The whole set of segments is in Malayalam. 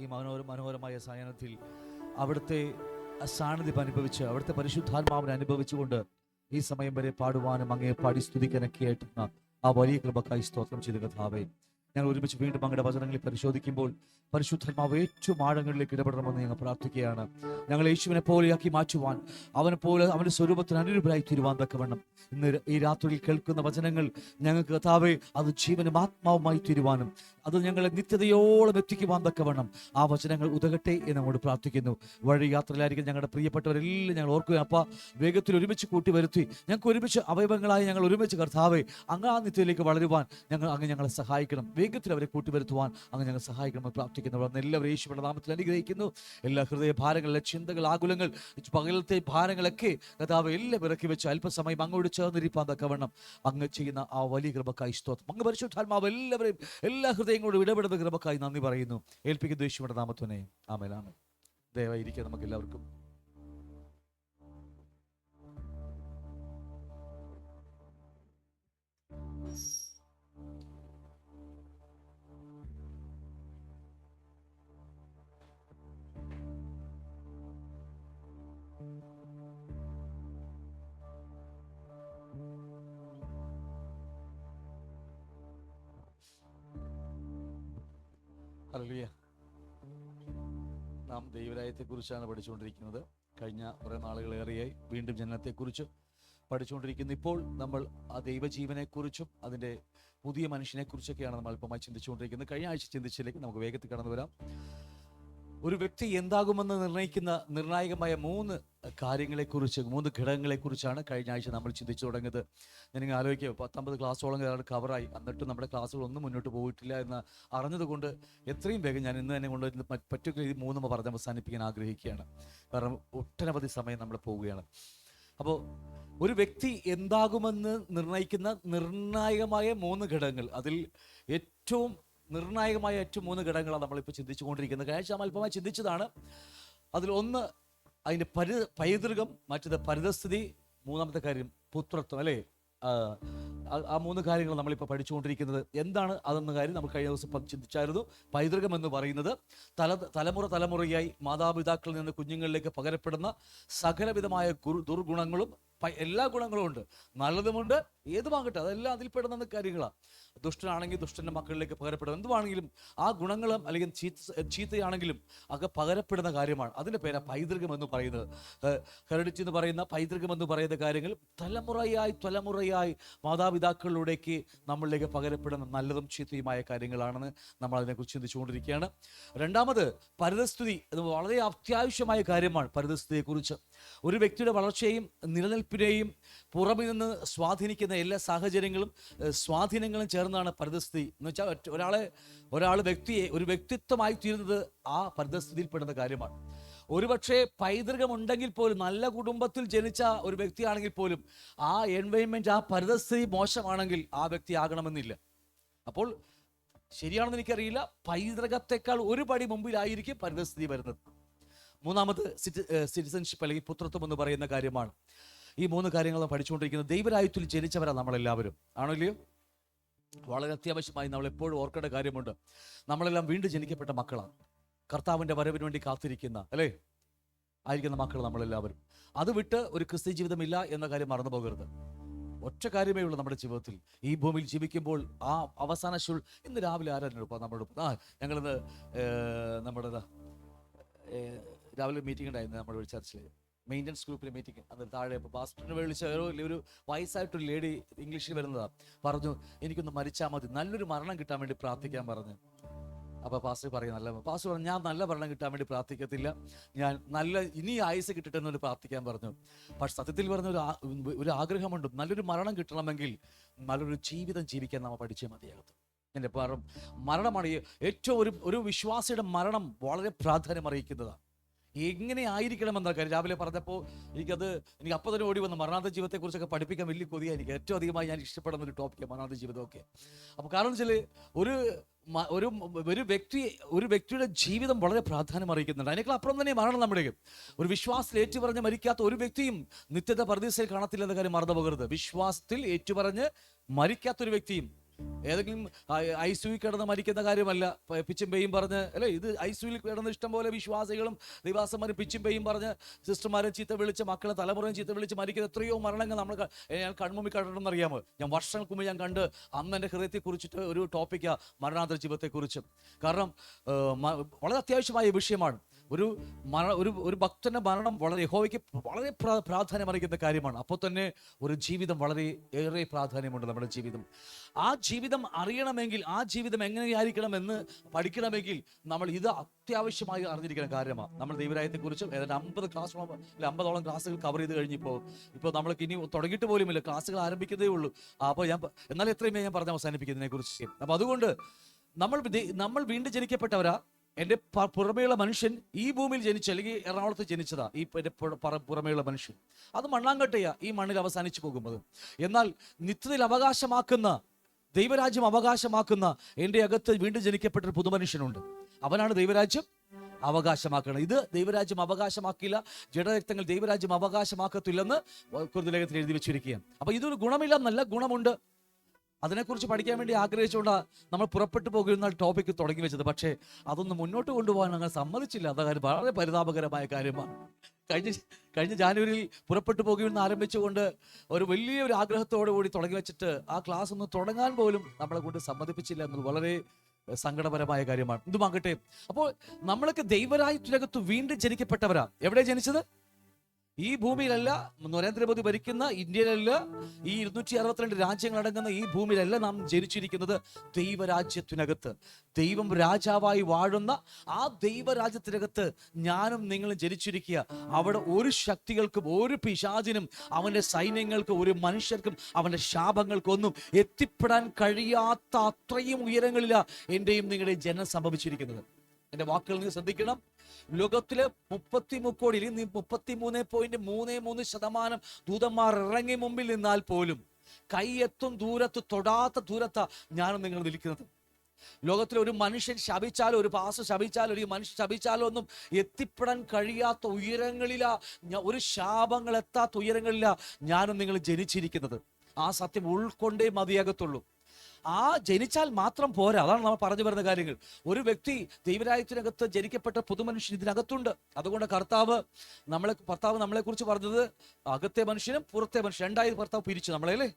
ഈ മനോഹരമായ സായാഹ്നത്തിൽ അവിടുത്തെ സാന്നിധ്യം അനുഭവിച്ച് അവിടുത്തെ പരിശുദ്ധാത്മാവിനെ അനുഭവിച്ചുകൊണ്ട് ഈ സമയം വരെ പാടുവാനും അങ്ങയെ പാടി സ്തുതിക്കാനൊക്കെ ആയിട്ടുന്ന ആ വലിയ കൃപക്കായി സ്തോത്രം ചെയ്ത കർത്താവേ, ഞങ്ങൾ ഒരുമിച്ച് വീണ്ടും അങ്ങയുടെ വചനങ്ങളിൽ പരിശോധിക്കുമ്പോൾ പരിശുദ്ധാത്മാവ് ഏറ്റവും ആഴങ്ങളിലേക്ക് ഇടപെടണമെന്ന് ഞങ്ങൾ പ്രാർത്ഥിക്കുകയാണ്. ഞങ്ങൾ യേശുവിനെ പോലെയാക്കി മാറ്റുവാൻ, അവനെ പോലെ അവന്റെ സ്വരൂപത്തിന് അനുരൂപരായി തീരുവാൻ തക്കവണ്ണം ഇന്ന് ഈ രാത്രിയിൽ കേൾക്കുന്ന വചനങ്ങൾ ഞങ്ങൾക്ക് കർത്താവേ അത് ജീവനും ആത്മാവുമായി തീരുവാനും അത് ഞങ്ങളെ നിത്യതയോളം എത്തിക്കുവാൻ തക്കവണ്ണം ആ വചനങ്ങൾ ഉതകട്ടെ എന്ന് നമ്മോട് പ്രാർത്ഥിക്കുന്നു. വഴി യാത്രയിലായിരിക്കും ഞങ്ങളുടെ പ്രിയപ്പെട്ടവരെല്ലാം ഞങ്ങൾ ഓർക്കുക. അപ്പ വേഗത്തിൽ ഒരുമിച്ച് കൂട്ടിവരുത്തി ഞങ്ങൾക്ക് ഒരുമിച്ച് അവയവങ്ങളായി ഞങ്ങൾ ഒരുമിച്ച് കർത്താവേ അങ്ങ് ആ നിത്യത്തിലേക്ക് വളരുവാൻ അങ്ങ് ഞങ്ങളെ സഹായിക്കണം. വേഗത്തിൽ അവരെ കൂട്ടിവരുത്തുവാൻ അങ്ങ് ഞങ്ങൾ സഹായിക്കണമെന്ന് പ്രാർത്ഥിക്കുന്നു. അവിടെ എല്ലാവരും യേശുവിന്റെ നാമത്തിൽ അനുഗ്രഹിക്കുന്നു. എല്ലാ ഹൃദയ ഭാരങ്ങളിലെ ചിന്തകൾ, ആകുലങ്ങൾ, പകലത്തെ ഭാരങ്ങളൊക്കെ കർത്താവ് എല്ലാം ഇറക്കി വെച്ച് അല്പസമയം അങ്ങോട്ട് ചേർന്നിരിപ്പാൻ തക്കവണ്ണം അങ്ങ് ചെയ്യുന്ന ആ വലിയ കൃപക്കായി സ്തോത്രം. അങ്ങ് പരിശുദ്ധാത്മാവ് എല്ലാവരെയും എല്ലാ ഹൃദയങ്ങളോടും ഇടപെടുന്ന കൃപക്കായി നന്ദി പറയുന്നു. ഏൽപ്പിക്കുന്ന യേശുവിന്റെ നാമത്തിനെ ആമേൻ. ആമേൻ. ദയവായിരിക്കുക നമുക്ക് എല്ലാവർക്കും. ഹല്ലേലൂയ. നാം ദൈവരാജ്യത്തെക്കുറിച്ചാണ് പഠിച്ചുകൊണ്ടിരിക്കുന്നത്. കഴിഞ്ഞ കുറേ നാളുകളേറെയായി വീണ്ടും ജനനത്തെക്കുറിച്ച് പഠിച്ചുകൊണ്ടിരിക്കുന്നു. ഇപ്പോൾ നമ്മൾ ആ ദൈവജീവനെക്കുറിച്ചും അതിൻ്റെ പുതിയ മനുഷ്യനെക്കുറിച്ചൊക്കെയാണ് നമ്മൾ അല്പമായി ചിന്തിച്ചുകൊണ്ടിരിക്കുന്നത്. കഴിഞ്ഞ ആഴ്ച ചിന്തിച്ചിലേക്ക് നമുക്ക് വേഗത്തിൽ കടന്നു വരാം. ഒരു വ്യക്തി എന്താകുമെന്ന് നിർണ്ണയിക്കുന്ന നിർണായകമായ 3 കാര്യങ്ങളെക്കുറിച്ച്, 3 ഘടകങ്ങളെക്കുറിച്ചാണ് കഴിഞ്ഞ ആഴ്ച നമ്മൾ ചിന്തിച്ചു തുടങ്ങിയത്. ഞാനിങ്ങനെ ആലോചിക്കുക, 19 ക്ലാസ്സോളം കവറായി, എന്നിട്ടും നമ്മുടെ ക്ലാസ്സുകളൊന്നും മുന്നോട്ട് പോയിട്ടില്ല എന്ന് അറിഞ്ഞതുകൊണ്ട് എത്രയും വേഗം ഞാൻ ഇന്ന് തന്നെ കൊണ്ട് പറ്റുമെങ്കിൽ ഈ 3 പറഞ്ഞ് അവസാനിപ്പിക്കാൻ ആഗ്രഹിക്കുകയാണ്. കാരണം ഒട്ടനവധി സമയം നമ്മൾ പോവുകയാണ്. അപ്പോൾ ഒരു വ്യക്തി എന്താകുമെന്ന് നിർണ്ണയിക്കുന്ന നിർണായകമായ 3 ഘടകങ്ങൾ, അതിൽ ഏറ്റവും നിർണായകമായ 3 ഘടകങ്ങളാണ് നമ്മളിപ്പോൾ ചിന്തിച്ചുകൊണ്ടിരിക്കുന്നത്. കഴിഞ്ഞ ആഴ്ച അല്പമായി ചിന്തിച്ചതാണ്. അതിലൊന്ന് അതിൻ്റെ പൈതൃകം, മറ്റത് പരിതസ്ഥിതി, മൂന്നാമത്തെ കാര്യം പുത്രത്വം. അല്ലേ? ആ 3 കാര്യങ്ങൾ നമ്മളിപ്പോൾ പഠിച്ചുകൊണ്ടിരിക്കുന്നത്. എന്താണ് അതെന്ന കാര്യം നമ്മൾ കഴിഞ്ഞ ദിവസം ചിന്തിച്ചായിരുന്നു. പൈതൃകം എന്ന് പറയുന്നത് തലമുറയായി മാതാപിതാക്കളിൽ നിന്ന് കുഞ്ഞുങ്ങളിലേക്ക് പകരപ്പെടുന്ന സകലവിധമായ ദുർഗുണങ്ങളും, എല്ലാ ഗുണങ്ങളും ഉണ്ട്, നല്ലതുമുണ്ട്, ഏതുമാകട്ടെ അതെല്ലാം അതിൽപ്പെടുന്ന കാര്യങ്ങളാണ്. ദുഷ്ടനാണെങ്കിൽ ദുഷ്ടൻ്റെ മക്കളിലേക്ക് പകരപ്പെടും. എന്തുവാണെങ്കിലും ആ ഗുണങ്ങളും അല്ലെങ്കിൽ ചീത്തയാണെങ്കിലും ഒക്കെ പകരപ്പെടുന്ന കാര്യമാണ്. അതിൻ്റെ പേരാ പൈതൃകം എന്ന് പറയുന്നത്. ഹെറിഡിറ്റി എന്ന് പറയുന്ന പൈതൃകം എന്ന് പറയുന്ന കാര്യങ്ങൾ തലമുറയായി മാതാപിതാക്കളിലൂടേക്ക് നമ്മളിലേക്ക് പകരപ്പെടുന്ന നല്ലതും ചീത്തയുമായ കാര്യങ്ങളാണെന്ന് നമ്മൾ അതിനെക്കുറിച്ച് ചിന്തിച്ചുകൊണ്ടിരിക്കുകയാണ്. രണ്ടാമത് പരിതസ്ഥിതി. അത് വളരെ അത്യാവശ്യമായ കാര്യമാണ്. പരിതസ്ഥിതിയെക്കുറിച്ച് ഒരു വ്യക്തിയുടെ വളർച്ചയെയും നിലനിൽപ്പിനെയും പുറമെ നിന്ന് സ്വാധീനിക്കുന്ന എല്ലാ സാഹചര്യങ്ങളും സ്വാധീനങ്ങളും ചേർന്നാണ് പരിതസ്ഥിതി എന്ന് വെച്ചാൽ ഒരു വ്യക്തിത്വമായി തീരുന്നത് ആ പരിതസ്ഥിതിയിൽപ്പെടുന്ന കാര്യമാണ്. ഒരുപക്ഷെ പൈതൃകമുണ്ടെങ്കിൽ പോലും, നല്ല കുടുംബത്തിൽ ജനിച്ച ഒരു വ്യക്തിയാണെങ്കിൽ പോലും ആ എൻവയോൺമെന്റ്, ആ പരിതസ്ഥിതി മോശമാണെങ്കിൽ ആ വ്യക്തി ആകണമെന്നില്ല. അപ്പോൾ ശരിയാണെന്ന് എനിക്കറിയില്ല, പൈതൃകത്തെക്കാൾ ഒരു പടി മുമ്പിലായിരിക്കും പരിതസ്ഥിതി വരുന്നത്. മൂന്നാമത് സിറ്റിസൺഷിപ്പ് അല്ലെങ്കിൽ പുത്രത്വം എന്ന് പറയുന്ന കാര്യമാണ്. ഈ 3 കാര്യങ്ങൾ പഠിച്ചുകൊണ്ടിരിക്കുന്നത്. ദൈവരാജ്യത്തിൽ ജനിച്ചവരാണ് നമ്മളെല്ലാവരും, ആണോ ഇല്ലയോ? വളരെ അത്യാവശ്യമായി നമ്മൾ എപ്പോഴും ഓർക്കേണ്ട കാര്യമുണ്ട്. നമ്മളെല്ലാം വീണ്ടും ജനിക്കപ്പെട്ട മക്കളാണ്. കർത്താവിൻ്റെ വരവിന് വേണ്ടി കാത്തിരിക്കുന്ന, അല്ലേ, ആയിരിക്കുന്ന മക്കൾ നമ്മളെല്ലാവരും. അത് വിട്ട് ഒരു ക്രിസ്ത്യ ജീവിതമില്ല എന്ന കാര്യം മറന്നു പോകരുത്. ഒറ്റ കാര്യമേ ഉള്ളൂ നമ്മുടെ ജീവിതത്തിൽ. ഈ ഭൂമിയിൽ ജീവിക്കുമ്പോൾ ആ അവസാന ഇന്ന് രാവിലെ ആരായിരുന്നു ഞങ്ങളിന്ന് നമ്മുടെ രാവിലെ മീറ്റിംഗ് ഉണ്ടായിരുന്നു നമ്മുടെ ഒരു ചർച്ചിൽ, മെയിൻ്റനൻസ് ഗ്രൂപ്പിലെ മീറ്റിംഗ്. അത് താഴെ പാസ്റ്ററിനെ വിളിച്ച ഒരു വയസ്സായിട്ടൊരു ലേഡി ഇംഗ്ലീഷിൽ വരുന്നതാണ്. പറഞ്ഞു, എനിക്കൊന്ന് മരിച്ചാൽ മതി, നല്ലൊരു മരണം കിട്ടാൻ വേണ്ടി പ്രാർത്ഥിക്കാൻ പറഞ്ഞു. അപ്പോൾ പാസ്റ്റർ പറയും, പാസ്റ്റർ പറഞ്ഞു, ഞാൻ നല്ല മരണം കിട്ടാൻ വേണ്ടി പ്രാർത്ഥിക്കത്തില്ല, ഞാൻ ഇനി ആയുസ് കിട്ടട്ടെ എന്നൊരു പ്രാർത്ഥിക്കാൻ പറഞ്ഞു. പക്ഷെ സത്യത്തിൽ പറഞ്ഞ ഒരു ആഗ്രഹമുണ്ട്. നല്ലൊരു മരണം കിട്ടണമെങ്കിൽ നല്ലൊരു ജീവിതം ജീവിക്കാൻ നമ്മൾ പഠിച്ചേ മതിയാകത്തും. എൻ്റെ മരണമാണ് ഏറ്റവും ഒരു വിശ്വാസിയുടെ മരണം വളരെ പ്രാധാന്യം അറിയിക്കുന്നതാണ്. എങ്ങനെ ആയിരിക്കണമെന്ന കാര്യം രാവിലെ പറഞ്ഞപ്പോൾ എനിക്ക് അപ്പോൾ തന്നെ ഓടി വന്നു. മരണാന്ത ജീവിതത്തെക്കുറിച്ചൊക്കെ പഠിപ്പിക്കാൻ വലിയ കൊതിയാണ് എനിക്ക്. ഏറ്റവും അധികമായി ഞാൻ ഇഷ്ടപ്പെടുന്ന ഒരു ടോപ്പിക്കാണ് മരണാന്ത ജീവിതമൊക്കെ. അപ്പോൾ കാരണം വെച്ചാൽ ഒരു വ്യക്തിയുടെ ജീവിതം വളരെ പ്രാധാന്യം അറിയിക്കുന്നുണ്ട്. അതിനേക്കാൾ അപ്പുറം തന്നെ മരണം. നമ്മുടെ ഒരു വിശ്വാസത്തിൽ ഏറ്റുപറഞ്ഞ് മരിക്കാത്ത ഒരു വ്യക്തിയും നിത്യത പരദീസയിൽ കാണത്തില്ലെന്ന കാര്യം മറന്നു പോകരുത്. വിശ്വാസത്തിൽ ഏറ്റുപറഞ്ഞ് മരിക്കാത്തൊരു വ്യക്തിയും ഏതെങ്കിലും ICU കിടന്ന് മരിക്കുന്ന കാര്യമല്ല. പിച്ചും പേയും പറഞ്ഞ് അല്ലേ, ഇത് ICU കിടന്ന് ഇഷ്ടംപോലെ വിശ്വാസികളും ദൈവാസന്മാരും പിച്ചും പേയും പറഞ്ഞ് സിസ്റ്റർമാരെ ചീത്ത വിളിച്ച് മക്കളെ തലമുറയും ചീത്ത വിളിച്ച് മരിക്കുന്ന എത്രയോ മരണങ്ങൾ നമ്മൾ ഞാൻ കൺമുമ്പിൽ കണ്ടിട്ടുണ്ടെന്ന് അറിയാമോ? ഞാൻ വർഷങ്ങൾക്ക് മുമ്പ് ഞാൻ കണ്ട് അന്ന് എൻ്റെ ഹൃദയത്തെക്കുറിച്ചിട്ട് ഒരു ടോപ്പിക്കാണ് മരണാന്തര ജീവിതത്തെക്കുറിച്ച്. കാരണം വളരെ അത്യാവശ്യമായ വിഷയമാണ്. ഒരു ഒരു ഭക്തന്റെ മരണം വളരെ യഹോവയ്ക്ക് വളരെ പ്രാധാന്യമറിയിക്കുന്ന കാര്യമാണ്. അപ്പോൾ തന്നെ ഒരു ജീവിതം വളരെ ഏറെ പ്രാധാന്യമുണ്ട്. നമ്മുടെ ജീവിതം, ആ ജീവിതം അറിയണമെങ്കിൽ, ആ ജീവിതം എങ്ങനെയായിരിക്കണമെന്ന് പഠിക്കണമെങ്കിൽ നമ്മൾ ഇത് അത്യാവശ്യമായി അറിഞ്ഞിരിക്കുന്ന കാര്യമാണ്. നമ്മൾ ദൈവരാജ്യത്തെക്കുറിച്ചും ഏതാണ്ട് 50 ക്ലാസ്സോളം 50ഓളം ക്ലാസ്സുകൾ കവർ ചെയ്ത് കഴിഞ്ഞപ്പോൾ നമ്മൾക്ക് ഇനി തുടങ്ങിയിട്ട് പോലുമില്ല, ക്ലാസ്സുകൾ ആരംഭിക്കുന്നതേ ഉള്ളൂ. അപ്പോൾ എന്നാൽ എത്രയും ഞാൻ പറഞ്ഞ് അവസാനിപ്പിക്കുന്നതിനെ കുറിച്ച്. അപ്പോൾ അതുകൊണ്ട് നമ്മൾ വീണ്ടും ജനിക്കപ്പെട്ടവരാ. എൻ്റെ പുറമേയുള്ള മനുഷ്യൻ ഈ ഭൂമിയിൽ ജനിച്ച, അല്ലെങ്കിൽ എറണാകുളത്ത് ജനിച്ചതാ ഈ എൻ്റെ പുറമേയുള്ള മനുഷ്യൻ. അത് മണ്ണാങ്കട്ടയാ, ഈ മണ്ണിൽ അവസാനിച്ചു പോകുന്നത്. എന്നാൽ നിത്യതയിൽ അവകാശമാക്കുന്ന, ദൈവരാജ്യം അവകാശമാക്കുന്ന എൻ്റെ അകത്ത് വീണ്ടും ജനിക്കപ്പെട്ടൊരു പുതുമനുഷ്യനുണ്ട്. അവനാണ് ദൈവരാജ്യം അവകാശമാക്കണം. ഇത് ദൈവരാജ്യം അവകാശമാക്കില്ല, ജഡരക്തങ്ങൾ ദൈവരാജ്യം അവകാശമാക്കത്തില്ലെന്ന് കൊരിന്ത്യലേഖനത്തിൽ എഴുതി വെച്ചിരിക്കുകയാണ്. അപ്പൊ ഇതൊരു ഗുണമില്ലെന്നല്ല, ഗുണമുണ്ട്. അതിനെക്കുറിച്ച് പഠിക്കാൻ വേണ്ടി ആഗ്രഹിച്ചുകൊണ്ടാണ് നമ്മൾ പുറപ്പെട്ടു പോകുന്ന ടോപ്പിക്ക് തുടങ്ങി വെച്ചത്. പക്ഷേ അതൊന്നും മുന്നോട്ട് കൊണ്ടുപോകാൻ ഞങ്ങൾ സമ്മതിച്ചില്ല. അത് വളരെ പരിതാപകരമായ കാര്യമാണ്. കഴിഞ്ഞ ജാനുവരിയിൽ പുറപ്പെട്ടു പോകുമെന്ന് ആരംഭിച്ചുകൊണ്ട് ഒരു വലിയൊരു ആഗ്രഹത്തോടു കൂടി തുടങ്ങി വെച്ചിട്ട് ആ ക്ലാസ് ഒന്ന് തുടങ്ങാൻ പോലും നമ്മളെ കൊണ്ട് സമ്മതിപ്പിച്ചില്ല എന്നത് വളരെ സങ്കടപരമായ കാര്യമാണ്. ഇതുമാകട്ടെ, അപ്പോൾ നമ്മളൊക്കെ ദൈവരാജ്യത്തിനകത്ത് വീണ്ടും ജനിക്കപ്പെട്ടവരാ. എവിടെ ജനിച്ചത്? ഈ ഭൂമിയിലല്ല, നരേന്ദ്രമോദി ഭരിക്കുന്ന ഇന്ത്യയിലല്ല, ഈ 262 രാജ്യങ്ങളടങ്ങുന്ന ഈ ഭൂമിയിലല്ല നാം ജനിച്ചിരിക്കുന്നത്. ദൈവരാജ്യത്തിനകത്ത്, ദൈവം രാജാവായി വാഴുന്ന ആ ദൈവരാജ്യത്തിനകത്ത് ഞാനും നിങ്ങളും ജനിച്ചിരിക്കുക. അവിടെ ഒരു ശക്തികൾക്കും, ഒരു പിശാചിനും, അവന്റെ സൈന്യങ്ങൾക്കും, ഒരു മനുഷ്യർക്കും, അവന്റെ ശാപങ്ങൾക്കും ഒന്നും എത്തിപ്പെടാൻ കഴിയാത്ത അത്രയും ഉയരങ്ങളിലാണ് എന്റെയും നിങ്ങളുടെയും ജനം സംഭവിച്ചിരിക്കുന്നത്. എന്റെ വാക്കുകൾ നിങ്ങൾ ശ്രദ്ധിക്കണം. ലോകത്തിലെ 33 കോടി 33.33% ദൂതന്മാർ ഇറങ്ങി മുമ്പിൽ നിന്നാൽ പോലും കൈയെത്തും ദൂരത്ത്, തൊടാത്ത ദൂരത്താ ഞാനും നിങ്ങൾ നിൽക്കുന്നത്. ലോകത്തിലെ ഒരു മനുഷ്യൻ ശപിച്ചാലോ, ഒരു പാസ്റ്റർ ശപിച്ചാലോ, ഒരു മനുഷ്യൻ ശപിച്ചാലോ ഒന്നും എത്തിപ്പെടാൻ കഴിയാത്ത ഉയരങ്ങളിലാ, ഒരു ശാപങ്ങൾ എത്താത്ത ഉയരങ്ങളിലാ ഞാനും നിങ്ങൾ ജനിച്ചിരിക്കുന്നത്. ആ സത്യം ഉൾക്കൊണ്ടേ മതിയാകത്തുള്ളൂ. ആ ജനിച്ചാൽ മാത്രം പോരാ. അതാണ് നമ്മൾ പറഞ്ഞു വരുന്ന കാര്യങ്ങൾ. ഒരു വ്യക്തി ദൈവരാജ്യത്തിനകത്ത് ജനിക്കപ്പെട്ട പുതുമനുഷ്യൻ ഇതിനകത്തുണ്ട്. അതുകൊണ്ട് കർത്താവ് നമ്മളെ കുറിച്ച് പറഞ്ഞത് അകത്തെ മനുഷ്യനും പുറത്തെ മനുഷ്യൻ രണ്ടായി കർത്താവ് പിരിച്ചു നമ്മളെ, അല്ലേ?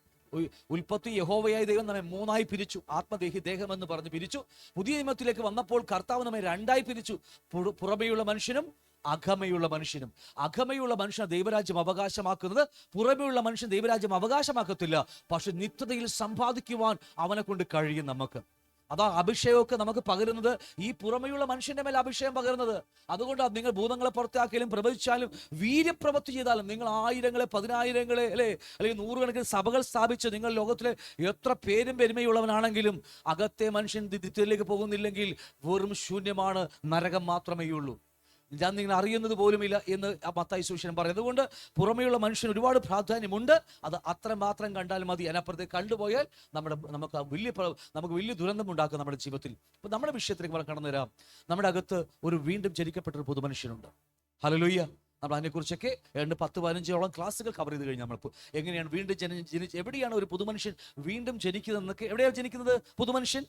ഉൽപ്പത്തി യഹോവയായ ദൈവം നമ്മെ 3ആയി പിരിച്ചു. ആത്മദേഹി ദേഹം എന്ന് പറഞ്ഞ് പിരിച്ചു. പുതിയ നിയമത്തിലേക്ക് വന്നപ്പോൾ കർത്താവ് നമ്മെ 2ആയി പിരിച്ചു. പുറമേയുള്ള മനുഷ്യനും അകമയുള്ള മനുഷ്യനും. അകമയുള്ള മനുഷ്യൻ ദൈവരാജ്യം അവകാശമാക്കുന്നത്, പുറമെയുള്ള മനുഷ്യൻ ദൈവരാജ്യം അവകാശമാക്കത്തില്ല. പക്ഷെ നിത്യതയിൽ സമ്പാദിക്കുവാൻ അവനെ കൊണ്ട് കഴിയും നമുക്ക്. അതാ അഭിഷേകമൊക്കെ നമുക്ക് പകരുന്നത്, ഈ പുറമെയുള്ള മനുഷ്യന്റെ മേലെ അഭിഷേകം പകരുന്നത്. അതുകൊണ്ടാണ് നിങ്ങൾ ഭൂതങ്ങളെ പുറത്താക്കിയാലും പ്രവചിച്ചാലും വീര്യപ്രവൃത്തി ചെയ്താലും, നിങ്ങൾ 1000-ങ്ങളെ 10,000-ങ്ങളെ അല്ലെങ്കിൽ 100 സഭകൾ സ്ഥാപിച്ച് നിങ്ങൾ ലോകത്തിലെ എത്ര പേരും പെരുമയുള്ളവനാണെങ്കിലും അകത്തെ മനുഷ്യൻ നിത്യത്തിലേക്ക് പോകുന്നില്ലെങ്കിൽ വെറും ശൂന്യമാണ്, നരകം മാത്രമേ ഉള്ളൂ. ഞാൻ നിങ്ങൾ അറിയുന്നത് പോലുമില്ല എന്ന് മത്തായി സുവിശേഷം പറയുന്നത്. അതുകൊണ്ട് പുറമെയുള്ള മനുഷ്യന് ഒരുപാട് പ്രാധാന്യമുണ്ട്. അത് അത്രമാത്രം കണ്ടാൽ മതി. അതിനപ്പുറത്തേക്ക് കണ്ടുപോയാൽ നമുക്ക് വലിയ ദുരന്തം ഉണ്ടാക്കും നമ്മുടെ ജീവിതത്തിൽ. അപ്പൊ നമ്മുടെ വിഷയത്തിലേക്ക് കടന്നു വരാം. നമ്മുടെ അകത്ത് ഒരു വീണ്ടും ജനിക്കപ്പെട്ടൊരു പുതുമനുഷ്യനുണ്ട്. ഹല്ലേലൂയ. നമ്മൾ അതിനെക്കുറിച്ചൊക്കെ 10-15ഓളം ക്ലാസ്സുകൾ കവർ ചെയ്ത് കഴിഞ്ഞാൽ നമ്മൾ എങ്ങനെയാണ് വീണ്ടും എവിടെയാണ് ഒരു പുതുമനുഷ്യൻ വീണ്ടും ജനിക്കുന്നതെന്നൊക്കെ. എവിടെയാണ് ജനിക്കുന്നത് പുതുമനുഷ്യൻ?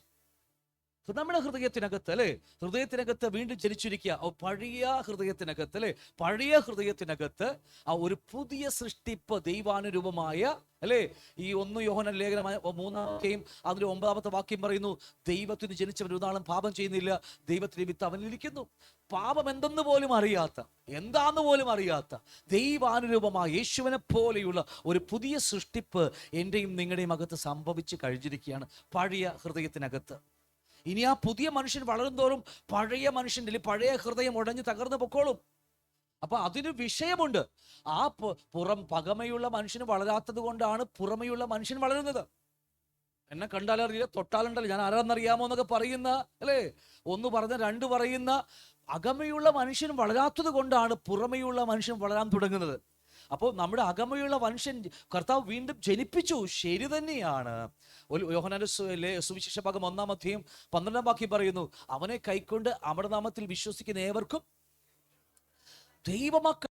നമ്മുടെ ഹൃദയത്തിനകത്ത്, അല്ലെ? ഹൃദയത്തിനകത്ത് വീണ്ടും ജനിച്ചിരിക്കുക. പഴയ ഹൃദയത്തിനകത്ത്, അല്ലെ? പഴയ ഹൃദയത്തിനകത്ത് ആ ഒരു പുതിയ സൃഷ്ടിപ്പ്, ദൈവാനുരൂപമായ, അല്ലെ? ഈ 1 യോഹന്നാൻ ലേഖനമായ 3-ാം അതിന്റെ 9-ാമത്തെ വാക്യം പറയുന്നു, ദൈവത്തിന് ജനിച്ചവൻ ഒരു നാളും പാപം ചെയ്യുന്നില്ല, ദൈവത്തിന്റെ വിത്ത് അവനിലിരിക്കുന്നു. പാപം എന്തെന്ന് പോലും അറിയാത്ത, എന്താന്ന് പോലും അറിയാത്ത ദൈവാനുരൂപമായ യേശുവിനെ പോലെയുള്ള ഒരു പുതിയ സൃഷ്ടിപ്പ് എന്റെയും നിങ്ങളുടെയും അകത്ത് സംഭവിച്ചു കഴിഞ്ഞിരിക്കുകയാണ്, പഴയ ഹൃദയത്തിനകത്ത്. ഇനി ആ പുതിയ മനുഷ്യൻ വളരും തോറും പഴയ മനുഷ്യൻ്റെ പഴയ ഹൃദയം ഉടഞ്ഞ് തകർന്നു പൊക്കോളും. അപ്പൊ അതിന് വിഷയമുണ്ട്. ആ പകമയുള്ള മനുഷ്യന് വളരാത്തത് കൊണ്ടാണ് പുറമെയുള്ള മനുഷ്യൻ വളരുന്നത്. എന്നെ കണ്ടാലറിയില്ല, തൊട്ടാലുണ്ടല്ലോ ഞാൻ ആരാന്നറിയാമോ എന്നൊക്കെ പറയുന്ന, അല്ലേ? 1 പറഞ്ഞ 2 പറയുന്ന അകമയുള്ള മനുഷ്യൻ വളരാത്തത് കൊണ്ടാണ് പുറമെയുള്ള മനുഷ്യൻ വളരാൻ തുടങ്ങുന്നത്. അപ്പോൾ നമ്മുടെ അകമയുള്ള മനുഷ്യൻ കർത്താവ് വീണ്ടും ജനിപ്പിച്ചു, ശരി തന്നെയാണ്. യോഹന്നാന്റെ സുവിശേഷ ഭാഗം 1-ാം അധ്യായം 12-ാം വാക്യം പറയുന്നു, അവനെ കൈക്കൊണ്ട് അവന്റെ നാമത്തിൽ വിശ്വസിക്കുന്ന ഏവർക്കും ദൈവമക്കൾ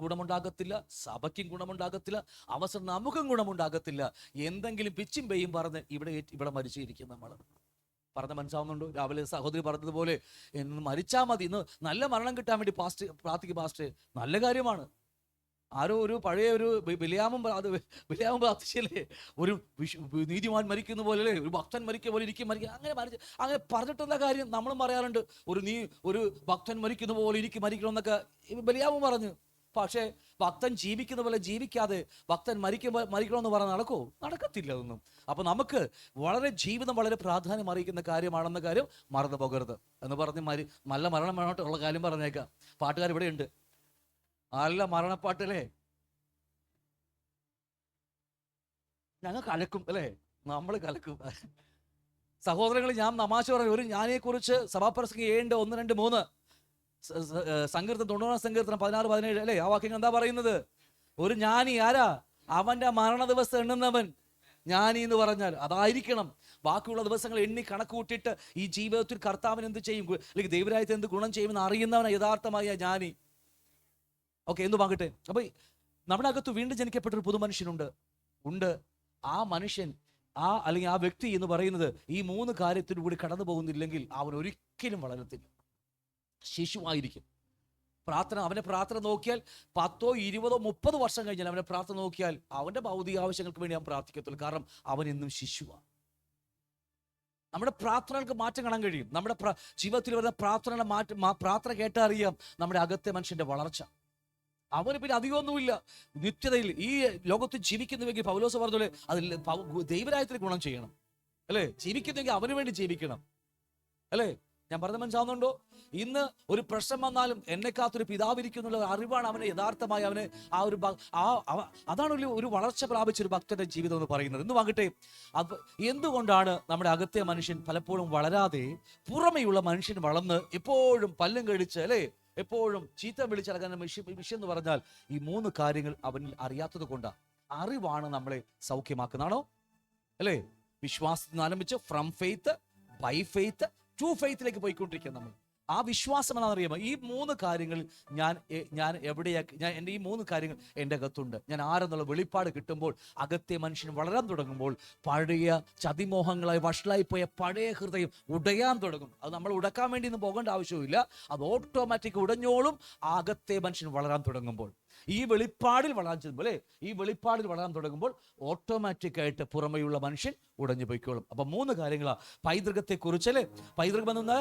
ഗുണമുണ്ടാകത്തില്ല, സഭയ്ക്കും ഗുണമുണ്ടാകത്തില്ല, അവസരം നമുക്കും ഗുണമുണ്ടാകത്തില്ല. എന്തെങ്കിലും പിച്ചും പെയ്യും പറഞ്ഞ് ഇവിടെ മരിച്ചിരിക്കും നമ്മൾ. പറഞ്ഞ മനസ്സിലാവുന്നുണ്ടോ? രാവിലെ സഹോദരി പറഞ്ഞതുപോലെ എന്ന് മരിച്ചാൽ മതി, ഇന്ന് നല്ല മരണം കിട്ടാൻ വേണ്ടി പ്രാർത്ഥിക്കും പാസ്റ്റേ. നല്ല കാര്യമാണ്. ആരോ ഒരു പഴയ ഒരു ബിലിയാമും പ്രാർത്ഥിച്ചല്ലേ, ഒരു നീതിമാൻ മരിക്കുന്ന പോലെ അല്ലേ, ഒരു ഭക്തൻ മരിക്കുന്ന പോലെ ഇരിക്കും അങ്ങനെ പറഞ്ഞിട്ടുള്ള കാര്യം നമ്മളും പറയാറുണ്ട്. ഒരു ഭക്തൻ മരിക്കുന്ന പോലെ മരിക്കണമെന്നൊക്കെ ബിലിയാമും പറഞ്ഞു. പക്ഷേ ഭക്തൻ ജീവിക്കുന്ന പോലെ ജീവിക്കാതെ ഭക്തൻ മരിക്കണമെന്ന് പറഞ്ഞാൽ നടക്കത്തില്ല അതൊന്നും. അപ്പൊ നമുക്ക് ജീവിതം വളരെ പ്രാധാന്യം അറിയിക്കുന്ന കാര്യമാണെന്ന കാര്യം മറന്നു പോകരുത് എന്ന് പറഞ്ഞ് നല്ല മരണം വേണോട്ടുള്ള കാര്യം പറഞ്ഞേക്കാം. പാട്ടുകാർ ഇവിടെ ഉണ്ട്, നല്ല മരണപ്പാട്ടല്ലേ, ഞങ്ങൾ കലക്കും അല്ലേ, നമ്മൾ കലക്കും. സഹോദരങ്ങൾ, ഞാൻ തമാശ പറഞ്ഞു. ഒരു ജ്ഞാനിയെ കുറിച്ച് സഭാപ്രസംഗം 7, 1, 2, 3 സങ്കീർത്തനം 90 സങ്കീർത്തനം 16, 17 അല്ലേ, ആ വാക്യങ്ങൾ എന്താ പറയുന്നത്? ഒരു ജ്ഞാനി ആരാ? അവന്റെ മരണ ദിവസം എണ്ണുന്നവൻ ജ്ഞാനി എന്ന് പറഞ്ഞാൽ അതായിരിക്കണം. ബാക്കിയുള്ള ദിവസങ്ങൾ എണ്ണി കണക്ക് കൂട്ടിയിട്ട് ഈ ജീവിതത്തിൽ കർത്താവിന് എന്ത് ചെയ്യും, അല്ലെങ്കിൽ ദൈവരാജ്യത്തിന് എന്ത് ഗുണം ചെയ്യുമെന്ന് അറിയുന്നവനാ യഥാർത്ഥമായ ജ്ഞാനി. ഓക്കെ, എന്തു വാങ്ങട്ടെ. അപ്പൊ നമ്മുടെ അകത്ത് വീണ്ടും ജനിക്കപ്പെട്ടൊരു പുതു മനുഷ്യനുണ്ട്. ആ മനുഷ്യൻ, അല്ലെങ്കിൽ ആ വ്യക്തി എന്ന് പറയുന്നത് ഈ 3 കാര്യത്തിലൂടെ കടന്നു പോകുന്നില്ലെങ്കിൽ അവൻ ഒരിക്കലും വളരത്തില്ല, ശിശുവായിരിക്കും. അവന്റെ പ്രാർത്ഥന നോക്കിയാൽ 10, 20, 30 വർഷം കഴിഞ്ഞാൽ അവന്റെ പ്രാർത്ഥന നോക്കിയാൽ അവന്റെ ഭൗതിക ആവശ്യങ്ങൾക്ക് വേണ്ടി അവൻ പ്രാർത്ഥിക്കത്തുള്ളൂ. കാരണം അവൻ എന്നും ശിശുവാണ്. നമ്മുടെ പ്രാർത്ഥനകൾക്ക് മാറ്റം കാണാൻ കഴിയും. നമ്മുടെ ജീവിതത്തിൽ വരുന്ന പ്രാർത്ഥന കേട്ടറിയാം നമ്മുടെ അകത്തെ മനുഷ്യന്റെ വളർച്ച. അവന് പിന്നെ അധികമൊന്നുമില്ല. നിത്യതയിൽ ഈ ലോകത്ത് ജീവിക്കുന്നുവെങ്കിൽ പൗലോസ് പറഞ്ഞോലെ അതിൽ ദൈവരാജ്യത്തിന് ഗുണം ചെയ്യണം അല്ലേ, ജീവിക്കുന്നെങ്കിൽ അവന് വേണ്ടി ജീവിക്കണം അല്ലേ. ഞാൻ പറഞ്ഞ മനസ്സിലാവുന്നുണ്ടോ? ഇന്ന് ഒരു പ്രശ്നം വന്നാലും എന്നെ കാത്തൊരു പിതാവിരിക്കുന്നുള്ള അറിവാണ് അവനെ യഥാർത്ഥമായി അവന് അതാണ് ഒരു വളർച്ച പ്രാപിച്ചൊരു ഭക്തന്റെ ജീവിതം എന്ന് പറയുന്നത്. എന്ന് വാങ്ങട്ടെ, എന്തുകൊണ്ടാണ് നമ്മുടെ അകത്തെ മനുഷ്യൻ പലപ്പോഴും വളരാതെ പുറമെയുള്ള മനുഷ്യൻ വളർന്ന് എപ്പോഴും പല്ലും കഴിച്ച് അല്ലേ, എപ്പോഴും ചീത്ത വിളിച്ചിറങ്ങുന്ന വിഷയം എന്ന് പറഞ്ഞാൽ ഈ 3 കാര്യങ്ങൾ അവനിൽ അറിയാത്തത് കൊണ്ടാണ്. അറിവാണ് നമ്മളെ സൗഖ്യമാക്കുന്നതാണോ അല്ലേ? വിശ്വാസത്തിൽ നിന്ന് ആരംഭിച്ച് from faith, by faith, to ഫെയ്ത്തിലേക്ക് പോയിക്കൊണ്ടിരിക്കുക നമ്മൾ. ആ വിശ്വാസം എന്നാണെന്നറിയാമോ? ഈ 3 കാര്യങ്ങൾ ഞാൻ എൻ്റെ ഈ 3 കാര്യങ്ങൾ എൻ്റെ അകത്തുണ്ട്. ഞാൻ ആരെന്നുള്ള വെളിപ്പാട് കിട്ടുമ്പോൾ അകത്തെ മനുഷ്യൻ വളരാൻ തുടങ്ങുമ്പോൾ പഴയ ചതിമോഹങ്ങളായി വഷളായി പോയ പഴയ ഹൃദയം ഉടയാൻ തുടങ്ങും. അത് നമ്മൾ ഉടക്കാൻ വേണ്ടി ഒന്നും പോകേണ്ട ആവശ്യമില്ല, അത് ഓട്ടോമാറ്റിക് ഉടഞ്ഞോളും അകത്തെ മനുഷ്യൻ വളരാൻ തുടങ്ങുമ്പോൾ. ഈ വെളിപ്പാടിൽ വളരാൻ ചെല്ലുമ്പോൾ ഈ വെളിപ്പാടിൽ വളരാൻ തുടങ്ങുമ്പോൾ ഓട്ടോമാറ്റിക്കായിട്ട് പുറമെയുള്ള മനുഷ്യൻ ഉടഞ്ഞു പോയിക്കോളും. അപ്പൊ 3 കാര്യങ്ങളാ പൈതൃകത്തെ കുറിച്ചല്ലേ. പൈതൃകം എന്ന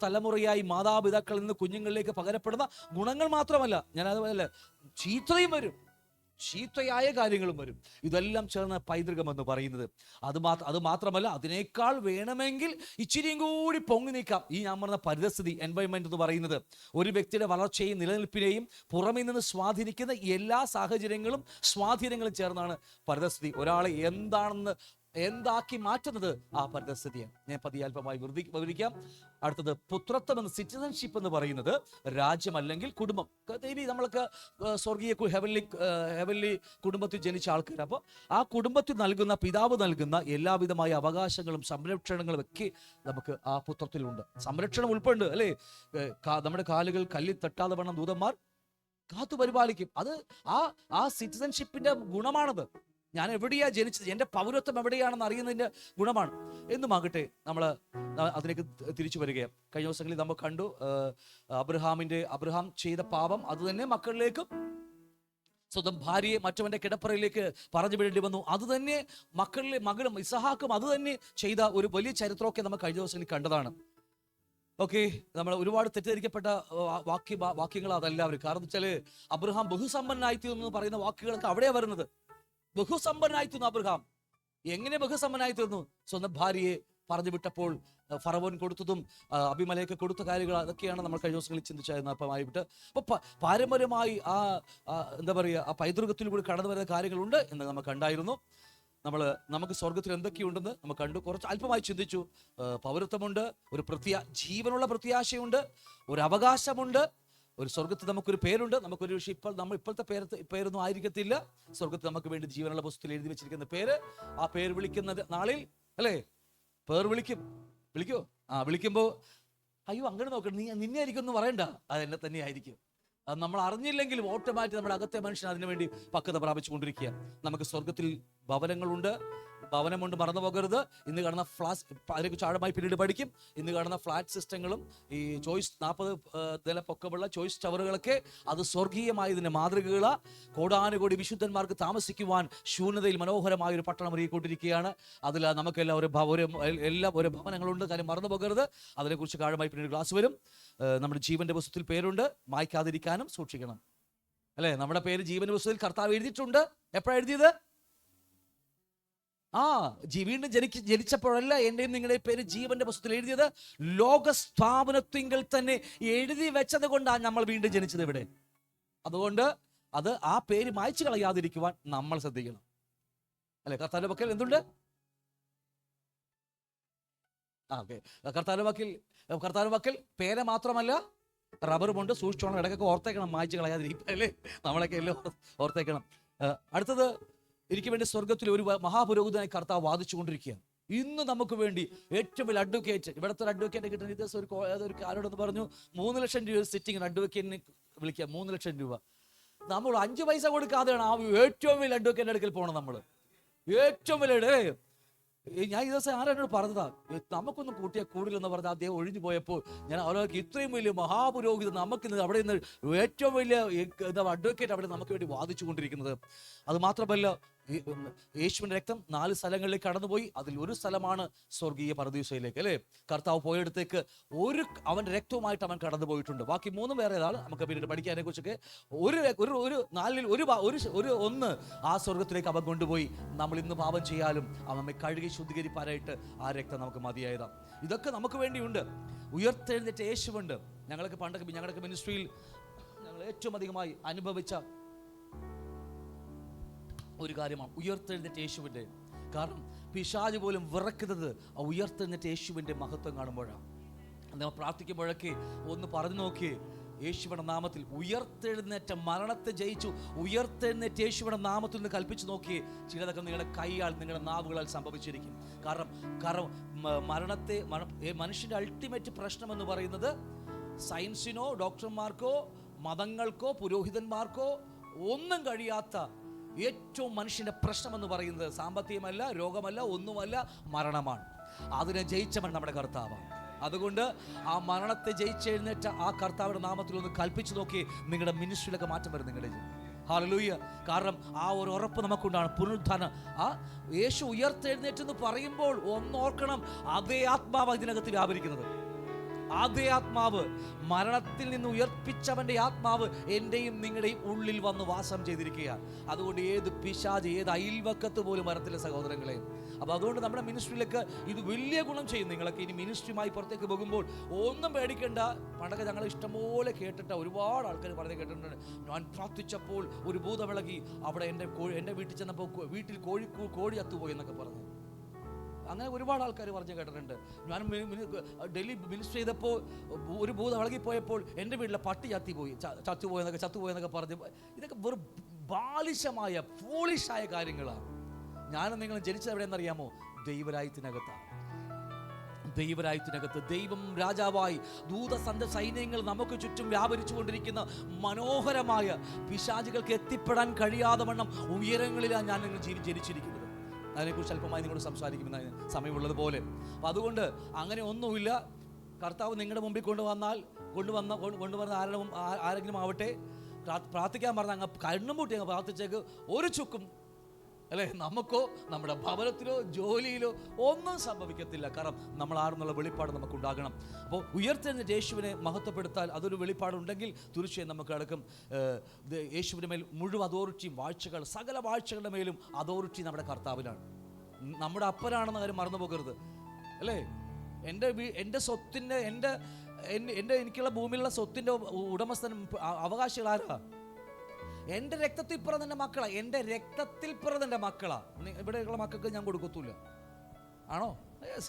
തലമുറയായി മാതാപിതാക്കളിൽ നിന്ന് കുഞ്ഞുങ്ങളിലേക്ക് പകരപ്പെടുന്ന ഗുണങ്ങൾ മാത്രമല്ല, ഞാൻ അതുപോലെ ചീത്തയും വരും, ചീത്തയായ കാര്യങ്ങളും വരും. ഇതെല്ലാം ചേർന്ന് പൈതൃകം എന്ന് പറയുന്നത്. അത് മാത്രമല്ല, അതിനേക്കാൾ വേണമെങ്കിൽ ഇച്ചിരിയും കൂടി പൊങ്ങി നീക്കാം. ഈ ഞാൻ പറഞ്ഞ പരിസ്ഥിതി, എൻവയോൺമെന്റ് എന്ന് പറയുന്നത് ഒരു വ്യക്തിയുടെ വളർച്ചയെയും നിലനിൽപ്പിനെയും പുറമെ നിന്ന് സ്വാധീനിക്കുന്ന എല്ലാ സ്വാധീനങ്ങളും ചേർന്നാണ് പരിസ്ഥിതി. ഒരാളെ എന്താക്കി മാറ്റുന്നത് ആ പരിസ്ഥിതിയാണ്. ഞാൻ പതിയൽപമായി വിവരിക്കാം. അടുത്തത് പുത്രത്വം എന്ന സിറ്റിസൺഷിപ്പ് എന്ന് പറയുന്നത് രാജ്യമല്ലെങ്കിൽ കുടുംബം. നമ്മൾക്ക് സ്വർഗീയ ഹെവൻലി കുടുംബത്തിൽ ജനിച്ച ആൾക്കാർ. അപ്പോൾ ആ കുടുംബത്തിൽ പിതാവ് നൽകുന്ന എല്ലാവിധമായ അവകാശങ്ങളും സംരക്ഷണങ്ങളും ഒക്കെ നമുക്ക് ആ പുത്രത്തിലുണ്ട്. സംരക്ഷണം ഉൾപ്പെടുന്നുണ്ട് അല്ലേ. നമ്മുടെ കാലുകൾ കല്ലിൽ തട്ടാതെ വണ്ണം ദൂതന്മാർ കാത്തു പരിപാലിക്കും. അത് ആ സിറ്റിസൺഷിപ്പിന്റെ ഗുണമാണത്. ഞാൻ എവിടെയാ ജനിച്ചത്, എൻ്റെ പൗരത്വം എവിടെയാണെന്ന് അറിയുന്നതിൻ്റെ ഗുണമാണ്. എന്നുമാകട്ടെ, നമ്മൾ അതിലേക്ക് തിരിച്ചു വരികയാണ്. കഴിഞ്ഞ ദിവസങ്ങളിൽ നമ്മൾ കണ്ടു, അബ്രഹാം ചെയ്ത പാപം അത് തന്നെ മക്കളിലേക്കും സ്വന്തം ഭാര്യയെ മറ്റവന്റെ കിടപ്പറയിലേക്ക് പറഞ്ഞു വിടേണ്ടി വന്നു. അത് തന്നെ മകളും ഇസഹാക്കും അത് തന്നെ ചെയ്ത ഒരു വലിയ ചരിത്രമൊക്കെ നമ്മൾ കഴിഞ്ഞ ദിവസങ്ങളിൽ കണ്ടതാണ്. ഓക്കെ, നമ്മൾ ഒരുപാട് തെറ്റിദ്ധരിക്കപ്പെട്ട വാക്യങ്ങൾ അതെല്ലാവരും. കാരണം വെച്ചാല് അബ്രഹാം ബഹുസമ്പന്നായിത്തീർന്നു എന്ന് പറയുന്ന വാക്കുകളൊക്കെ അവിടെയാണ് വരുന്നത്. ബഹുസമ്പന്നായിത്തീർന്നു അബ്രഹാം. എങ്ങനെ ബഹുസമ്പന്നായിത്തീർന്നു? സ്വന്തം ഭാര്യയെ പറഞ്ഞു വിട്ടപ്പോൾ ഫറവോൻ കൊടുത്തതും അബിമലേക്ക് കൊടുത്ത കാര്യങ്ങൾ അതൊക്കെയാണ് നമ്മൾ കഴിഞ്ഞ ദിവസങ്ങളിൽ ചിന്തിച്ചായിരുന്നു. അപ്പമായിട്ട് അപ്പൊ പാരമ്പര്യമായി എന്താ പറയുക, ആ പൈതൃകത്തിൽ കൂടി കടന്നു വരുന്ന കാര്യങ്ങളുണ്ട് എന്ന് നമുക്ക് കണ്ടായിരുന്നു. നമുക്ക് സ്വർഗത്തിൽ എന്തൊക്കെയുണ്ടെന്ന് നമ്മൾ കണ്ടു, കുറച്ച് അല്പമായി ചിന്തിച്ചു. പൗരത്വമുണ്ട്, ഒരു ജീവനുള്ള പ്രത്യാശയുണ്ട്, ഒരു അവകാശമുണ്ട്, ഒരു സ്വർഗത്തിൽ നമുക്കൊരു പേരുണ്ട്. നമുക്കൊരു ഇപ്പോഴത്തെ പേരൊന്നും ആയിരിക്കത്തില്ല. സ്വർഗത്തിൽ നമുക്ക് വേണ്ടി ജീവനുള്ള പുസ്തകത്തിൽ എഴുതി വെച്ചിരിക്കുന്ന പേര്, ആ പേര് വിളിക്കുന്ന നാളിൽ അല്ലേ, പേർ വിളിക്കോ വിളിക്കുമ്പോ അയ്യോ അങ്ങനെ നോക്കണം, നിന്നെ ആയിരിക്കും എന്ന് പറയണ്ട, അത് എന്നെ തന്നെ ആയിരിക്കും. അത് നമ്മൾ അറിഞ്ഞില്ലെങ്കിലും ഓട്ടോമാറ്റിക് നമ്മുടെ അകത്തെ മനുഷ്യൻ അതിനുവേണ്ടി പക്വത പ്രാപിച്ചുകൊണ്ടിരിക്കുക. നമുക്ക് സ്വർഗത്തിൽ ഭവനങ്ങളുണ്ട്, ഭവനമുണ്ട്, മറന്നു പോകരുത്. ഇന്ന് കാണുന്ന അതിനെക്കുറിച്ച് ആഴമായി പിന്നീട് പഠിക്കും. ഇന്ന് കാണുന്ന ഫ്ലാറ്റ് സിസ്റ്റങ്ങളും ഈ ചോയ്സ് 40 നില പൊക്കമുള്ള ചോയ്സ് ടവറുകളൊക്കെ അത് സ്വർഗീയമായതിൻ്റെ മാതൃകകളാ. കോടാനുകോടി വിശുദ്ധന്മാർക്ക് താമസിക്കുവാൻ ശൂന്യതയിൽ മനോഹരമായ ഒരു പട്ടണം ഒരുക്കിക്കൊണ്ടിരിക്കുകയാണ്. അതിൽ നമുക്കെല്ലാം ഒരു ഭവനങ്ങളുണ്ട്. കാര്യം മറന്നു പോകരുത്. അതിനെക്കുറിച്ച് ആഴമായി പിന്നീട് ക്ലാസ് വരും. നമ്മുടെ ജീവന്റെ പുസ്തകത്തിൽ പേരുണ്ട്, മായ്ക്കാതിരിക്കാനും സൂക്ഷിക്കണം. അല്ലേ? നമ്മുടെ പേര് ജീവന്റെ പുസ്തകത്തിൽ കർത്താവ് എഴുതിയിട്ടുണ്ട്. എപ്പോഴാണ് എഴുതിയത്? വീണ്ടും ജനിച്ചപ്പോഴല്ല എന്റെയും നിങ്ങളുടെ പേര് ജീവന്റെ പുസ്തകത്തിൽ എഴുതിയത്. ലോകസ്ഥാപനത്തിങ്കൽ തന്നെ എഴുതി വെച്ചത് കൊണ്ടാണ് നമ്മൾ വീണ്ടും ജനിച്ചത് ഇവിടെ. അതുകൊണ്ട് ആ പേര് മായ്ച്ചു കളയാതിരിക്കുവാൻ നമ്മൾ ശ്രദ്ധിക്കണം. അല്ലെ? കർത്താവിന്റെ പക്കൽ എന്തുണ്ട്? കർത്താവിന്റെ പക്കൽ പേര് മാത്രമല്ല റബ്ബറുമുണ്ട്. സൂക്ഷിച്ചോണം, ഇടയ്ക്കൊക്കെ ഓർത്തേക്കണം, മായ്ച്ചു കളയാതിരിക്കും. അല്ലേ? നമ്മളൊക്കെ എല്ലാം ഓർത്തേക്കണം. അടുത്തത്, എനിക്ക് വേണ്ടി സ്വർഗത്തിൽ ഒരു മഹാപുരോഹിതനായി കർത്താവ് വാദിച്ചുകൊണ്ടിരിക്കുകയാണ്. ഇന്ന് നമുക്ക് വേണ്ടി ഏറ്റവും വലിയ അഡ്വക്കേറ്റ്, ഇവിടുത്തെ ഒരു അഡ്വക്കേറ്റ് കിട്ടുന്ന ഈ ദിവസം ഒരു ആരോടൊന്ന് പറഞ്ഞു 3 ലക്ഷം രൂപ സിറ്റിംഗ് അഡ്വക്കേറ്റിനെ വിളിക്കുക. 3 ലക്ഷം രൂപ നമ്മൾ 5 പൈസ കൊടുക്കാതെയാണ് ആ ഏറ്റവും വലിയ അഡ്വക്കേറ്റിന്റെ അടുക്കൽ പോകണം. നമ്മൾ ഏറ്റവും വലിയ ഞാൻ ഈ ദിവസം ആരോട് പറഞ്ഞതാ, നമുക്കൊന്നും കൂട്ടിയാൽ കൂടില്ലെന്ന് പറഞ്ഞാൽ അദ്ദേഹം ഒഴിഞ്ഞു പോയപ്പോൾ ഞാൻ അവർക്ക് ഇത്രയും വലിയ മഹാപുരോഹിതൻ നമുക്കിന്ന് അവിടെ നിന്ന് ഏറ്റവും വലിയ അഡ്വക്കേറ്റ് അവിടെ നമുക്ക് വേണ്ടി വാദിച്ചു കൊണ്ടിരിക്കുന്നത്. അത് മാത്രമല്ല, യേശുവിന്റെ രക്തം 4 സ്ഥലങ്ങളിലേക്ക് കടന്നുപോയി. അതിൽ ഒരു സ്ഥലമാണ് സ്വർഗീയ പരദീസയിലേക്ക്. അല്ലേ? കർത്താവ് പോയടത്തേക്ക് അവന്റെ രക്തവുമായിട്ട് അവൻ കടന്നു പോയിട്ടുണ്ട്. ബാക്കി 3 വേറെ ഏതാണ് നമുക്ക് പിന്നീട് പഠിക്കാനെ കുറിച്ചൊക്കെ. ഒന്ന് ആ സ്വർഗത്തിലേക്ക് അവൻ കൊണ്ടുപോയി. നമ്മൾ ഇന്ന് പാപം ചെയ്യാലും അവൻ കഴുകി ശുദ്ധീകരിപ്പാനായിട്ട് ആ രക്തം നമുക്ക് മതിയായതാണ്. ഇതൊക്കെ നമുക്ക് വേണ്ടിയുണ്ട്. ഉയർത്തെഴുന്നേറ്റ യേശുവുണ്ട്. ഞങ്ങളൊക്കെ മിനിസ്ട്രിയിൽ ഞങ്ങൾ ഏറ്റവും അധികമായി അനുഭവിച്ച ഒരു കാര്യമാണ് ഉയർത്തെഴുന്നേറ്റ യേശുവിൻ്റെ. കാരണം പിശാച് പോലും വിറക്കുന്നത് ആ ഉയർത്തെഴുന്നേറ്റ യേശുവിൻ്റെ മഹത്വം കാണുമ്പോഴാണ്. നമ്മൾ പ്രാർത്ഥിക്കുമ്പോഴൊക്കെ ഒന്ന് പറഞ്ഞു നോക്കിയേ, യേശുവിന്റെ നാമത്തിൽ ഉയർത്തെഴുന്നേറ്റ, മരണത്തെ ജയിച്ചു ഉയർത്തെഴുന്നേറ്റ യേശുവിന്റെ നാമത്തിൽ നിന്ന് കൽപ്പിച്ചു നോക്കിയേ, ചിലതൊക്കെ നിങ്ങളുടെ കൈയാൽ, നിങ്ങളുടെ നാവുകളാൽ സംഭവിച്ചിരിക്കും. കാരണം മനുഷ്യന്റെ അൾട്ടിമേറ്റ് പ്രശ്നം എന്ന് പറയുന്നത് സയൻസിനോ ഡോക്ടർമാർക്കോ മതങ്ങൾക്കോ പുരോഹിതന്മാർക്കോ ഒന്നും കഴിയാത്ത ഏറ്റവും മനുഷ്യന്റെ പ്രശ്നം എന്ന് പറയുന്നത് സാമ്പത്തികമല്ല, രോഗമല്ല, ഒന്നുമല്ല, മരണമാണ്. അതിനെ ജയിച്ചവൻ നമ്മുടെ കർത്താവാണ്. അതുകൊണ്ട് ആ മരണത്തെ ജയിച്ചെഴുന്നേറ്റ ആ കർത്താവിന്റെ നാമത്തിൽ ഒന്ന് കൽപ്പിച്ചു നോക്കി, നിങ്ങളുടെ മിനിസ്ട്രിയിലൊക്കെ മാറ്റം വരും നിങ്ങളുടെ. ഹല്ലേലൂയ. കാരണം ആ ഒരു ഉറപ്പ് നമുക്കുണ്ടാണ്. പുനരുത്ഥാനം, യേശു ഉയർത്തെഴുന്നേറ്റെന്ന് പറയുമ്പോൾ ഒന്നോർക്കണം, അതേ ആത്മാവ് ഇതിനകത്ത് വ്യാപരിക്കുന്നത്. അതേ ആത്മാവ്, മരണത്തിൽ നിന്ന് ഉയർപ്പിച്ചവന്റെ ആത്മാവ് എന്റെയും നിങ്ങളുടെയും ഉള്ളിൽ വന്ന് വാസം ചെയ്തിരിക്കുകയാണ്. അതുകൊണ്ട് ഏത് പിശാച്, ഏത് അയൽവക്കത്ത് പോലും വരത്തില്ല സഹോദരങ്ങളെ. അപ്പൊ അതുകൊണ്ട് നമ്മുടെ മിനിസ്ട്രിയിലേക്ക് ഇത് വലിയ ഗുണം ചെയ്യും. നിങ്ങളൊക്കെ ഇനി മിനിസ്ട്രിയുമായി പുറത്തേക്ക് പോകുമ്പോൾ ഒന്നും പേടിക്കേണ്ട. പണ്ടൊക്കെ ഞങ്ങൾ ഇഷ്ടംപോലെ കേട്ടിട്ട് ഒരുപാട് ആൾക്കാർ പറഞ്ഞ് കേട്ടിട്ടുണ്ട്, ഞാൻ പ്രാർത്ഥിച്ചപ്പോൾ ഒരു ഭൂതമിളകി, അവിടെ എൻ്റെ വീട്ടിൽ ചെന്നപ്പോൾ വീട്ടിൽ കോഴി അത്തുപോയി എന്നൊക്കെ പറഞ്ഞു. അങ്ങനെ ഒരുപാട് ആൾക്കാർ പറഞ്ഞു കേട്ടിട്ടുണ്ട്. ഞാൻ ഡൽഹി മിനിസ്റ്റർ ചെയ്തപ്പോൾ ഒരു ഭൂതം ഇളകിപ്പോയപ്പോൾ എൻ്റെ വീട്ടിലെ പട്ടി ചത്തുപോയെന്നൊക്കെ പറഞ്ഞു. ഇതൊക്കെ വെറും ബാലിശമായ ഫോളിഷായ കാര്യങ്ങളാണ്. ഞാനും നിങ്ങളും ജനിച്ചത് എവിടെയെന്നറിയാമോ? ദൈവരാജ്യത്തിനകത്ത് ദൈവം രാജാവായി സൈന്യങ്ങൾ നമുക്ക് ചുറ്റും വ്യാപരിച്ചുകൊണ്ടിരിക്കുന്ന മനോഹരമായ, പിശാചുകൾക്ക് എത്തിപ്പെടാൻ കഴിയാതെ വണ്ണം ഉയരങ്ങളിലാണ് ഞാൻ നിങ്ങൾ ജനിച്ചിരിക്കുന്നത്. അതിനെക്കുറിച്ച് അല്പമായി നിങ്ങളോട് സംസാരിക്കുമെന്ന് സമയമുള്ളതുപോലെ. അപ്പം അതുകൊണ്ട് അങ്ങനെ ഒന്നുമില്ല. കർത്താവ് നിങ്ങളുടെ മുമ്പിൽ കൊണ്ടുവന്ന ആരെങ്കിലും ആവട്ടെ, പ്രാർത്ഥിക്കാൻ പറഞ്ഞാൽ അങ്ങ് കണ്ണും പൂട്ടി അങ്ങ് പ്രാർത്ഥിച്ചേക്ക് ഒരു ചുക്കും, അല്ലേ? നമുക്കോ നമ്മുടെ ഭവനത്തിലോ ജോലിയിലോ ഒന്നും സംഭവിക്കത്തില്ല. കാരണം നമ്മൾ ആരെന്നുള്ള വെളിപ്പാട് നമുക്കുണ്ടാകണം. അപ്പോൾ ഉയർത്തെഴുന്നേറ്റ യേശുവിനെ മഹത്വപ്പെടുത്താൻ അതൊരു വെളിപ്പാടുണ്ടെങ്കിൽ തീർച്ചയായും നമുക്ക് അടക്കം യേശുവിൻ്റെ മേൽ മുഴുവൻ അതോറിറ്റിയും, സകല വാഴ്ചകളുടെ മേലും അതോറിറ്റി നമ്മുടെ കർത്താവിനാണ്. നമ്മുടെ അപ്പനാണെന്ന കാര്യം മറന്നു പോകരുത്. അല്ലേ? എൻ്റെ സ്വത്തിൻ്റെ എനിക്കുള്ള ഭൂമിയിലുള്ള സ്വത്തിൻ്റെ ഉടമസ്ഥനും അവകാശികൾ ആരാ? എൻ്റെ രക്തത്തിൽ പിറന്നെൻ്റെ മക്കളാ. എൻ്റെ രക്തത്തിൽ പിറന്നെൻ്റെ മക്കളാ. ഇവിടെയുള്ള മക്കൾക്ക് ഞാൻ കൊടുക്കത്തില്ല, ആണോ?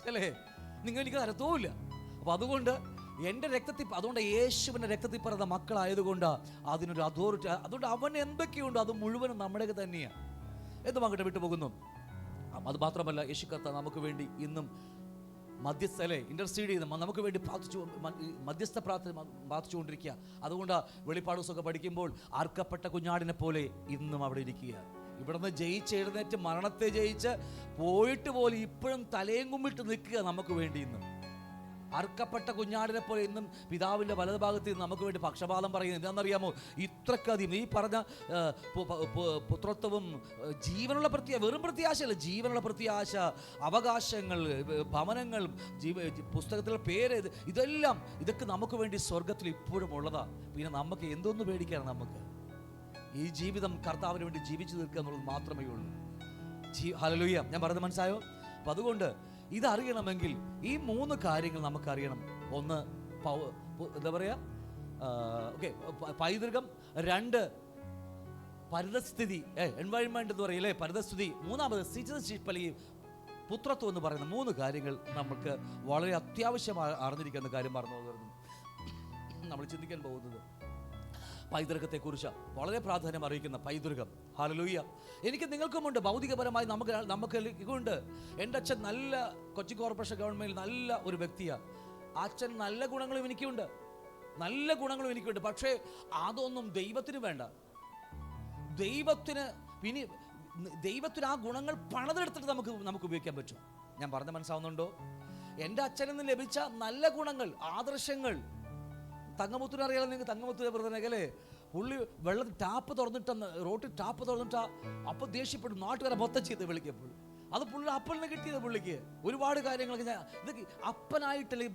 അല്ലേ? നിങ്ങൾ എനിക്ക് തരത്തുമില്ല. അപ്പം അതുകൊണ്ട് എൻ്റെ അതുകൊണ്ട് യേശുവിൻ്റെ രക്തത്തിൽ പിറന്ന മക്കളായതുകൊണ്ട് അതിനൊരു അതോറിറ്റി. അതുകൊണ്ട് അവൻ എന്തൊക്കെയുണ്ടോ അത് മുഴുവനും നമ്മുടെയൊക്കെ തന്നെയാണ്. എന്തും അങ്ങോട്ട് വിട്ടുപോകുന്നു. അത് മാത്രമല്ല, യേശു കർത്താവ് നമുക്ക് വേണ്ടി ഇന്നും മധ്യസ്ഥലെ ഇന്റർസീഡ് ചെയ്ത് നമുക്ക് വേണ്ടി മധ്യസ്ഥ പ്രാർത്ഥിച്ചുകൊണ്ടിരിക്കുക. അതുകൊണ്ട് വെളിപ്പാട് പുസ്തകം പഠിക്കുമ്പോൾ അർക്കപ്പെട്ട കുഞ്ഞാടിനെ പോലെ ഇന്നും അവിടെ ഇരിക്കുക. ഇവിടുന്ന് എഴുന്നേറ്റ് മരണത്തെ ജയിച്ച് പോയിട്ട് പോലും ഇപ്പോഴും തലയും കുമ്പിട്ട് നിൽക്കുക നമുക്ക് വേണ്ടി. ഇന്നും അർക്കപ്പെട്ട കുഞ്ഞാടിനെ പോലെ ഇന്നും പിതാവിൻ്റെ വലതുഭാഗത്ത് നിന്ന് നമുക്ക് വേണ്ടി പക്ഷപാതം പറയുന്നത് എന്താണെന്നറിയാമോ? ഇത്രക്കധികം ഈ പറഞ്ഞ പുത്രത്വവും ജീവനുള്ള വെറും പ്രത്യാശയല്ല, ജീവനുള്ള പ്രത്യാശ, അവകാശങ്ങൾ, ഭവനങ്ങൾ, പുസ്തകത്തിലെ പേര്, ഇതൊക്കെ നമുക്ക് വേണ്ടി സ്വർഗത്തിൽ ഇപ്പോഴും ഉള്ളതാണ്. പിന്നെ നമുക്ക് എന്തോന്ന് പേടിക്കാണ്? നമുക്ക് ഈ ജീവിതം കർത്താവിന് വേണ്ടി ജീവിച്ചു തീർക്കുക എന്നുള്ളത് മാത്രമേ ഉള്ളൂ. ഹല്ലേലൂയ. ഞാൻ പറഞ്ഞത് മനസ്സായോ? അപ്പം അതുകൊണ്ട് ഇതറിയണമെങ്കിൽ ഈ 3 കാര്യങ്ങൾ നമുക്കറിയണം. ഒന്ന് എന്താ പറയുക, പൈതൃകം. 2 പരിതസ്ഥിതി, എൻവയൺമെന്റ് എന്ന് പറയില്ലേ, പരിതസ്ഥിതി. 3 സിറ്റിസൺഷിപ്പ് അല്ലെങ്കിൽ പുത്രത്വം എന്ന് പറയുന്ന 3 കാര്യങ്ങൾ നമുക്ക് വളരെ അത്യാവശ്യമായി അറിഞ്ഞിരിക്കുന്ന കാര്യം പറഞ്ഞു വരുന്നു. നമ്മൾ ചിന്തിക്കാൻ പോകുന്നത് പൈതൃകത്തെക്കുറിച്ച് വളരെ പ്രാധാന്യം അറിയിക്കുന്ന പൈതൃകം. ഹല്ലേലൂയ. എനിക്ക് നിങ്ങൾക്കുമുണ്ട്, ഭൗതികപരമായി നമുക്ക് ഉണ്ട്. എൻ്റെ അച്ഛൻ നല്ല കൊച്ചി കോർപ്പറേഷൻ ഗവൺമെൻറ് നല്ല ഒരു വ്യക്തിയാണ്. അച്ഛൻ നല്ല ഗുണങ്ങളും എനിക്കുണ്ട്, നല്ല ഗുണങ്ങളും എനിക്കുണ്ട്. പക്ഷേ അതൊന്നും ദൈവത്തിന് വേണ്ട. ദൈവത്തിന് ആ ഗുണങ്ങൾ പണിതെടുത്തിട്ട് നമുക്ക് ഉപയോഗിക്കാൻ പറ്റും. ഞാൻ പറഞ്ഞ മനസ്സാവുന്നുണ്ടോ? എൻ്റെ അച്ഛനിൽ നിന്ന് ലഭിച്ച നല്ല ഗുണങ്ങൾ, ആദർശങ്ങൾ. തങ്കമുത്തുനെ അറിയാലോ നിങ്ങൾക്ക്? തങ്കമുത്തുനെ ബ്രദറിനെ പുള്ളി വെള്ളത്തിൽ ടാപ്പ് തുറന്നിട്ട്, റോട്ടിൽ ടാപ്പ് തുറന്നിട്ടാ അപ്പോൾ ദേഷ്യപ്പെടും. നാട്ടുകാരെ മൊത്തം ചെയ്ത് വിളിക്കപ്പോൾ അത് പുള്ളി അപ്പലിന് കിട്ടിയത്. പുള്ളിക്ക് ഒരുപാട് കാര്യങ്ങളൊക്കെ ഇതൊക്കെ അപ്പനായിട്ടല്ലേ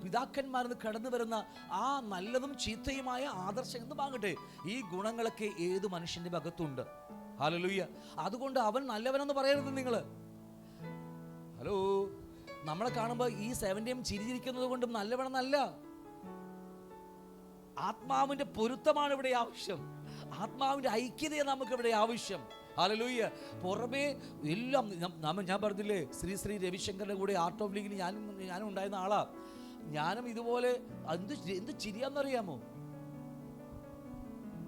പിതാക്കന്മാരിൽ നിന്ന് കടന്നു വരുന്ന ആ നല്ലതും ചീത്തയുമായ ആദർശം എന്ന് വാങ്ങട്ടെ. ഈ ഗുണങ്ങളൊക്കെ ഏത് മനുഷ്യൻ്റെ അകത്തുണ്ട്. ഹല്ലേലൂയ. അതുകൊണ്ട് അവൻ നല്ലവനെന്ന് പറയരുത് നിങ്ങൾ. ഹലോ, നമ്മളെ കാണുമ്പോൾ ഈ 70 ചിരിച്ചിരിക്കുന്നത് കൊണ്ടും നല്ലവനെന്നല്ല. ആത്മാവിൻ്റെ പൊരുത്തമാണ് ഇവിടെ ആവശ്യം. ആത്മാവിൻ്റെ ഐക്യതയാണ് നമുക്കിവിടെ ആവശ്യം. ഹല്ലേലൂയ. പുറമേ എല്ലാം ഞാൻ പറഞ്ഞില്ലേ, ശ്രീ രവിശങ്കറിൻ്റെ കൂടെ ആർട്ട് ഓഫ് ലീഗിൽ ഞാനും ഉണ്ടായിരുന്ന ആളാ. ഞാനും ഇതുപോലെ എന്ത് ചിരിയാന്നറിയാമോ?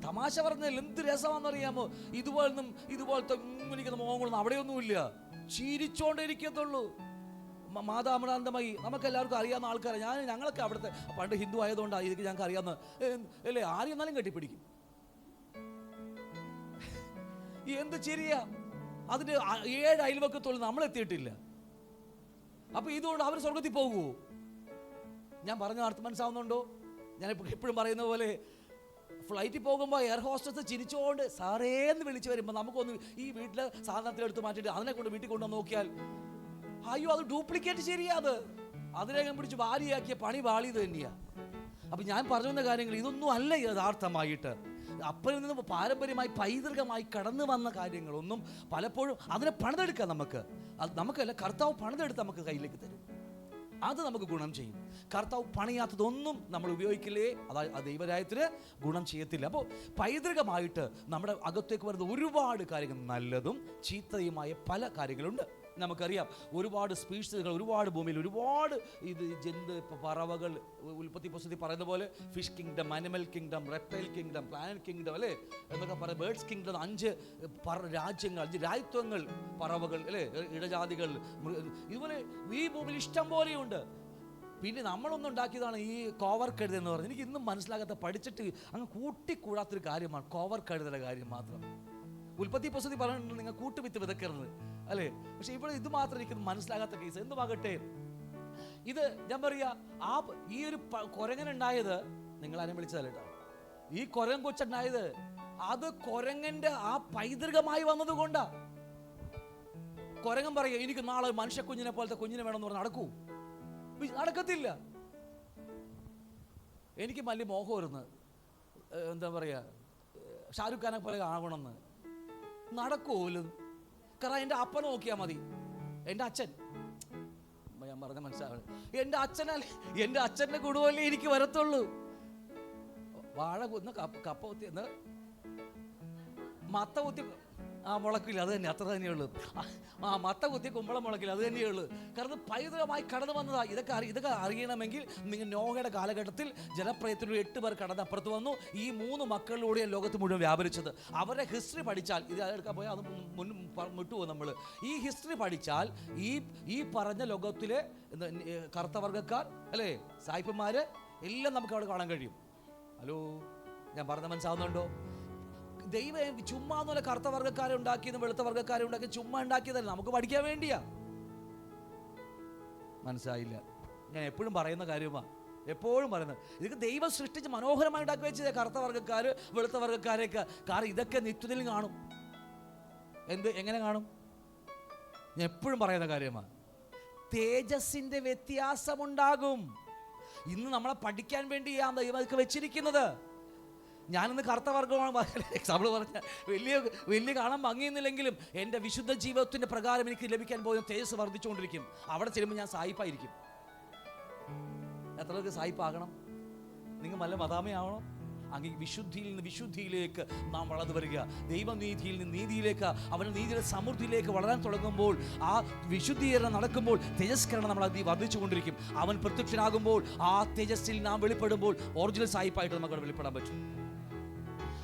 തമാശ പറഞ്ഞാൽ എന്ത് രസമാണെന്നറിയാമോ? ഇതുപോലത്തെ മോഹങ്ങളൊന്നും അവിടെയൊന്നുമില്ല. ചിരിച്ചോണ്ടിരിക്കത്തുള്ളൂ. മാതാമൃതാന്തമായി നമുക്കെല്ലാവർക്കും അറിയാവുന്ന ആൾക്കാരാണ്. ഞങ്ങളൊക്കെ അവിടുത്തെ പണ്ട് ഹിന്ദു ആയതുകൊണ്ടാണ് ഇതൊക്കെ ഞങ്ങൾക്ക് അറിയാവുന്ന അല്ലേ. ആരും എന്നാലും കെട്ടിപ്പിടിക്കും. എന്ത് ശരിയാ? അതിൻ്റെ 7 അയൽവക്കത്തോളം നമ്മളെത്തിയിട്ടില്ല. അപ്പൊ ഇതുകൊണ്ട് അവർ സ്വർഗത്തിൽ പോകുമോ? ഞാൻ പറഞ്ഞ അർത്ഥം മനസ്സാവുന്നുണ്ടോ? ഞാൻ എപ്പോഴും പറയുന്ന പോലെ ഫ്ലൈറ്റിൽ പോകുമ്പോൾ എയർ ഹോസ്റ്റസ് ചിരിച്ചുകൊണ്ട് സാറേന്ന് വിളിച്ച് വരുമ്പോൾ നമുക്കൊന്ന് ഈ വീട്ടിലെ സാധനത്തിലെടുത്ത് മാറ്റിയിട്ട് അതിനെ കൊണ്ട് വീട്ടിൽ കൊണ്ടുവന്ന് നോക്കിയാൽ അയ്യോ അത് ഡ്യൂപ്ലിക്കേറ്റ് ശരിയാത്. അതിനെ പിടിച്ച് വാരിയാക്കിയ പണി വാളിയത് തന്നെയാ. അപ്പം ഞാൻ പറഞ്ഞ കാര്യങ്ങൾ ഇതൊന്നും അല്ല യഥാർത്ഥമായിട്ട്. അപ്പനിൽ നിന്ന് പാരമ്പര്യമായി പൈതൃകമായി കടന്നു വന്ന കാര്യങ്ങളൊന്നും പലപ്പോഴും അതിനെ പണിതെടുക്കാം. നമുക്കല്ല, കർത്താവ് പണിതെടുത്ത് നമുക്ക് കയ്യിലേക്ക് തരും. അത് നമുക്ക് ഗുണം ചെയ്യും. കർത്താവ് പണിയാത്തതൊന്നും നമ്മൾ ഉപയോഗിക്കില്ലേ, അതായത് ദൈവരായത്തിന് ഗുണം ചെയ്യത്തില്ല. അപ്പോൾ പൈതൃകമായിട്ട് നമ്മുടെ അകത്തേക്ക് വരുന്ന ഒരുപാട് കാര്യങ്ങൾ, നല്ലതും ചീത്തയുമായ പല കാര്യങ്ങളുണ്ട്. നമുക്കറിയാം ഒരുപാട് സ്പീഷീസുകൾ, ഒരുപാട് ഭൂമിയിൽ ഒരുപാട് പറവകൾ. ഉൽപ്പത്തി പുസ്തകത്തിൽ പറയുന്ന പോലെ fish kingdom, animal kingdom, reptile kingdom, planet kingdom അല്ലേ എന്നൊക്കെ പറയാം. ബേർഡ്സ് കിങ്ഡം 5 രാജ്യങ്ങൾ, 5 രാജ്യത്വങ്ങൾ, പറവകൾ അല്ലേ, ഇഴജാതികൾ. ഇതുപോലെ ഈ ഭൂമിയിൽ ഇഷ്ടം പോലെയുണ്ട്. പിന്നെ നമ്മളൊന്നും ഉണ്ടാക്കിയതാണ് ഈ കോവർ കഴുത എന്ന് പറഞ്ഞത്. എനിക്ക് ഇന്നും മനസ്സിലാകാത്ത, പഠിച്ചിട്ട് അങ്ങ് കൂട്ടിക്കൂടാത്തൊരു കാര്യമാണ് കോവർ കഴുതയുടെ കാര്യം മാത്രം. ഉൽപ്പത്തി പുസ്തകത്തിൽ പറഞ്ഞിട്ടുണ്ട് നിങ്ങൾ കൂട്ടുവിത്ത് വിതക്കരുത് അല്ലേ. പക്ഷെ ഇവിടെ ഇത് മാത്രം എനിക്ക് മനസ്സിലാകാത്ത കേസ്. എന്തുമാകട്ടെ, ഇത് ഞാൻ പറയാ, ഈ ഒരു കുരങ്ങനുണ്ടായത് നിങ്ങൾ ആരും വിളിച്ചതല്ല കേട്ടോ. ഈ കുരങ്ങൻ കൊച്ചുണ്ടായത് അത് കുരങ്ങന്റെ ആ പൈതൃകമായി വന്നത് കൊണ്ടാ. കുരങ്ങൻ പറയുക എനിക്ക് നാളെ മനുഷ്യ കുഞ്ഞിനെ പോലത്തെ കുഞ്ഞിനെ വേണമെന്ന് പറഞ്ഞാൽ നടക്കൂ? നടക്കത്തില്ല. എനിക്ക് വലിയ മോഹം വരുന്നത് എന്താ പറയാ, ഷാരൂഖ് ഖാനെ പോലെ ആകണമെന്ന്. നടക്കൂലും. കാരണം എൻ്റെ അപ്പനെ നോക്കിയാൽ മതി. എൻ്റെ അച്ഛൻ, ഞാൻ പറഞ്ഞ മനസ്സിലാവും, എൻ്റെ അച്ഛൻ്റെ കുടുംബമല്ലേ എനിക്ക് വരത്തുള്ളൂ. വാഴ കുന്ന് കപ്പ കുത്തി മത്ത കുത്തി മുളക്കില്ല, അത് തന്നെ, അത്ര തന്നെയുള്ളൂ. മത്ത കുത്തി കുമ്പളം മുളക്കില്ല, അത് തന്നെയുള്ളൂ. കാരണം പൈതൃകമായി കടന്നു വന്നതാ. ഇതൊക്കെ അറിയണമെങ്കിൽ നിങ്ങൾ നോഹയുടെ കാലഘട്ടത്തിൽ ജലപ്രളയത്തിൽ 8 പേർ കടന്നപ്പുറത്ത് വന്നു. ഈ 3 മക്കളിലൂടെ ലോകത്ത് മുഴുവൻ വ്യാപരിച്ചത്. അവരുടെ ഹിസ്റ്ററി പഠിച്ചാൽ, ഇത് എടുക്കാൻ പോയാൽ അത് വിട്ടുപോകും നമ്മൾ. ഈ ഹിസ്റ്ററി പഠിച്ചാൽ ഈ പറഞ്ഞ ലോകത്തിലെ കറുത്ത വർഗ്ഗക്കാർ അല്ലേ, സായിപ്പന്മാര് എല്ലാം നമുക്ക് അവിടെ കാണാൻ കഴിയും. ഹലോ, ഞാൻ പറഞ്ഞ മനസ്സാവുന്നുണ്ടോ? ദൈവം ചുമ്മാ എന്നല്ല കറുത്ത വർഗ്ഗക്കാരെ ഉണ്ടാക്കിയെന്ന് വെളുത്ത വർഗ്ഗക്കാരെ ഉണ്ടാക്കി ചുമ്മാ ഉണ്ടാക്കിയതല്ല, നമുക്ക് പഠിക്കാൻ വേണ്ടിയാ. മനസ്സിലായില്ല? ഞാൻ എപ്പോഴും പറയുന്ന കാര്യമാണ്, എപ്പോഴും പറയുന്നത്. ഇതൊക്കെ ദൈവം സൃഷ്ടിച്ച് മനോഹരമായി ഉണ്ടാക്കി വെച്ചത് കറുത്ത വർഗ്ഗക്കാര് വെളുത്ത വർഗ്ഗക്കാരെയൊക്കെ. കാരണം ഇതൊക്കെ നിത്യത്തിൽ കാണും. എങ്ങനെ കാണും? ഞാൻ എപ്പോഴും പറയുന്ന കാര്യമാണ്. തേജസ്സിന്റെ വ്യത്യാസമുണ്ടാകും. ഇന്ന് നമ്മളെ പഠിക്കാൻ വേണ്ടിയാണ് ദൈവം ഇതൊക്കെ വെച്ചിരിക്കുന്നത്. ഞാനിന്ന് കറുത്ത വർഗ്ഗമാണ് എക്സാമ്പിൾ പറഞ്ഞ വലിയ കാണാൻ ഭംഗിയൊന്നുമില്ലെങ്കിലും എൻ്റെ വിശുദ്ധ ജീവിതത്തിൻ്റെ പ്രകാരം എനിക്ക് ലഭിക്കാൻ പോകുന്ന തേജസ് വർദ്ധിച്ചുകൊണ്ടിരിക്കും. അവിടെ ചെല്ലുമ്പോൾ ഞാൻ സായിപ്പായിരിക്കും. എത്ര പേർക്ക് സായിപ്പാകണം? നിങ്ങൾ നല്ല മദാമയാവണം. അങ്ങനെ വിശുദ്ധിയിൽ നിന്ന് വിശുദ്ധിയിലേക്ക് നാം വളർന്നു വരിക. ദൈവനീതിയിൽ നിന്ന് നീതിയിലേക്ക്, അവൻ്റെ നീതിയുടെ സമൃദ്ധിയിലേക്ക് വളരാൻ തുടങ്ങുമ്പോൾ, ആ വിശുദ്ധീകരണം നടക്കുമ്പോൾ തേജസ്കരണം നമ്മൾ വർദ്ധിച്ചുകൊണ്ടിരിക്കും. അവൻ പ്രത്യക്ഷനാകുമ്പോൾ ആ തേജസ്സിൽ നാം വെളിപ്പെടുമ്പോൾ ഒറിജിനൽ സായിപ്പായിട്ട് നമുക്ക് വെളിപ്പെടാൻ പറ്റും.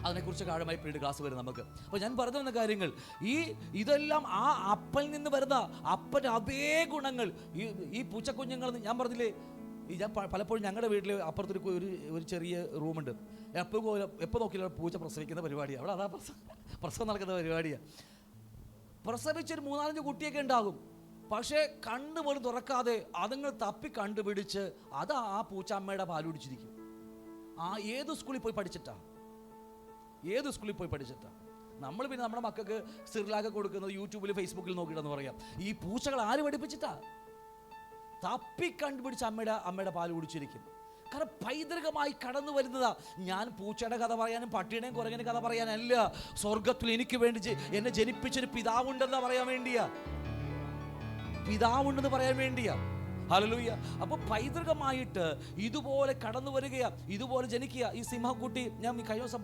അതിനെക്കുറിച്ച് ആഴമായി പിന്നീട് ക്ലാസ് വരും നമുക്ക്. അപ്പോൾ ഞാൻ പറഞ്ഞു വന്ന കാര്യങ്ങൾ, ഇതെല്ലാം ആ അപ്പനിൽ നിന്ന് വരുന്ന അപ്പൻ്റെ അതേ ഗുണങ്ങൾ. ഈ പൂച്ചക്കുഞ്ഞുങ്ങൾ ഞാൻ പറഞ്ഞില്ലേ, ഞാൻ പലപ്പോഴും ഞങ്ങളുടെ വീട്ടിൽ അപ്പുറത്തൊരു ഒരു ചെറിയ റൂമുണ്ട്. എപ്പോൾ നോക്കിയാലും പൂച്ച പ്രസവിക്കുന്ന പരിപാടിയാണ് അവിടെ. അതാ പ്രസവം നടക്കുന്ന പരിപാടിയാണ്. പ്രസവിച്ചൊരു 3-4 കുട്ടിയൊക്കെ ഉണ്ടാകും. പക്ഷേ കണ്ണു പോലും തുറക്കാതെ അതുങ്ങൾ തപ്പി കണ്ടുപിടിച്ച് അത് ആ പൂച്ച അമ്മയുടെ പാൽ കുടിച്ചിരിക്കും. ഏത് സ്കൂളിൽ പോയി പഠിച്ചിട്ടാ? നമ്മൾ പിന്നെ നമ്മുടെ മക്കൾക്ക് സിർലാക്ക് കൊടുക്കുന്നത് യൂട്യൂബിൽ ഫേസ്ബുക്കിൽ നോക്കിയിട്ടെന്ന് പറയാം. ഈ പൂച്ചകൾ ആര് പഠിപ്പിച്ചിട്ടാ? തപ്പി കണ്ടുപിടിച്ച് അമ്മയുടെ പാൽ കുടിച്ചിരിക്കും. കാരണം പൈതൃകമായി കടന്നു വരുന്നതാ. ഞാൻ പൂച്ചയുടെ കഥ പറയാനും പട്ടിയുടെയും കുരങ്ങൻ്റെ കഥ പറയാനല്ല, സ്വർഗത്തിൽ എനിക്ക് വേണ്ടി എന്നെ ജനിപ്പിച്ചൊരു പിതാവുണ്ടെന്ന് പറയാൻ വേണ്ടിയാ. ഹല്ലേലൂയ. അപ്പോൾ പൈതൃകമായിട്ട് ഇതുപോലെ കടന്നു വരികയാ, ഇതുപോലെ ജനിക്കുക. ഈ സിംഹക്കുട്ടി ഞാൻ കഴിഞ്ഞ ദിവസം